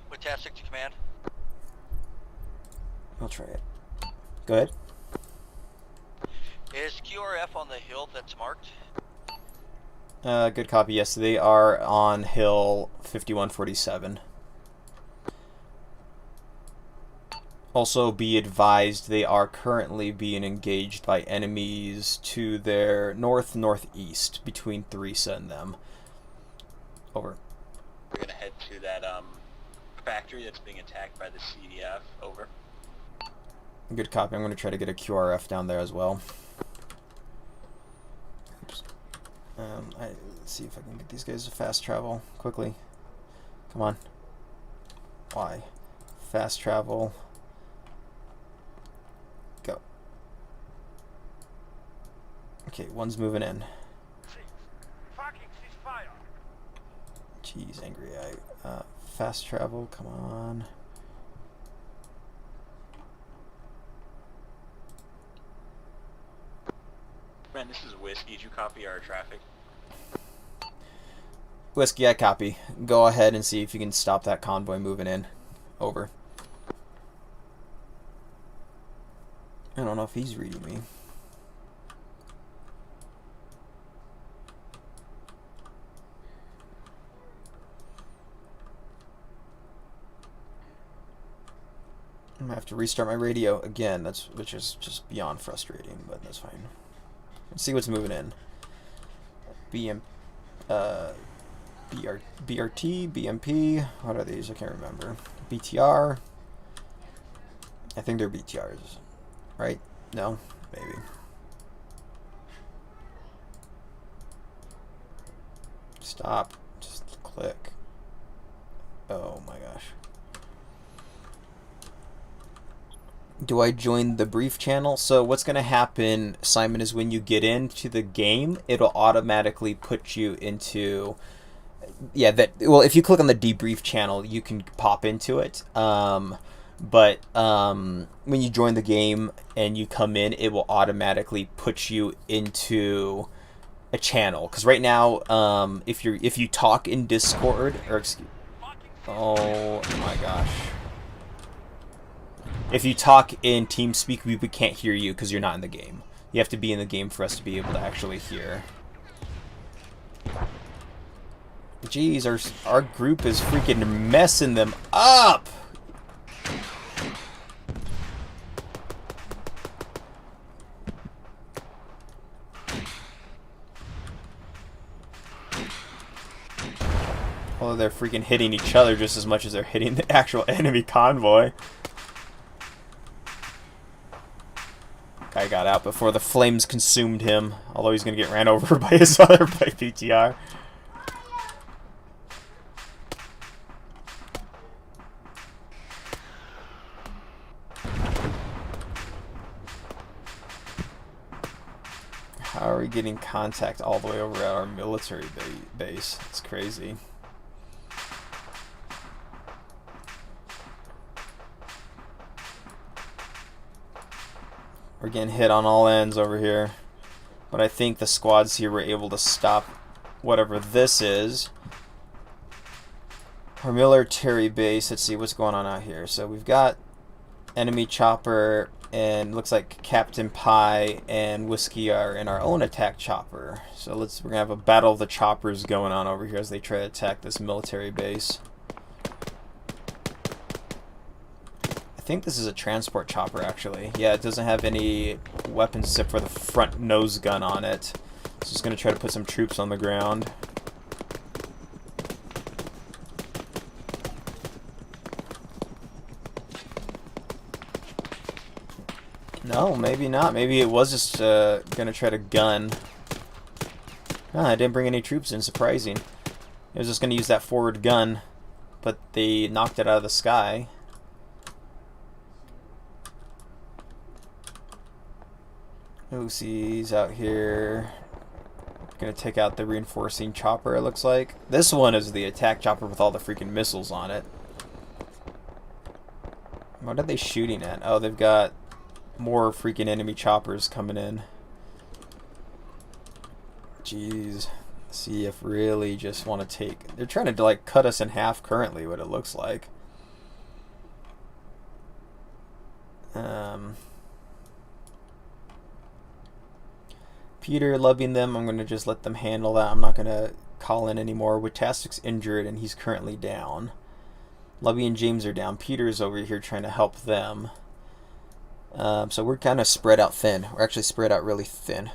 With task 6 to command.
I'll try it. Go ahead.
Is QRF on the hill that's marked?
Good copy. Yes, they are on hill 5147. Also, be advised they are currently being engaged by enemies to their northeast between Theresa and them. Over.
We're gonna head to that factory that's being attacked by the CDF. Over.
Good copy. I'm going to try to get a QRF down there as well. Oops. Let's see if I can get these guys to fast travel quickly. Come on. Why? Fast travel. Go. Okay, one's moving in. Jeez, angry eye. Fast travel, come on.
Man, this is Whiskey. Did you copy our traffic?
Whiskey, I copy. Go ahead and see if you can stop that convoy moving in. Over. I don't know if he's reading me. I'm gonna have to restart my radio again. Which is just beyond frustrating, but that's fine. Let's see what's moving in. BRT, BMP. What are these? I can't remember. BTR. I think they're BTRs, right? No, maybe. Stop. Just click. Oh my gosh. Do I join the brief channel? So what's going to happen, Simon, is when you get into the game, it'll automatically put you into... Yeah, well, if you click on the debrief channel, you can pop into it. But when you join the game and you come in, it will automatically put you into a channel. Because right now, if you talk in Discord, or excuse... Oh my gosh. If you talk in TeamSpeak, we can't hear you because you're not in the game. You have to be in the game for us to be able to actually hear. Jeez, our group is freaking messing them up! Although they're freaking hitting each other just as much as they're hitting the actual enemy convoy. Guy got out before the flames consumed him, although he's gonna get ran over by his other PTR. How are we getting contact all the way over at our military base? It's crazy. We're getting hit on all ends over here. But I think the squads here were able to stop whatever this is. Our military base, let's see what's going on out here. So we've got enemy chopper, and looks like Captain Pie and Whiskey are in our own attack chopper. So we're gonna have a battle of the choppers going on over here as they try to attack this military base. I think this is a transport chopper, actually. Yeah, it doesn't have any weapons except for the front nose gun on it. So it's gonna try to put some troops on the ground. No, maybe not. Maybe it was just gonna try to gun. Ah, I didn't bring any troops in. Surprising. It was just gonna use that forward gun, but they knocked it out of the sky. Lucy's out here. Gonna take out the reinforcing chopper, it looks like. This one is the attack chopper with all the freaking missiles on it. What are they shooting at? Oh, they've got more freaking enemy choppers coming in. Jeez. CF really just want to take... They're trying to like cut us in half currently, what it looks like. Peter loving them. I'm going to just let them handle that. I'm not going to call in anymore. Witastic's injured and he's currently down. Lovey and James are down. Peter's over here trying to help them. So we're kind of spread out thin. We're actually spread out really thin.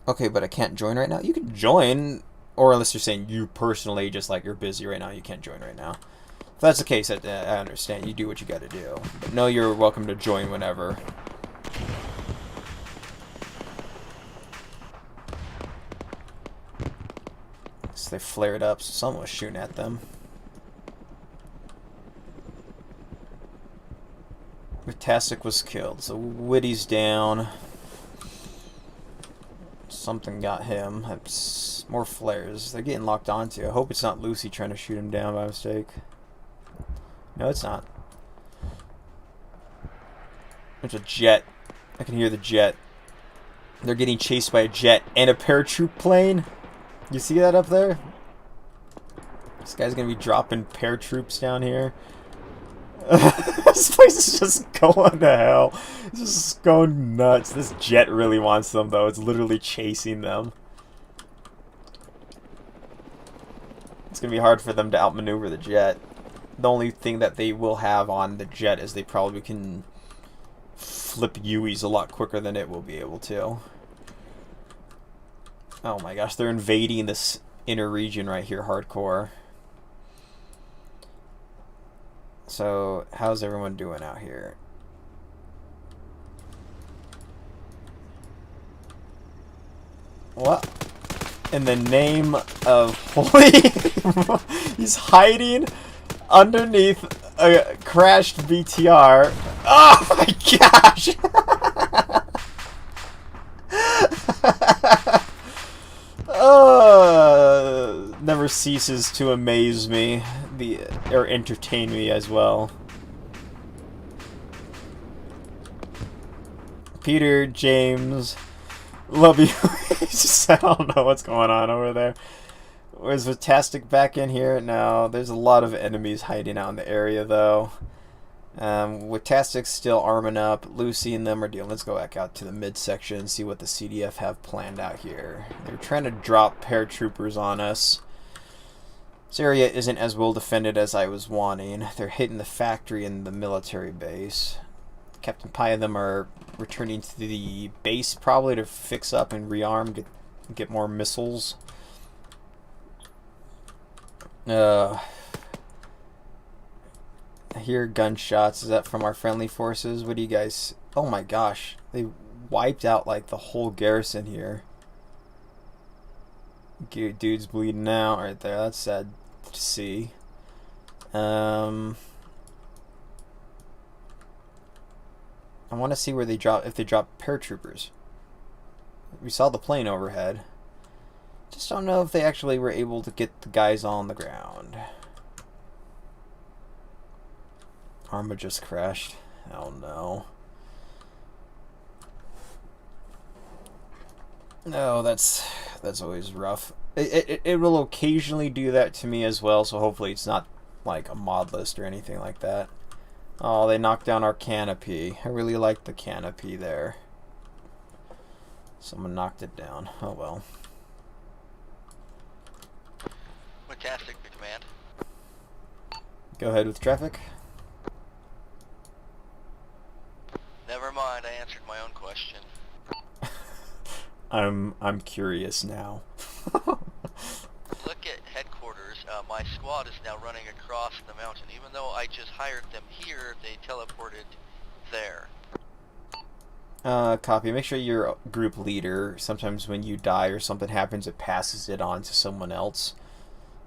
Okay, but I can't join right now. You can join, or unless you're saying you personally, just like you're busy right now, you can't join right now. If that's the case, I understand. You do what you got to do. But no, you're welcome to join whenever. So they flared up, so someone was shooting at them. Tastic was killed, so Witty's down. Something got him. That's more flares. They're getting locked onto. I hope it's not Lucy trying to shoot him down by mistake. No, it's not. There's a jet. I can hear the jet. They're getting chased by a jet and a paratroop plane. You see that up there? This guy's gonna be dropping paratroops down here. This place is just going to hell. It's just going nuts. This jet really wants them, though. It's literally chasing them. It's going to be hard for them to outmaneuver the jet. The only thing that they will have on the jet is they probably can flip Yuis a lot quicker than it will be able to. Oh my gosh, they're invading this inner region right here, hardcore. So, how's everyone doing out here? What? In the name of holy... He's hiding underneath a crashed BTR. Oh my gosh! Never ceases to amaze me, or entertain me as well. Peter, James, love you. I don't know what's going on over there. Was Vitastic back in here? No, there's a lot of enemies hiding out in the area though. Vitastic's still arming up. Lucy and them are dealing. Let's go back out to the midsection and see what the CDF have planned out here. They're trying to drop paratroopers on us. This area isn't as well defended as I was wanting. They're hitting the factory and the military base. Captain Pie and them are returning to the base probably to fix up and rearm, get get more missiles. I hear gunshots. Is that from our friendly forces? What do you guys... Oh my gosh. They wiped out like the whole garrison here. Dude's bleeding out right there. That's sad to see. I want to see where they drop, if they drop paratroopers. We saw the plane overhead. Just don't know if they actually were able to get the guys on the ground. Arma just crashed. Oh no. No, that's always rough. It will occasionally do that to me as well, so hopefully it's not like a mod list or anything like that. Oh, they knocked down our canopy. I really like the canopy there. Someone knocked it down. Oh well.
Fantastic, the command.
Go ahead with traffic.
Never mind, I answered my own question.
I'm curious now.
Look at headquarters. My squad is now running across the mountain. Even though I just hired them here, they teleported there.
Copy. Make sure you're a group leader. Sometimes when you die or something happens, it passes it on to someone else.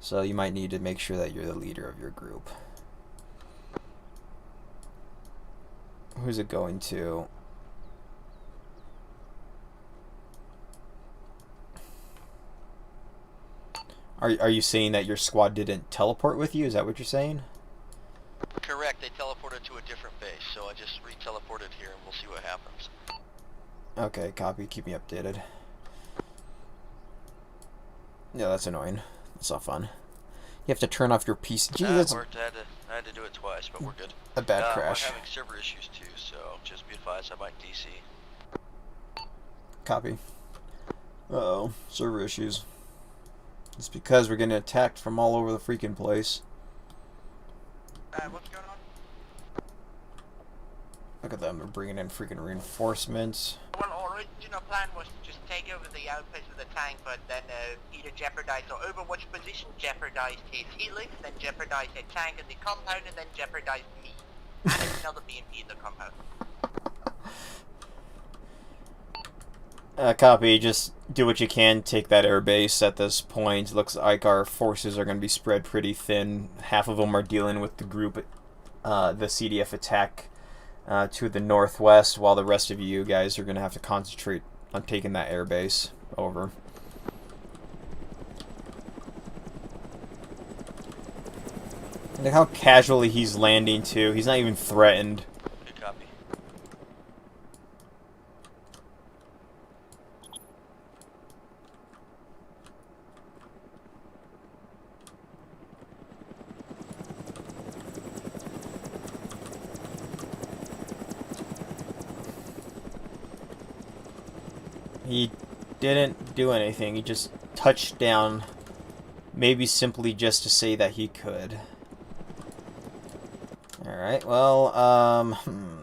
So you might need to make sure that you're the leader of your group. Who's it going to? Are you saying that your squad didn't teleport with you? Is that what you're saying?
Correct, they teleported to a different base, so I just re-teleported here and we'll see what happens.
Okay, copy. Keep me updated. Yeah, that's annoying. It's not fun. You have to turn off your PC. Gee, that's
worked. I had to do it twice, but we're good.
a bad crash.
We're having server issues too, so just be advised I might DC.
Copy. Uh-oh. Server issues. It's because we're getting attacked from all over the freaking place.
What's going on?
Look at them. They're bringing in freaking reinforcements.
Well, our original plan was to just take over the outpost with a tank, but then either jeopardized our overwatch position, jeopardized his helix, then jeopardized a tank in the compound, and then jeopardized me. And there's another BMP in the compound.
Copy. Just do what you can. Take that air base at this point. Looks like our forces are going to be spread pretty thin. Half of them are dealing with the group, the CDF attack to the northwest, while the rest of you guys are going to have to concentrate on taking that air base. Over. Look how casually he's landing too. He's not even threatened.
Good copy.
He didn't do anything. He just touched down, maybe simply just to say that he could. Alright, well,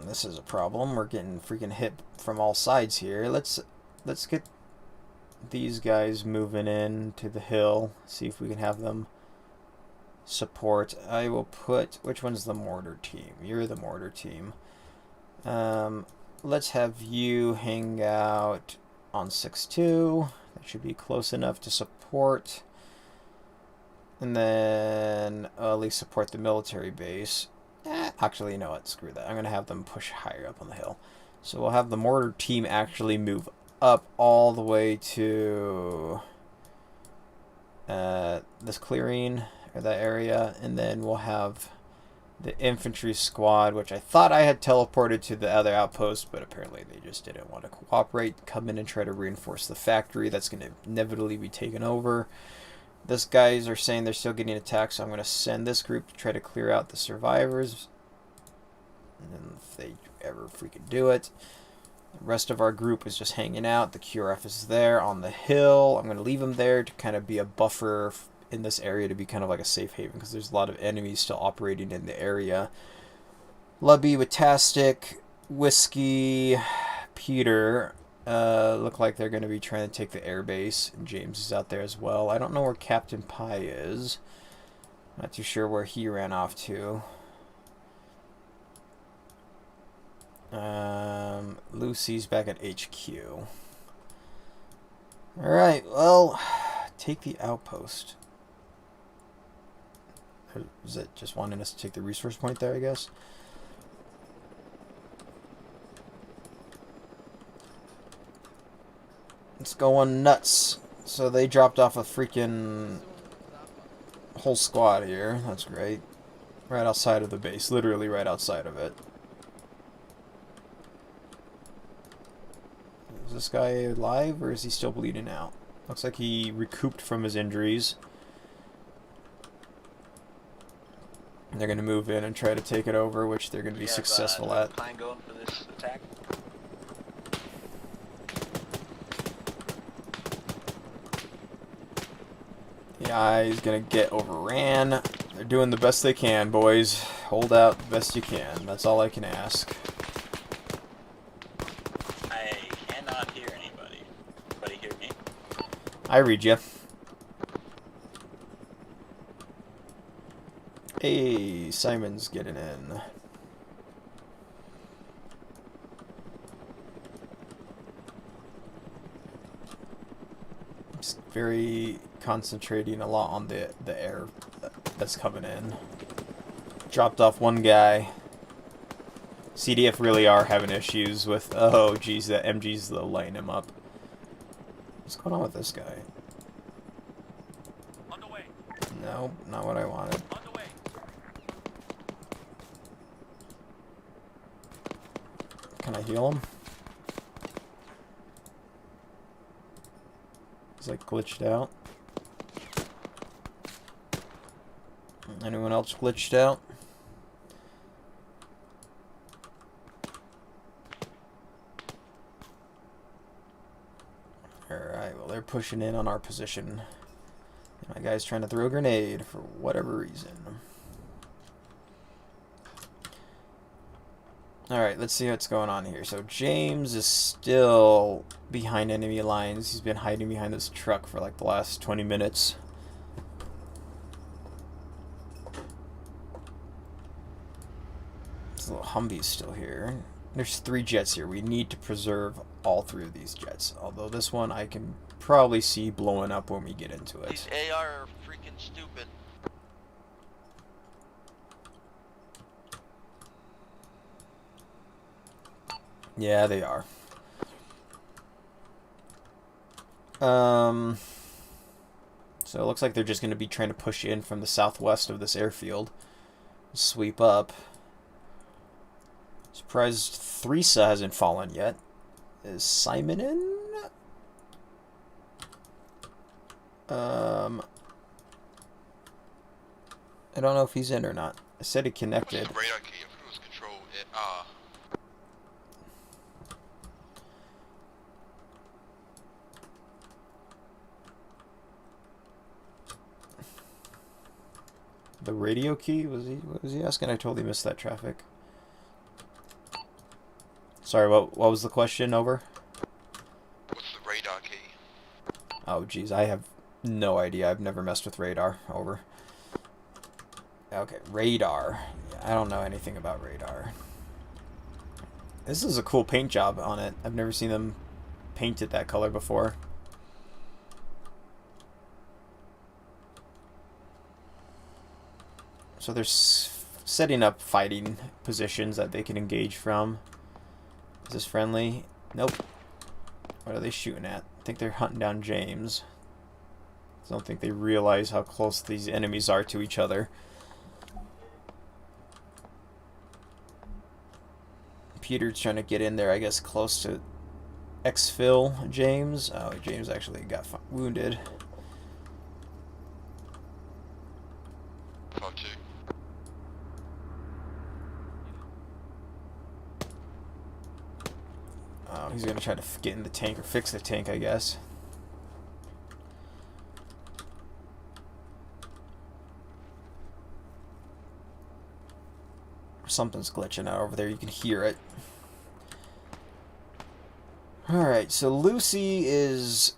this is a problem. We're getting freaking hit from all sides here. Let's get these guys moving in to the hill. See if we can have them support. I will put... Which one's the mortar team? You're the mortar team. Let's have you hang out on 6-2. That should be close enough to support. And then at least support the military base. Actually, you know what? Screw that. I'm going to have them push higher up on the hill. So we'll have the mortar team actually move up all the way to this clearing, or that area. And then we'll have the infantry squad, which I thought I had teleported to the other outpost, but apparently they just didn't want to cooperate. Come in and try to reinforce the factory. That's going to inevitably be taken over. This guys are saying they're still getting attacked, so I'm going to send this group to try to clear out the survivors. And if they ever freaking do it. The rest of our group is just hanging out. The QRF is there on the hill. I'm going to leave them there to kind of be a buffer in this area, to be kind of like a safe haven, because there's a lot of enemies still operating in the area. Lubby with Tastic, Whiskey, Peter Look like they're going to be trying to take the airbase. James is out there as well. I don't know where Captain Pie is. Not too sure where he ran off to. Lucy's back at HQ. Alright, well, take the outpost. Is it just wanting us to take the resource point there, I guess? It's going nuts. So they dropped off a freaking whole squad here. That's great. Right outside of the base. Literally right outside of it. Is this guy alive or is he still bleeding out? Looks like he recouped from his injuries. They're going to move in and try to take it over, which they're going to be successful at.
Plan going for this attack?
Yeah, he's going to get overran. They're doing the best they can, boys. Hold out the best you can. That's all I can ask.
I cannot hear anybody. Anybody hear me?
I read you. Hey, Simon's getting in. Just very concentrating a lot on the air that's coming in. Dropped off one guy. CDF really are having issues with... Oh, geez, that MG's lighting him up. What's going on with this guy? No, not what I wanted. Can I heal him? He's like glitched out. Anyone else glitched out? Alright, well they're pushing in on our position. My guy's trying to throw a grenade for whatever reason. Alright, let's see what's going on here. So James is still behind enemy lines. He's been hiding behind this truck for like the last 20 minutes. This little Humvee's still here. There's 3 jets here. We need to preserve all 3 of these jets. Although this one I can probably see blowing up when we get into it.
These AR are freaking stupid.
Yeah, they are. So it looks like they're just going to be trying to push in from the southwest of this airfield. Sweep up. Surprised Theresa hasn't fallen yet. Is Simon in? I don't know if he's in or not. I said he connected.
What's the radar key of cruise control?
The radio key? What was he asking? I totally missed that traffic. Sorry, what was the question? Over?
What's the radar key?
Oh, geez, I have no idea. I've never messed with radar. Over. Okay, radar. I don't know anything about radar. This is a cool paint job on it. I've never seen them paint it that color before. So they're setting up fighting positions that they can engage from. Is this friendly? Nope. What are they shooting at? I think they're hunting down James. I don't think they realize how close these enemies are to each other. Peter's trying to get in there, I guess, close to exfil James. Oh, James actually got wounded. Oh, he's gonna try to get in the tank or fix the tank, I guess. Something's glitching out over there. You can hear it. Alright, so Lucy is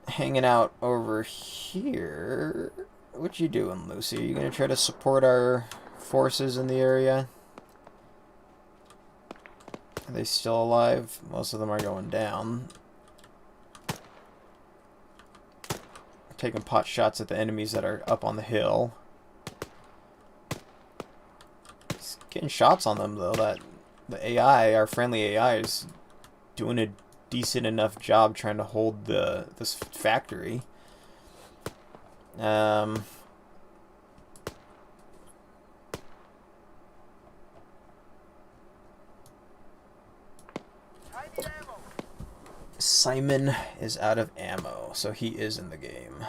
hanging out over here. What you doing, Lucy? Are you gonna try to support our forces in the area? Are they still alive? Most of them are going down. Taking pot shots at the enemies that are up on the hill. He's getting shots on them though. That the AI, our friendly AI, is doing a decent enough job trying to hold this factory. Simon is out of ammo, so he is in the game.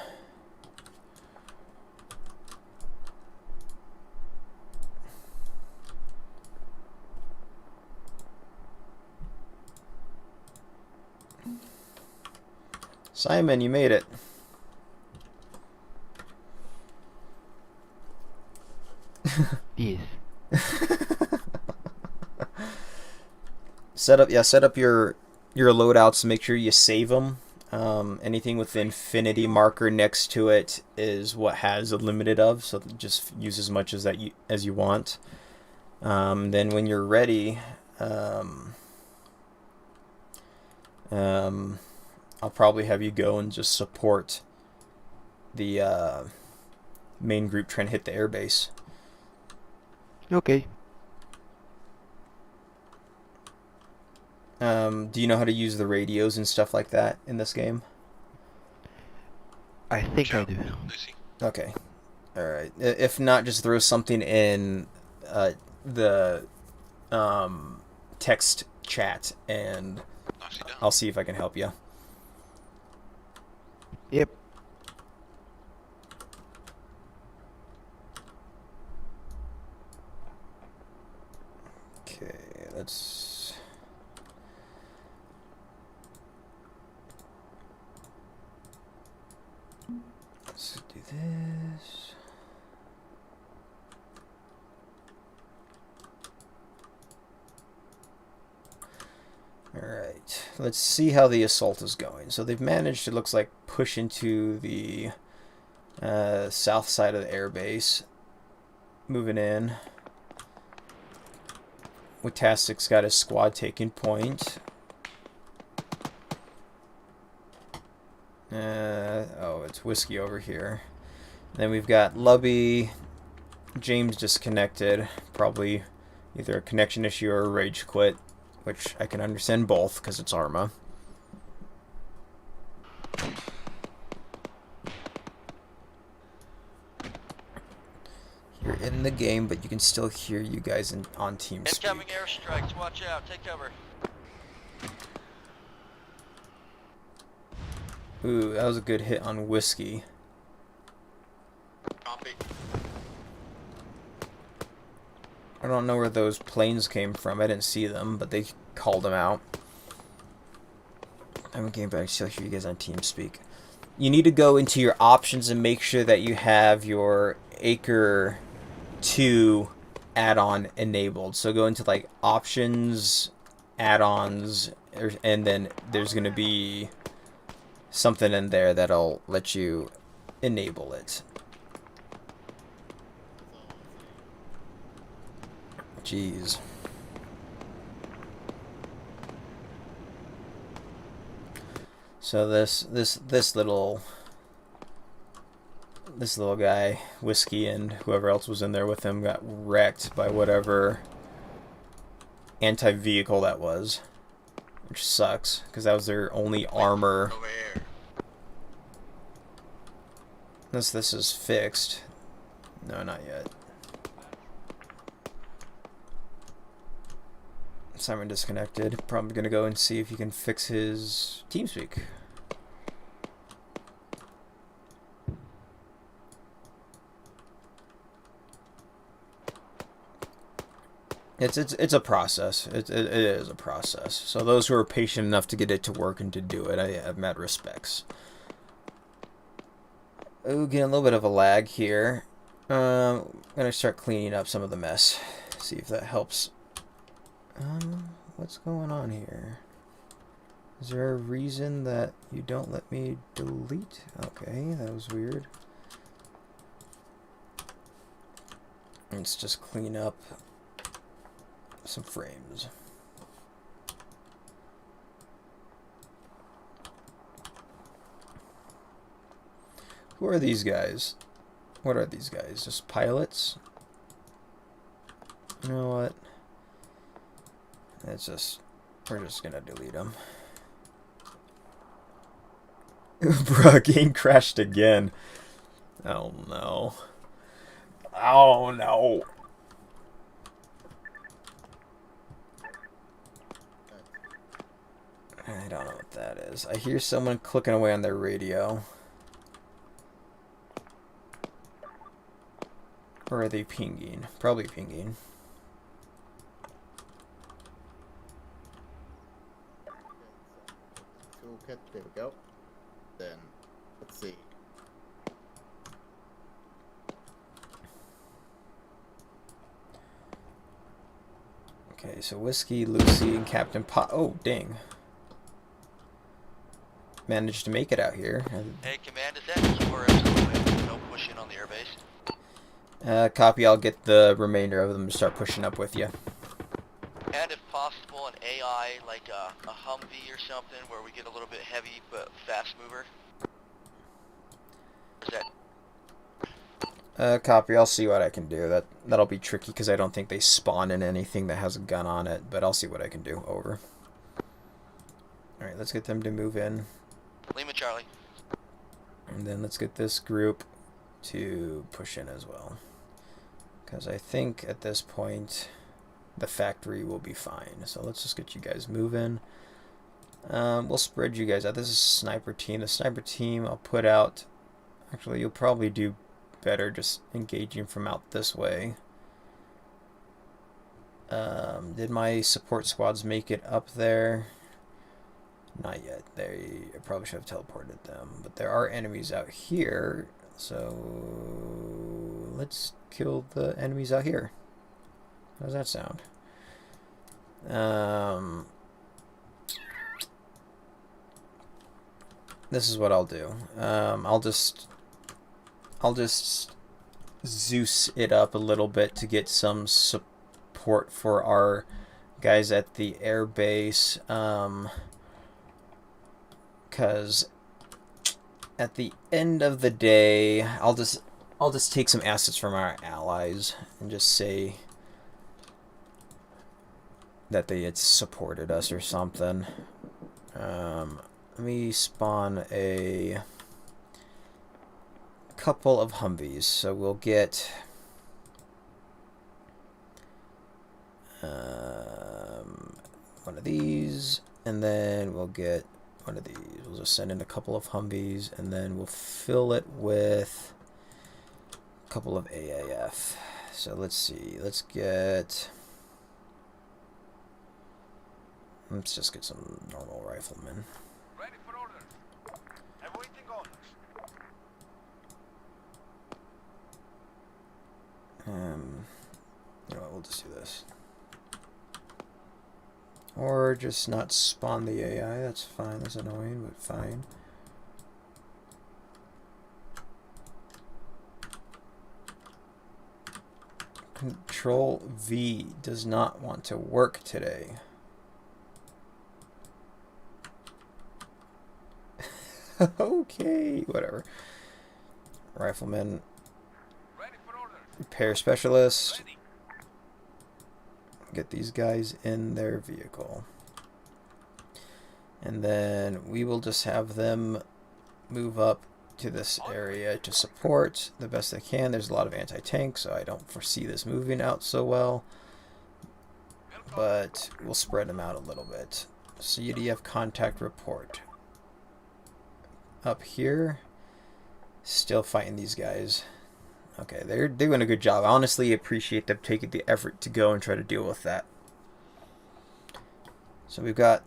Simon, you made it.
Yes.
Set up your loadouts. Make sure you save them. Anything with the infinity marker next to it is what has a limited of, so just use as much as you want. Then when you're ready, I'll probably have you go and just support the main group trying to hit the airbase.
Okay.
Do you know how to use the radios and stuff like that in this game?
I think I do.
Lucy.
Okay. Alright. If not, just throw something in the text chat and I'll see if I can help you.
Yep.
Okay, let's do this. Alright, let's see how the assault is going. So they've managed, it looks like, push into the south side of the airbase. Moving in. Witastic's got his squad taking point. Oh, it's Whiskey over here. Then we've got Lubby. James disconnected. Probably either a connection issue or a rage quit, which I can understand both because it's Arma. You're in the game, but you can still hear you guys on TeamSpeak.
Incoming airstrikes. Watch out. Take cover.
Ooh, that was a good hit on Whiskey.
Copy.
I don't know where those planes came from. I didn't see them, but they called them out. I'm in game, but I still hear you guys on TeamSpeak. You need to go into your options and make sure that you have your Acre 2 add-on enabled. So go into like options, add-ons, and then there's going to be something in there that'll let you enable it. Jeez. So this little guy, Whiskey, and whoever else was in there with him got wrecked by whatever anti-vehicle that was, which sucks because that was their only armor.
Over here.
Unless this is fixed. No, not yet. Simon disconnected. Probably gonna go and see if you can fix his TeamSpeak. It's a process. It is a process. So those who are patient enough to get it to work and to do it, I have mad respects. Oh, getting a little bit of a lag here. I'm gonna start cleaning up some of the mess. See if that helps. What's going on here? Is there a reason that you don't let me delete? Okay, that was weird. Let's just clean up some frames. Who are these guys? What are these guys? Just pilots? You know what? It's just, we're just gonna delete them. Bruh, game crashed again. Oh no. Oh no. I don't know what that is. I hear someone clicking away on their radio. Or are they pinging? Probably pinging.
Toolkit, there we go. Then, let's see.
Okay, so Whiskey, Lucy, and Captain Pot. Oh, dang. Managed to make it out here.
Hey, Command, is that QRF no push in on the airbase?
Copy, I'll get the remainder of them to start pushing up with you.
And if possible, an AI, like a Humvee or something, where we get a little bit heavy but fast mover. Is that...
Copy, I'll see what I can do. That'll be tricky because I don't think they spawn in anything that has a gun on it, but I'll see what I can do. Over. Alright, let's get them to move in.
Lima Charlie.
And then let's get this group to push in as well. Because I think at this point the factory will be fine. So let's just get you guys moving. We'll spread you guys out. This is sniper team. The sniper team I'll put out. Actually, you'll probably do better just engaging from out this way. Did my support squads make it up there? Not yet. I probably should have teleported them. But there are enemies out here. So let's kill the enemies out here. How does that sound? This is what I'll do. I'll just Zeus it up a little bit to get some support for our guys at the air base. Because at the end of the day, I'll just take some assets from our allies and just say that they had supported us or something. Let me spawn a couple of Humvees, so we'll get one of these, and then we'll get one of these. We'll just send in a couple of Humvees, and then we'll fill it with a couple of AAF. So let's see. Let's just get some normal riflemen.
Ready for orders. Awaiting orders.
You know what, we'll just do this. Or just not spawn the AI, that's fine, that's annoying, but fine. Control V does not want to work today. Okay, whatever. Rifleman.
Ready for orders.
Repair specialist.
Ready.
Get these guys in their vehicle. And then we will just have them move up to this area to support the best they can. There's a lot of anti-tank, so I don't foresee this moving out so well. But we'll spread them out a little bit. CDF contact report. Up here, still fighting these guys. Okay, they're doing a good job. I honestly appreciate them taking the effort to go and try to deal with that. So we've got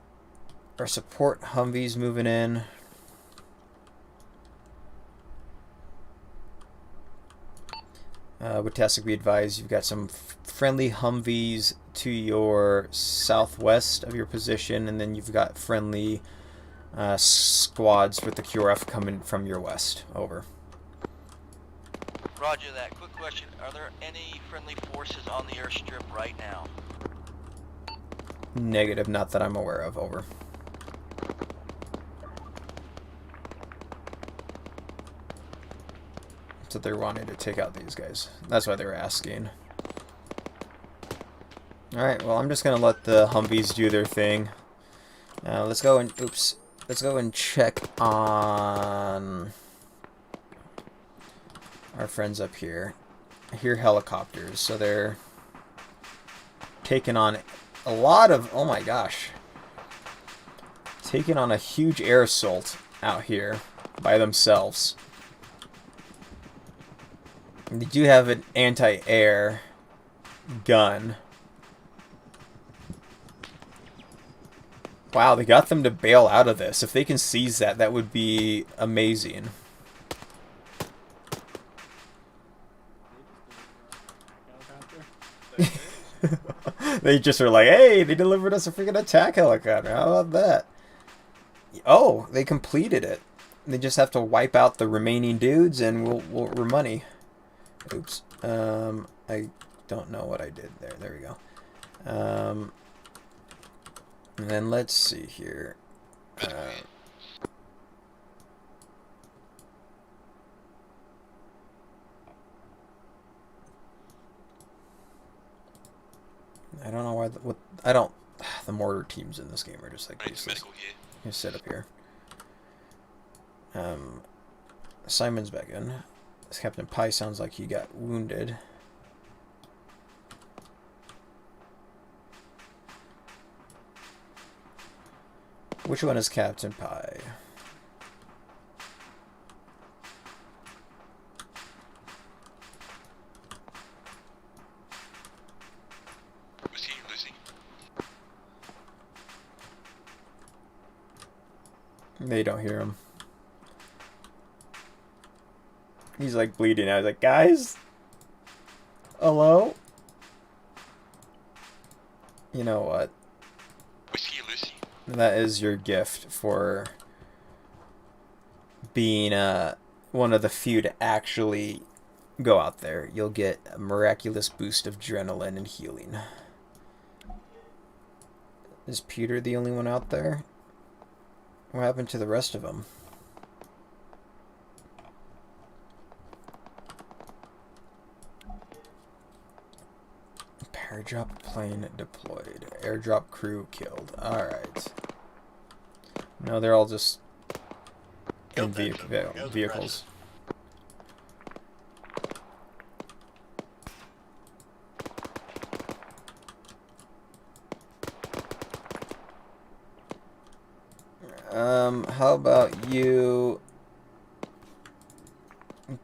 our support Humvees moving in. With Tastic, we advise you've got some friendly Humvees to your southwest of your position, and then you've got friendly squads with the QRF coming from your west. Over.
Roger that. Quick question. Are there any friendly forces on the airstrip right now?
Negative, not that I'm aware of. Over. So they're wanting to take out these guys. That's why they were asking. Alright, well, I'm just going to let the Humvees do their thing. Let's go and... Oops. Let's go and check on our friends up here. I hear helicopters, so they're taking on a lot of... Oh my gosh. Taking on a huge air assault out here by themselves. They do have an anti-air gun. Wow, they got them to bail out of this. If they can seize that, that would be amazing. They just are like, hey, they delivered us a freaking attack helicopter. How about that? Oh, they completed it. They just have to wipe out the remaining dudes and we're money. Oops. I don't know what I did there. There we go. And then let's see here. I don't know why. I don't. The mortar teams in this game are just like useless. Just sit up here. Simon's back in. This Captain Pie sounds like he got wounded. Which one is Captain Pie?
Was he Lucy?
They don't hear him. He's like bleeding out. He's like, guys? Hello? You know what?
Whiskey Lucy.
That is your gift for being one of the few to actually go out there. You'll get a miraculous boost of adrenaline and healing. Is Peter the only one out there? What happened to the rest of them? Airdrop plane deployed. Airdrop crew killed. Alright. No, they're all just in vehicles. How about you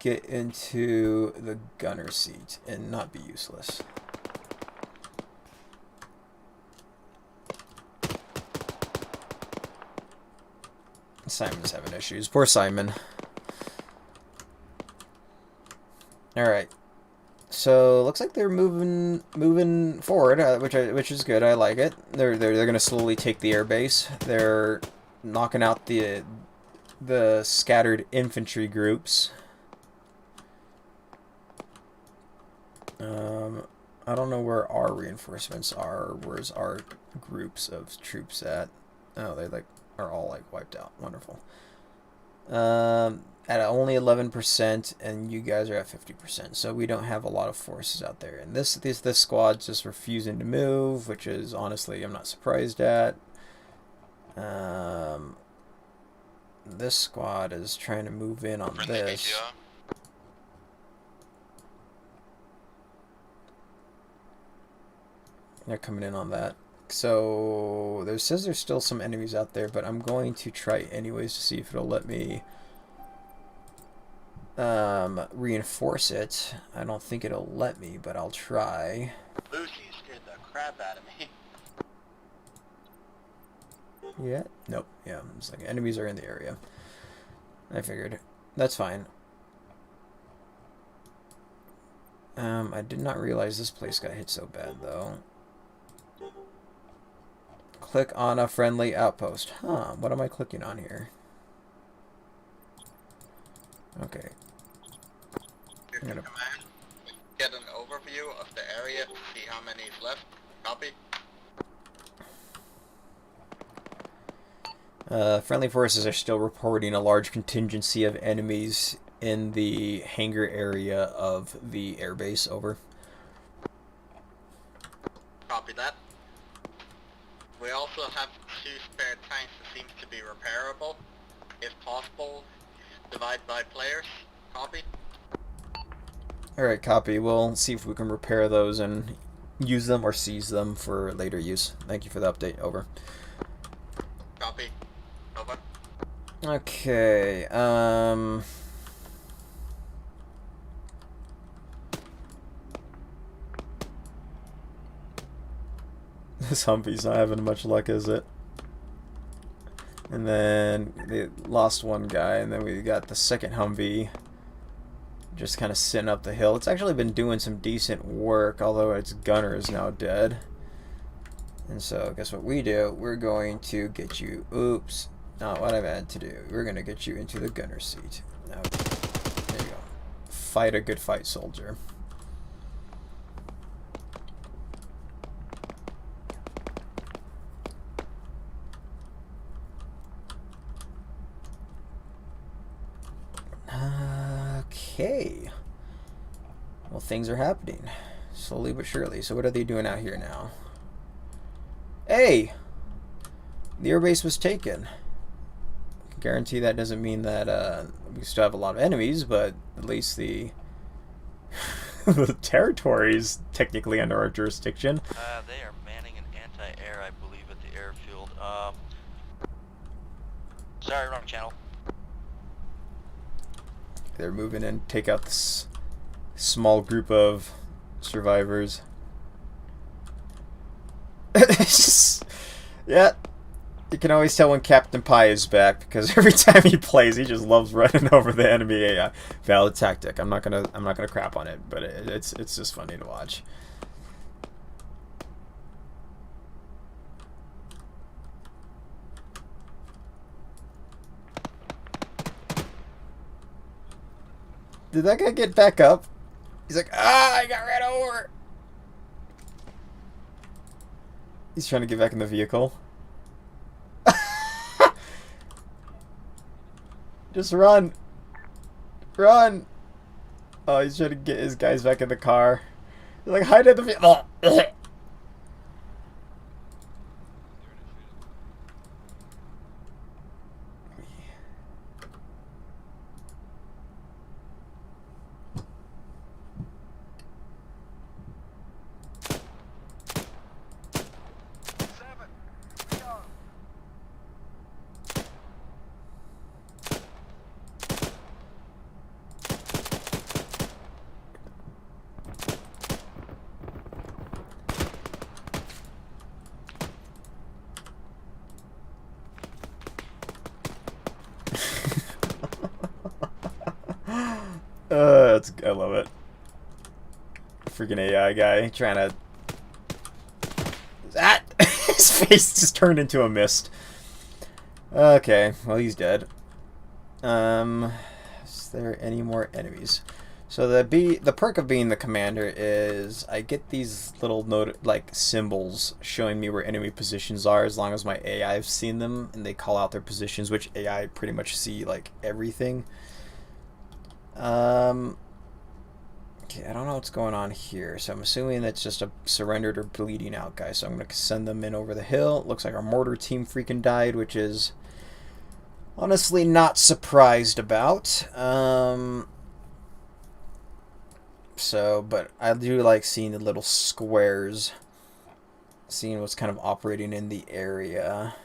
get into the gunner seat and not be useless? Simon's having issues. Poor Simon. Alright. So, looks like they're moving forward, which is good. I like it. They're going to slowly take the airbase. They're knocking out the scattered infantry groups. I don't know where our reinforcements are. Where's our groups of troops at? Oh, they are all wiped out. Wonderful. At only 11%, and you guys are at 50%. So we don't have a lot of forces out there. And this squad's just refusing to move, which is honestly I'm not surprised at. This squad is trying to move in on this. They're coming in on that. So there says there's still some enemies out there, but I'm going to try anyways to see if it'll let me reinforce it. I don't think it'll let me, but I'll try.
Lucy scared the crap out of me.
Yeah. Nope. Yeah. It's like enemies are in the area. I figured. That's fine. I did not realize this place got hit so bad though. Click on a friendly outpost. Huh, what am I clicking on here? Okay. I'm gonna...
Command, get an overview of the area, see how many is left. Copy.
Friendly forces are still reporting a large contingency of enemies in the hangar area of the airbase. Over.
Copy that. We also have 2 spare tanks that seems to be repairable. If possible, divide by players. Copy.
Alright, copy. We'll see if we can repair those and use them or seize them for later use. Thank you for the update. Over.
Copy. Over.
Okay, this Humvee's not having much luck, is it? And then they lost one guy, and then we got the second Humvee just kind of sitting up the hill. It's actually been doing some decent work, although its gunner is now dead. And so, guess what we do? We're going to get you... Oops. Not what I've had to do. We're going to get you into the gunner seat. Now, there you go. Fight a good fight, soldier. Okay. Well, things are happening. Slowly but surely. So what are they doing out here now? Hey! The airbase was taken. Guarantee that doesn't mean that we still have a lot of enemies, but at least the the territory is technically under our jurisdiction.
They are manning an anti-air, I believe, at the airfield. Sorry, wrong channel.
They're moving in, take out this small group of survivors. It's just, yeah. You can always tell when Captain Pie is back because every time he plays, he just loves running over the enemy AI. Valid tactic. I'm not gonna crap on it, but it's just funny to watch. Did that guy get back up? He's like, I got ran over. He's trying to get back in the vehicle. Just run. Run. Oh, he's trying to get his guys back in the car. He's like, hide in the vehicle. I love it. Freaking AI guy trying to... That! His face just turned into a mist. Okay, well he's dead. Is there any more enemies? So the perk of being the commander is I get these little symbols showing me where enemy positions are as long as my AI have seen them and they call out their positions, which AI pretty much see like everything. Okay, I don't know what's going on here, so I'm assuming that's just a surrendered or bleeding out guy, so I'm going to send them in over the hill. Looks like our mortar team freaking died, which is honestly not surprised about. So, but I do like seeing the little squares, seeing what's kind of operating in the area.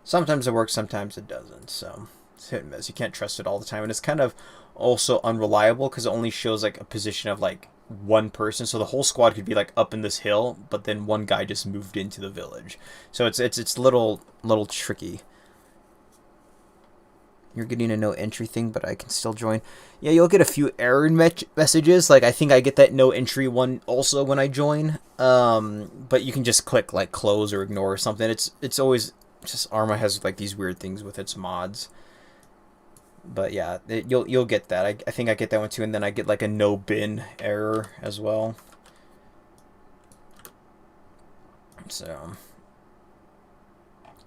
Sometimes it works, sometimes it doesn't, so it's hit and miss. You can't trust it all the time, and it's kind of also unreliable because it only shows like a position of like one person, so the whole squad could be like up in this hill, but then one guy just moved into the village, so it's little tricky. You're getting a no entry thing, but I can still join. Yeah, you'll get a few error messages. Like, I think I get that no entry one also when I join. But you can just click, like, close or ignore or something. It's always just Arma has, like, these weird things with its mods. But yeah, you'll get that. I think I get that one too, and then I get, like, a no bin error as well. So,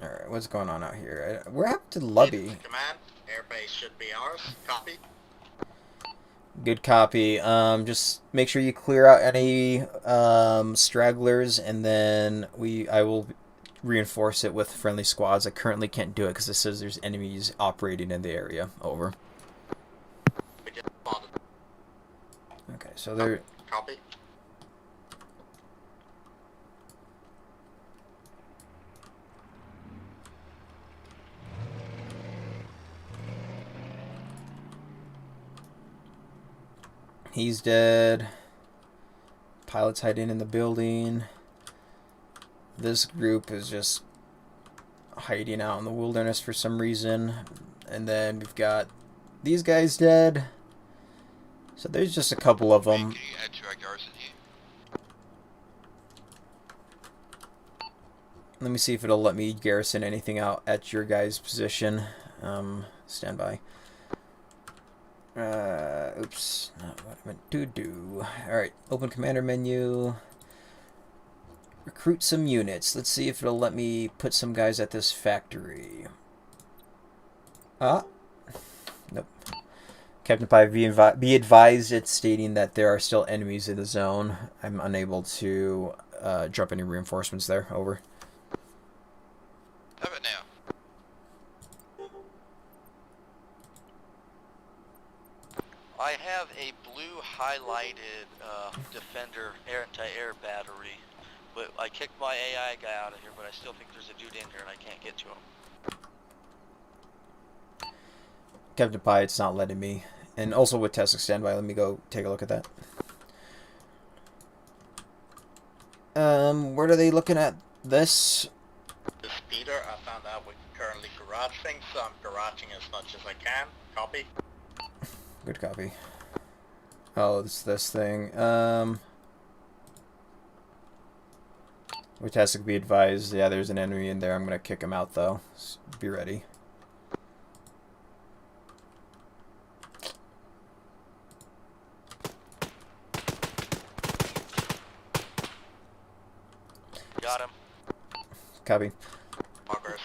alright, what's going on out here? We're up to lobby.
Command, airbase should be ours. Copy.
Good copy. Just make sure you clear out any stragglers, and then I will reinforce it with friendly squads. I currently can't do it because it says there's enemies operating in the area. Over.
We just spotted.
Okay, so they're...
Copy.
He's dead. Pilot's hiding in the building. This group is just hiding out in the wilderness for some reason. And then we've got these guys dead. So there's just a couple of them. Let me see if it'll let me garrison anything out at your guys' position. Stand by. Oops, not what I meant to do. Alright, open commander menu. Recruit some units. Let's see if it'll let me put some guys at this factory. Nope. Captain Pi, be advised, it's stating that there are still enemies in the zone. I'm unable to drop any reinforcements there. Over.
How about now? I have a blue highlighted Defender anti-air battery, but I kicked my AI guy out of here, but I still think there's a dude in here and I can't get to him.
Captain Pi, it's not letting me. And also with Tesla standby, let me go take a look at that. Where are they looking at this?
This is Peter. I found out we're currently garaging, so I'm garaging as much as I can. Copy.
Good copy. Oh, it's this thing. Which has to be advised. Yeah, there's an enemy in there. I'm gonna kick him out though. So be ready.
Got him.
Copy.
Progress.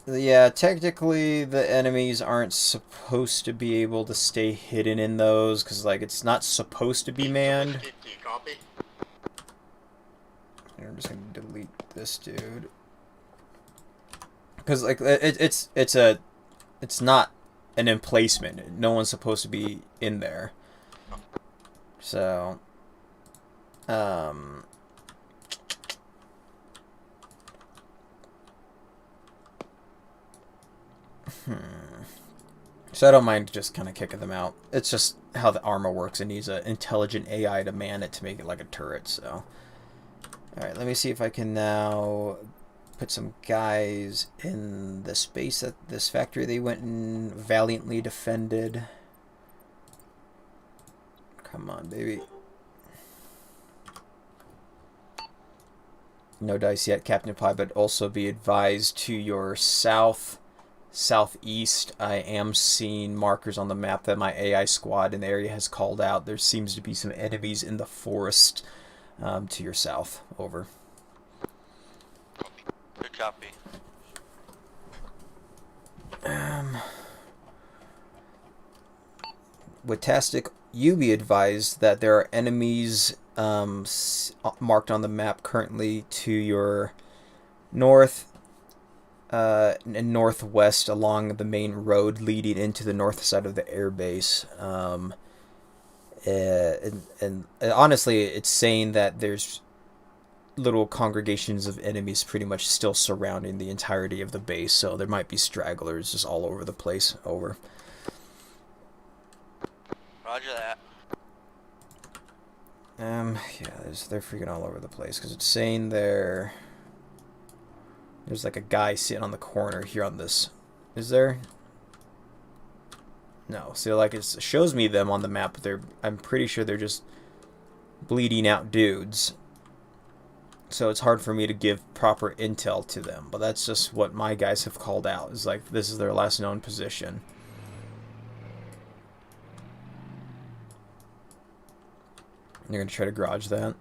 Yeah, technically the enemies aren't supposed to be able to stay hidden in those, because like it's not supposed to be manned.
Copy.
I'm just gonna delete this dude, because like it's not an emplacement. No one's supposed to be in there. So, So I don't mind just kind of kicking them out. It's just how the Arma works. It needs an intelligent AI to man it to make it like a turret, so. Alright, let me see if I can now put some guys in the space that this factory they went and valiantly defended. Come on, baby. No dice yet, Captain Pi, but also be advised to your southeast, I am seeing markers on the map that my AI squad in the area has called out. There seems to be some enemies in the forest to your south. Over.
Good copy.
With Tastic, you be advised that there are enemies marked on the map currently to your north and northwest along the main road leading into the north side of the airbase. And honestly, it's saying that there's little congregations of enemies pretty much still surrounding the entirety of the base, so there might be stragglers just all over the place. Over.
Roger that.
Yeah, they're freaking all over the place because it's saying there's like a guy sitting on the corner here on this. Is there? No, so like it shows me them on the map, but I'm pretty sure they're just bleeding out dudes. So it's hard for me to give proper intel to them, but that's just what my guys have called out. Is like this is their last known position. You're gonna try to garage that.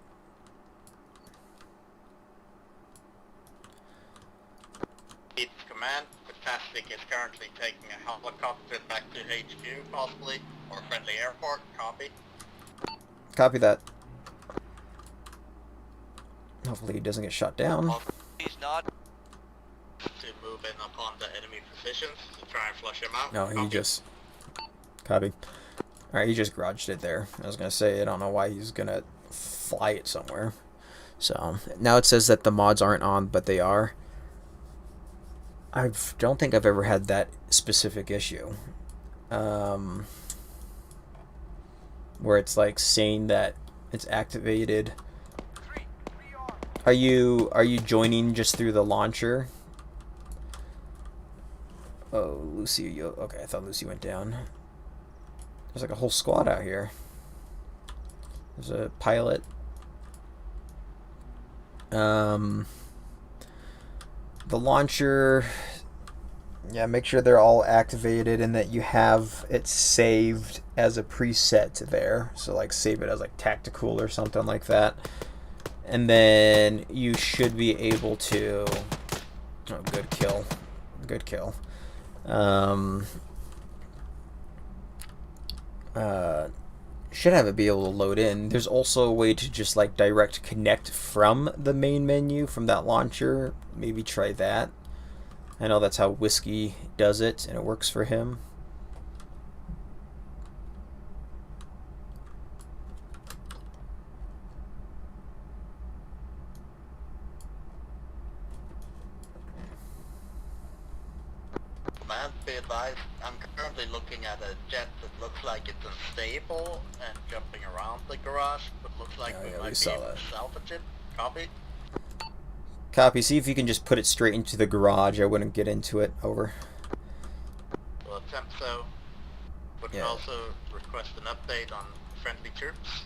It's command. Fantastic is currently taking a helicopter back to HQ, possibly, or friendly airport. Copy.
Copy that. Hopefully he doesn't get shot down.
He's not.
To move in upon the enemy positions to try and flush him out.
No, he
Copy.
just... Copy. Alright, he just garaged it there. I was going to say, I don't know why he's going to fly it somewhere. So, now it says that the mods aren't on, but they are. I don't think I've ever had that specific issue. Where it's like saying that it's activated. Are you joining just through the launcher? Oh, Lucy, you okay? I thought Lucy went down. There's like a whole squad out here. There's a pilot. The launcher. Yeah, make sure they're all activated and that you have it saved as a preset there. So like save it as like tactical or something like that. And then you should be able to... Oh, good kill. Good kill. Should have it be able to load in. There's also a way to just like direct connect from the main menu from that launcher. Maybe try that. I know that's how Whiskey does it, and it works for him.
Man, be advised, I'm currently looking at a jet that looks like it's unstable and jumping around the garage, but looks like we might be able to salvage it. Copy?
Copy. See if you can just put it straight into the garage. I wouldn't get into it. Over.
We'll attempt so. Would also request an update on friendly troops.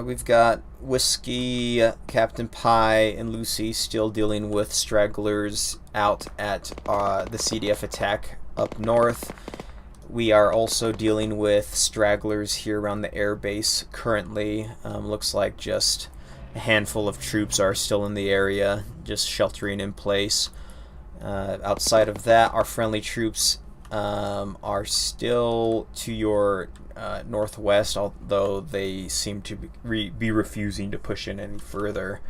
We've got Whiskey, Captain Pie, and Lucy still dealing with stragglers out at the CDF attack up north. We are also dealing with stragglers here around the air base currently. Looks like just a handful of troops are still in the area, just sheltering in place. Outside of that, our friendly troops are still to your northwest, although they seem to be refusing to push in any further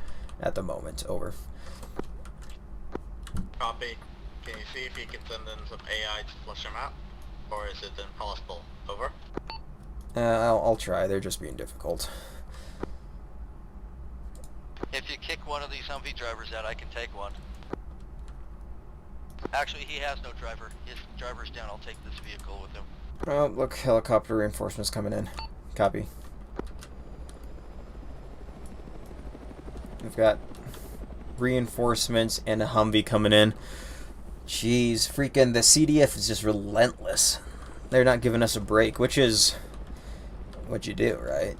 at the moment. Over.
Copy. Can you see if you can send in some AI to flush them out? Or is it impossible? Over.
I'll try. They're just being difficult.
If you kick one of these Humvee drivers out, I can take one. Actually, he has no driver. His driver's down. I'll take this vehicle with him.
Oh, look, helicopter reinforcements coming in. Copy. We've got reinforcements and a Humvee coming in. Jeez, freaking the CDF is just relentless. They're not giving us a break, which is what you do, right?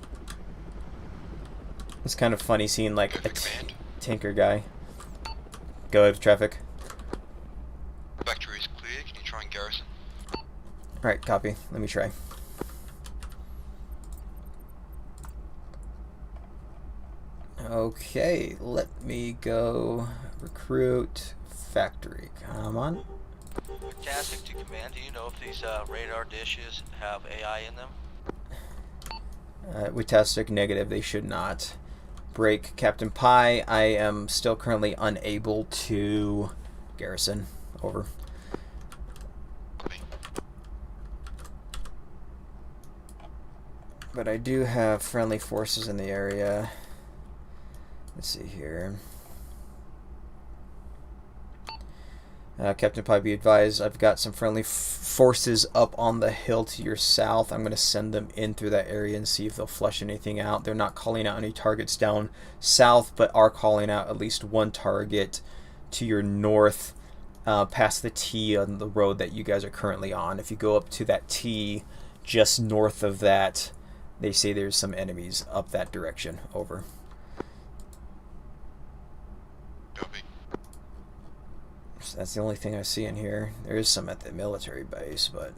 It's kind of funny seeing like a tanker guy. Go ahead, traffic.
Vector is clear. Can you try and garrison?
Alright, copy. Let me try. Okay, let me go recruit factory. Come on.
Fantastic to command. Do you know if these radar dishes have AI in them?
Witastic negative, they should not. Break Captain Pie. I am still currently unable to garrison. Over. But I do have friendly forces in the area. Let's see here. Captain Pie, be advised, I've got some friendly forces up on the hill to your south. I'm going to send them in through that area and see if they'll flush anything out. They're not calling out any targets down south, but are calling out at least one target to your north past the T on the road that you guys are currently on. If you go up to that T, just north of that, they say there's some enemies up that direction. Over.
Copy.
So that's the only thing I see in here. There is some at the military base, but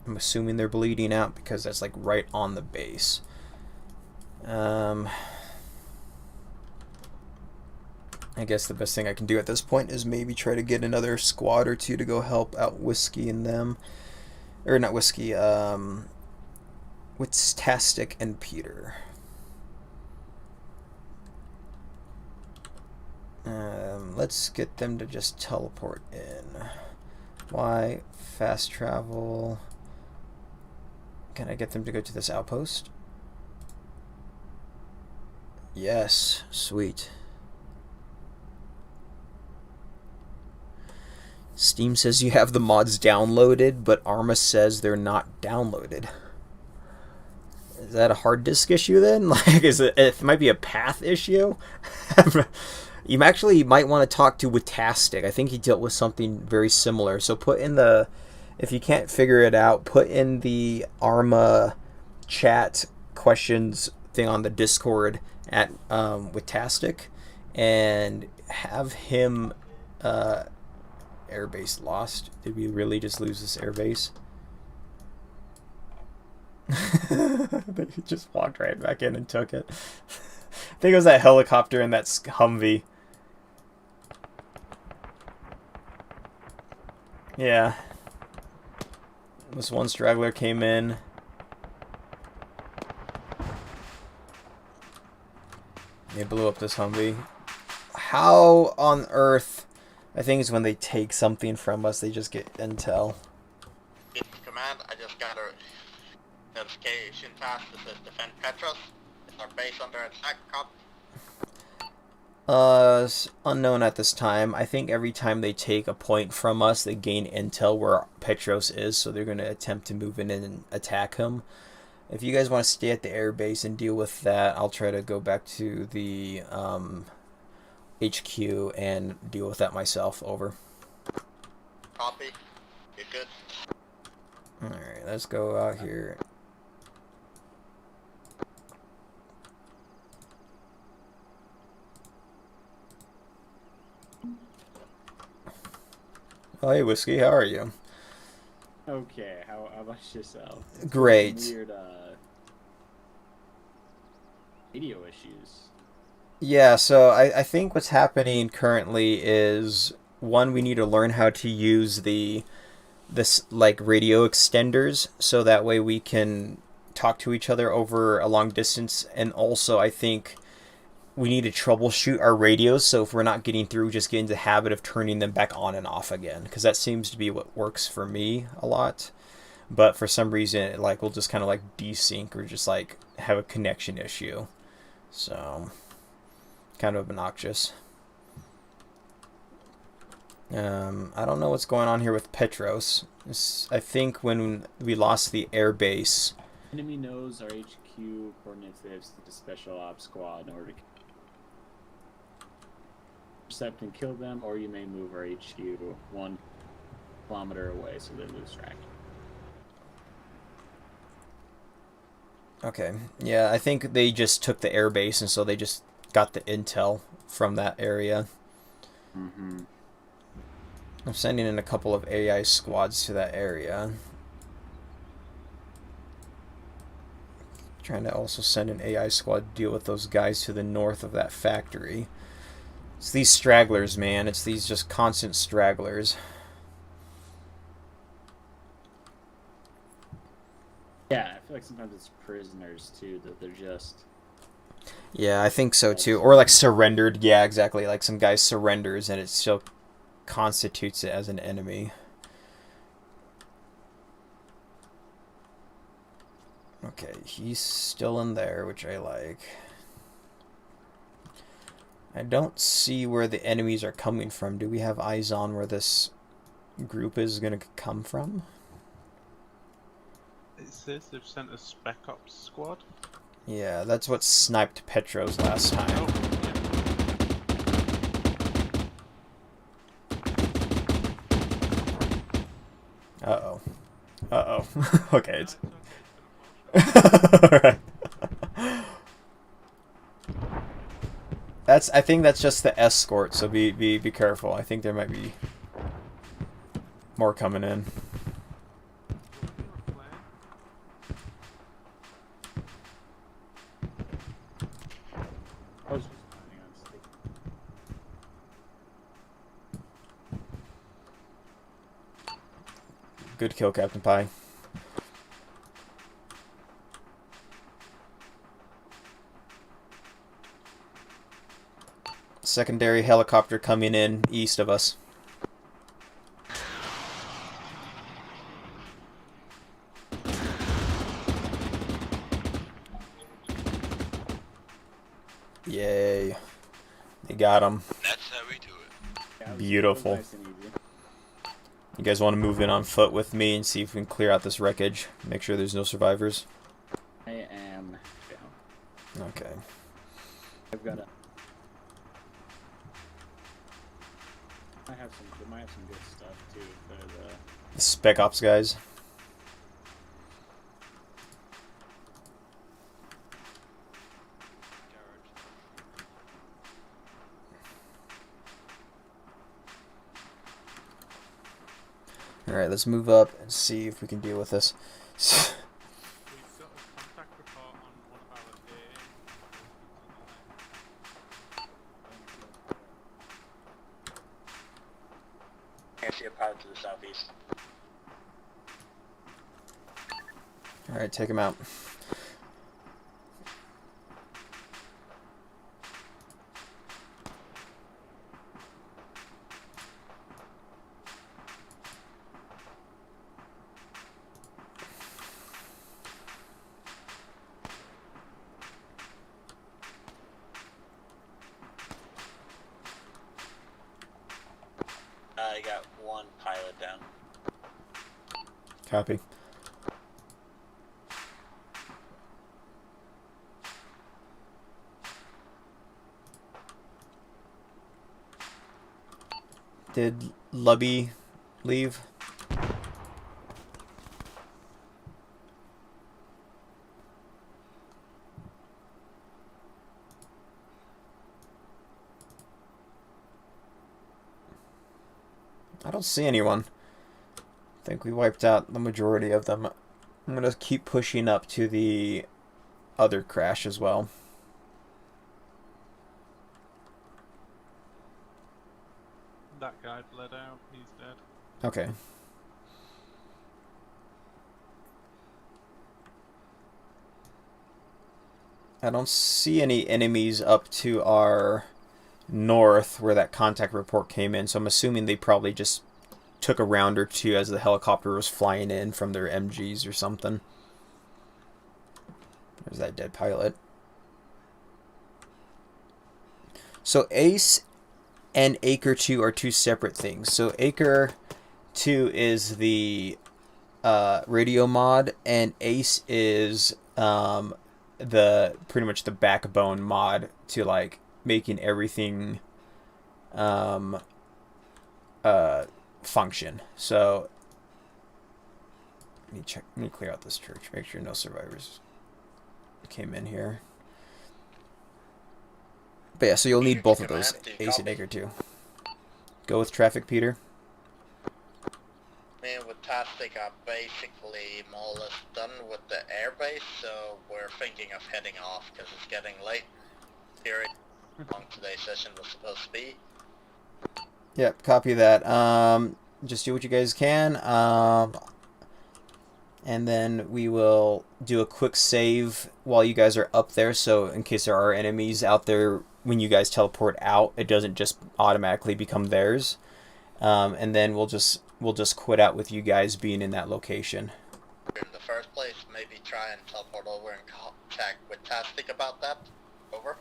I'm assuming they're bleeding out because that's like right on the base. I guess the best thing I can do at this point is maybe try to get another squad or two to go help out Whiskey and them. Or not Whiskey, Tastic and Peter. Let's get them to just teleport in. Why? Fast travel. Can I get them to go to this outpost? Yes, sweet. Steam says you have the mods downloaded, but Arma says they're not downloaded. Is that a hard disk issue then? Like, it might be a path issue? You actually might want to talk to Witastic. I think he dealt with something very similar. So put in the, if you can't figure it out, put in the Arma chat questions thing on the Discord at Witastic and have him airbase lost. Did we really just lose this airbase? They just walked right back in and took it. I think it was that helicopter and that Humvee. Yeah. This one straggler came in. They blew up this Humvee. How on earth? I think it's when they take something from us, they just get intel.
It's command, I just got a notification task that says defend Petros. Is our base under attack? Cop.
Unknown at this time. I think every time they take a point from us, they gain intel where Petros is, so they're going to attempt to move in and attack him. If you guys want to stay at the airbase and deal with that, I'll try to go back to the HQ and deal with that myself. Over.
Copy. You're good.
Alright, let's go out here. Oh, hey, Whiskey, how are you?
Okay, how about yourself?
Great.
Weird video issues.
Yeah, so I think what's happening currently is, one, we need to learn how to use this like radio extenders so that way we can talk to each other over a long distance, and also I think we need to troubleshoot our radios, so if we're not getting through, just get into the habit of turning them back on and off again, because that seems to be what works for me a lot. But for some reason, like, we'll just kind of like desync or just like have a connection issue. So kind of obnoxious. I don't know what's going on here with Petros. I think when we lost the air base,
Enemy knows our HQ coordinates. They have the special ops squad in order to intercept and kill them, or you may move our HQ 1 kilometer away so they lose track.
okay, yeah, I think they just took the air base, and so they just got the intel from that area.
Mm-hmm.
I'm sending in a couple of AI squads to that area. Trying to also send an AI squad to deal with those guys to the north of that factory. It's these stragglers, man. It's these just constant stragglers.
Yeah, I feel like sometimes it's prisoners too, that they're just...
Yeah, I think so too. Or like surrendered. Yeah, exactly. Like some guy surrenders and it still constitutes it as an enemy. Okay, he's still in there, which I like. I don't see where the enemies are coming from. Do we have eyes on where this group is going to come from?
It says they've sent a Spec Ops squad.
Yeah, that's what sniped Petros last time.
Oh, yeah.
Uh-oh. Uh-oh. Okay, it's... Alright. I think that's just the escort, so be careful. I think there might be more coming in.
I was just planning on sticking.
Good kill, Captain Pie. Secondary helicopter coming in east of us. Yay. They got him.
That's how we do it.
Yeah,
Beautiful.
nice and easy.
You guys want to move in on foot with me and see if we can clear out this wreckage? Make sure there's no survivors.
I am down.
Okay.
I've got a. I have some. They might have some good stuff too.
The Spec Ops guys. Alright, let's move up and see if we can deal with this.
We've got a contact report on one of our
I see a pilot to the southeast.
Alright, take him out.
I got one pilot down.
Copy. Did Lubby leave? I don't see anyone. I think we wiped out the majority of them. I'm gonna keep pushing up to the other crash as well.
That guy bled out. He's dead.
Okay. I don't see any enemies up to our north where that contact report came in, so I'm assuming they probably just took a round or two as the helicopter was flying in from their MGs or something. There's that dead pilot. So Ace and Acre 2 are two separate things. So Acre 2 is the radio mod, and Ace is the pretty much the backbone mod to like making everything function. So let me clear out this church, make sure no survivors came in here. But yeah, so you'll need both of those, Ace and Acre 2. Go with traffic, Peter.
Me and with Tastic are basically more or less done with the airbase, so we're thinking of heading off because it's getting late. Here, long today's session was supposed to be.
Yep, copy that. Just do what you guys can. And then we will do a quick save while you guys are up there, so in case there are enemies out there when you guys teleport out, it doesn't just automatically become theirs. And then we'll just quit out with you guys being in that location.
In the first place, maybe try and teleport over and contact with Tastic about that. Over.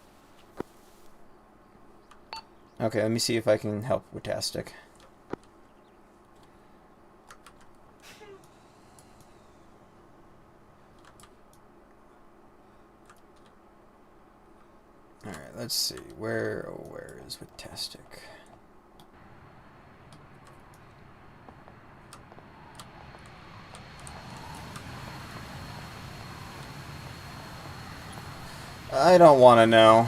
Okay, let me see if I can help with Tastic. Alright, let's see. Where is Tastic? I don't want to know.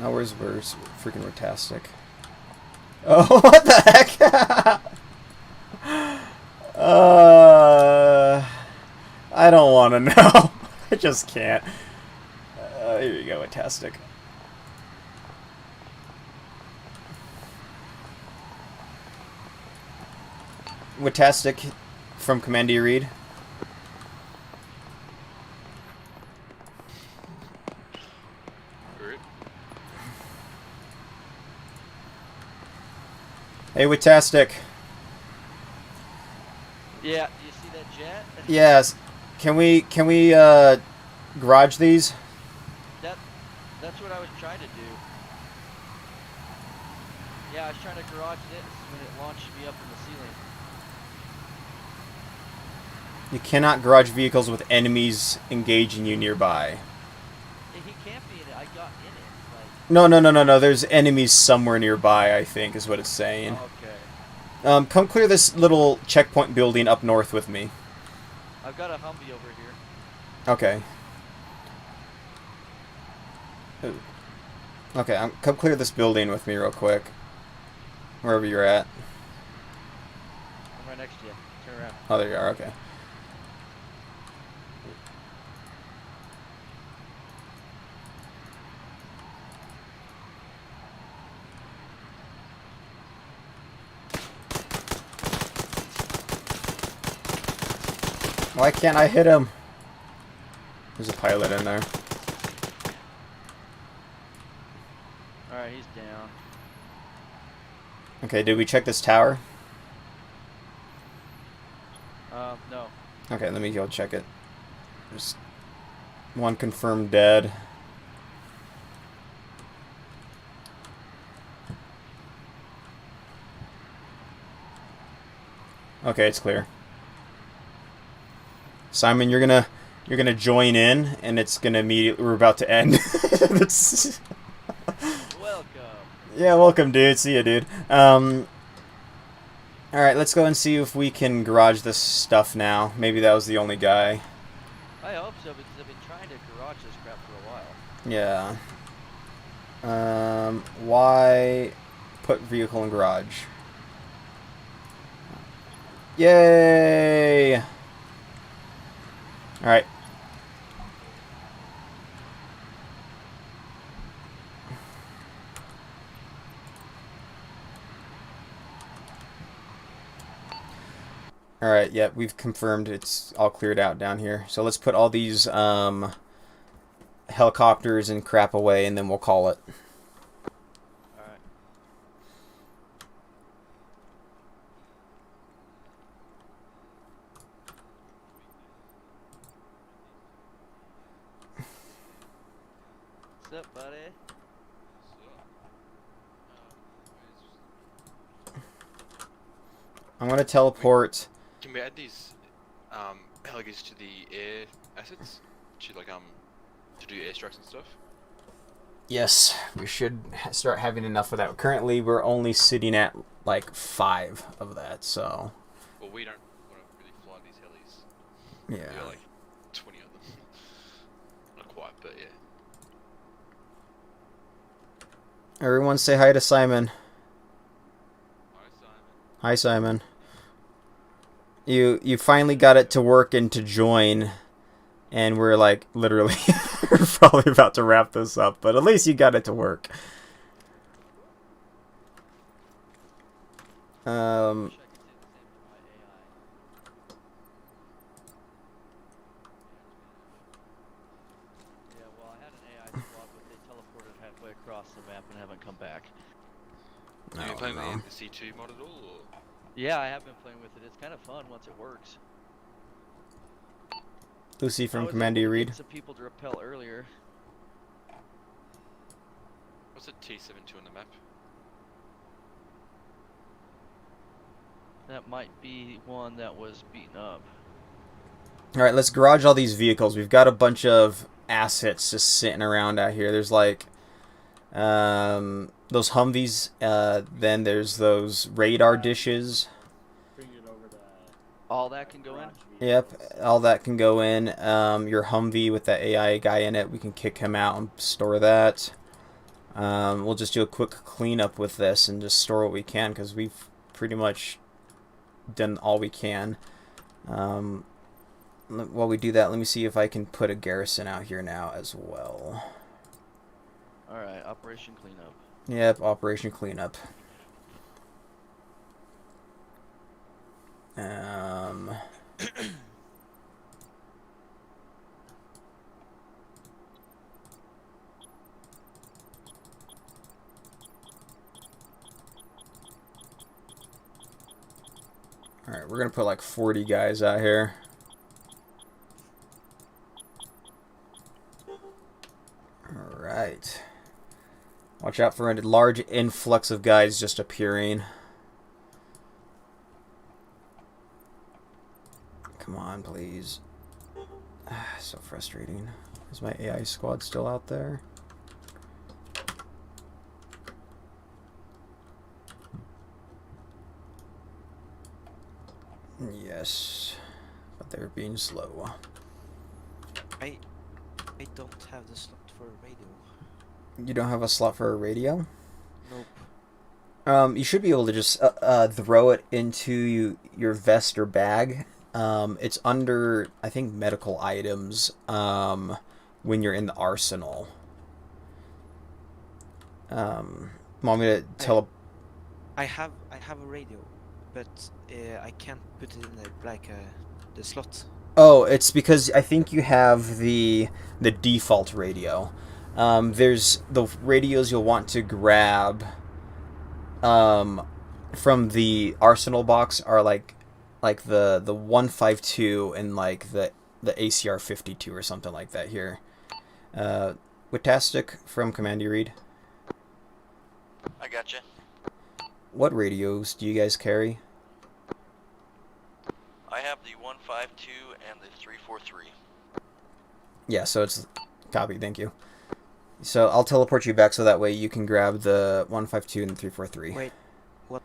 No, where's freaking Retastic? Oh, what the heck? I don't want to know. I just can't. Here you go, Retastic. Retastic from Commander Reed. Hey, Retastic.
Yeah, do you see that jet?
Yes. Can we garage these?
That's what I was trying to do. Yeah, I was trying to garage this when it launched me up in the ceiling.
You cannot garage vehicles with enemies engaging you nearby.
He can't be in it. I got in it. Like...
No. There's enemies somewhere nearby, I think, is what it's saying.
Okay.
Come clear this little checkpoint building up north with me.
I've got a Humvee over here.
Okay. Okay, come clear this building with me real quick. Wherever you're at.
I'm right next to you. Turn around.
Oh, there you are, okay. Why can't I hit him? There's a pilot in there.
Alright, he's down.
Okay, did we check this tower?
No.
Okay, let me go check it. There's one confirmed dead. Okay, it's clear. Simon, you're gonna join in, and it's gonna immediately. We're about to end. That's...
Welcome.
Yeah, welcome, dude. See ya, dude. All right, let's go and see if we can garage this stuff now. Maybe that was the only guy.
I hope so, because I've been trying to garage this crap for a while.
Yeah. Why put vehicle in garage? Yay! Alright. Alright, yeah, we've confirmed it's all cleared out down here. So let's put all these helicopters and crap away, and then we'll call it.
Alright. What's up, buddy?
I'm gonna teleport.
Can we add these helicopters to the air assets? To like to do airstrikes and stuff?
Yes, we should start having enough of that. Currently, we're only sitting at like 5 of that, so.
Well, we don't want to really fly these helis.
Yeah.
We got like 20 of them. Not quite, but yeah.
Everyone say hi to Simon.
Hi, Simon.
Hi, Simon. You finally got it to work and to join, and we're like literally we're probably about to wrap this up, but at least you got it to work.
Yeah, well, I had an AI squad, but they teleported halfway across the map and haven't come back.
Have you playing the C2 mod at all? Or?
Yeah, I have been playing with it. It's kind of fun once it works.
Lucy from Commander Reed.
Some people to repel earlier.
What's a T-72 on the map?
That might be one that was beaten up.
Alright, let's garage all these vehicles. We've got a bunch of assets just sitting around out here. There's like those Humvees, then there's those radar dishes.
Bring it over to
All that can go in?
Yep, all that can go in. Your Humvee with that AI guy in it, we can kick him out and store that. We'll just do a quick cleanup with this and just store what we can, because we've pretty much done all we can. While we do that, let me see if I can put a garrison out here now as well.
Alright, Operation Cleanup.
Yep, Operation Cleanup. Alright, we're gonna put like 40 guys out here. Alright. Watch out for a large influx of guys just appearing. Come on, please. So frustrating. Is my AI squad still out there? Yes, but they're being slow.
I don't have the slot for a radio.
You don't have a slot for a radio?
Nope.
You should be able to just throw it into your vest or bag. It's under, I think, medical items when you're in the arsenal. Want me to tell?
I have a radio, but I can't put it in the slot.
Oh, it's because I think you have the default radio. There's the radios you'll want to grab from the arsenal box are like the 152 and like the ACR 52 or something like that here. Witastic from Command, you read?
I gotcha.
What radios do you guys carry?
I have the 152 and the 343.
Yeah, so it's copy, thank you. So I'll teleport you back so that way you can grab the 152 and the 343.
Wait, what?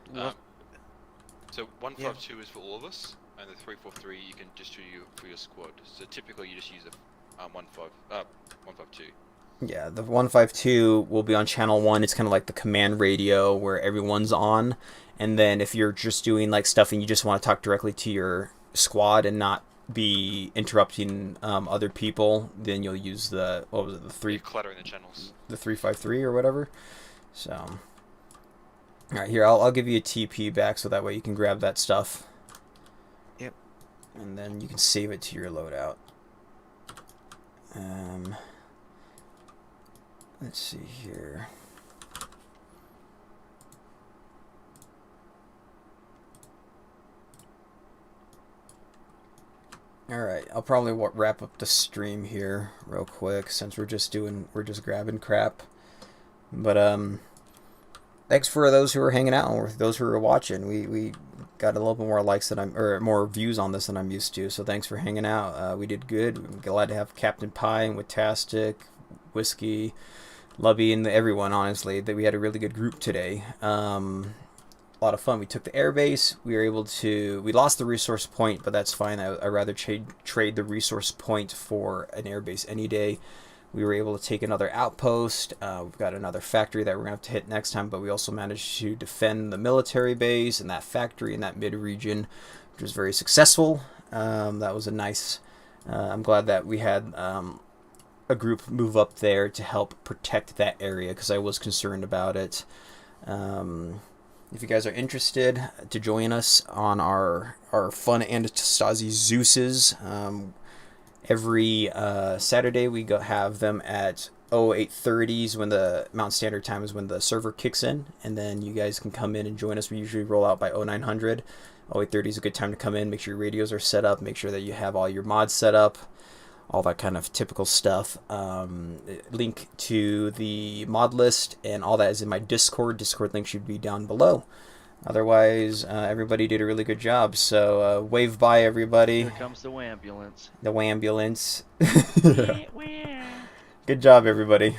So 152 is for all of us, and the 343 you can just do for your squad. So typically you just use a 152.
Yeah, the 152 will be on channel 1. It's kind of like the command radio where everyone's on. And then if you're just doing like stuff and you just want to talk directly to your squad and not be interrupting other people, then you'll use the, what was it, the
cluttering the channels.
The 353 or whatever. So, all right, here I'll give you a TP back so that way you can grab that stuff.
Yep.
And then you can save it to your loadout. Let's see here. Alright, I'll probably wrap up the stream here real quick since we're just grabbing crap. But thanks for those who are hanging out and those who are watching. We got a little bit more likes than more views on this than I'm used to. So thanks for hanging out. We did good. I'm glad to have Captain Pie and Witastic, Whiskey, Lubby, and everyone. Honestly, that we had a really good group today. A lot of fun. We took the airbase. We were able to. We lost the resource point, but that's fine. I'd rather trade the resource point for an airbase any day. We were able to take another outpost. We've got another factory that we're gonna have to hit next time, but we also managed to defend the military base and that factory in that mid region, which was very successful. That was a nice. I'm glad that we had a group move up there to help protect that area because I was concerned about it. If you guys are interested to join us on our fun Antistasi Zeuses, every Saturday we have them at 0830s when the Mountain Standard Time is when the server kicks in, and then you guys can come in and join us. We usually roll out by 0900. 0830 is a good time to come in, make sure your radios are set up, make sure that you have all your mods set up, all that kind of typical stuff. Link to the mod list and all that is in my Discord. Discord link should be down below. Otherwise, everybody did a really good job. So wave bye, everybody.
Here comes the wambulance.
The wambulance. Good job, everybody.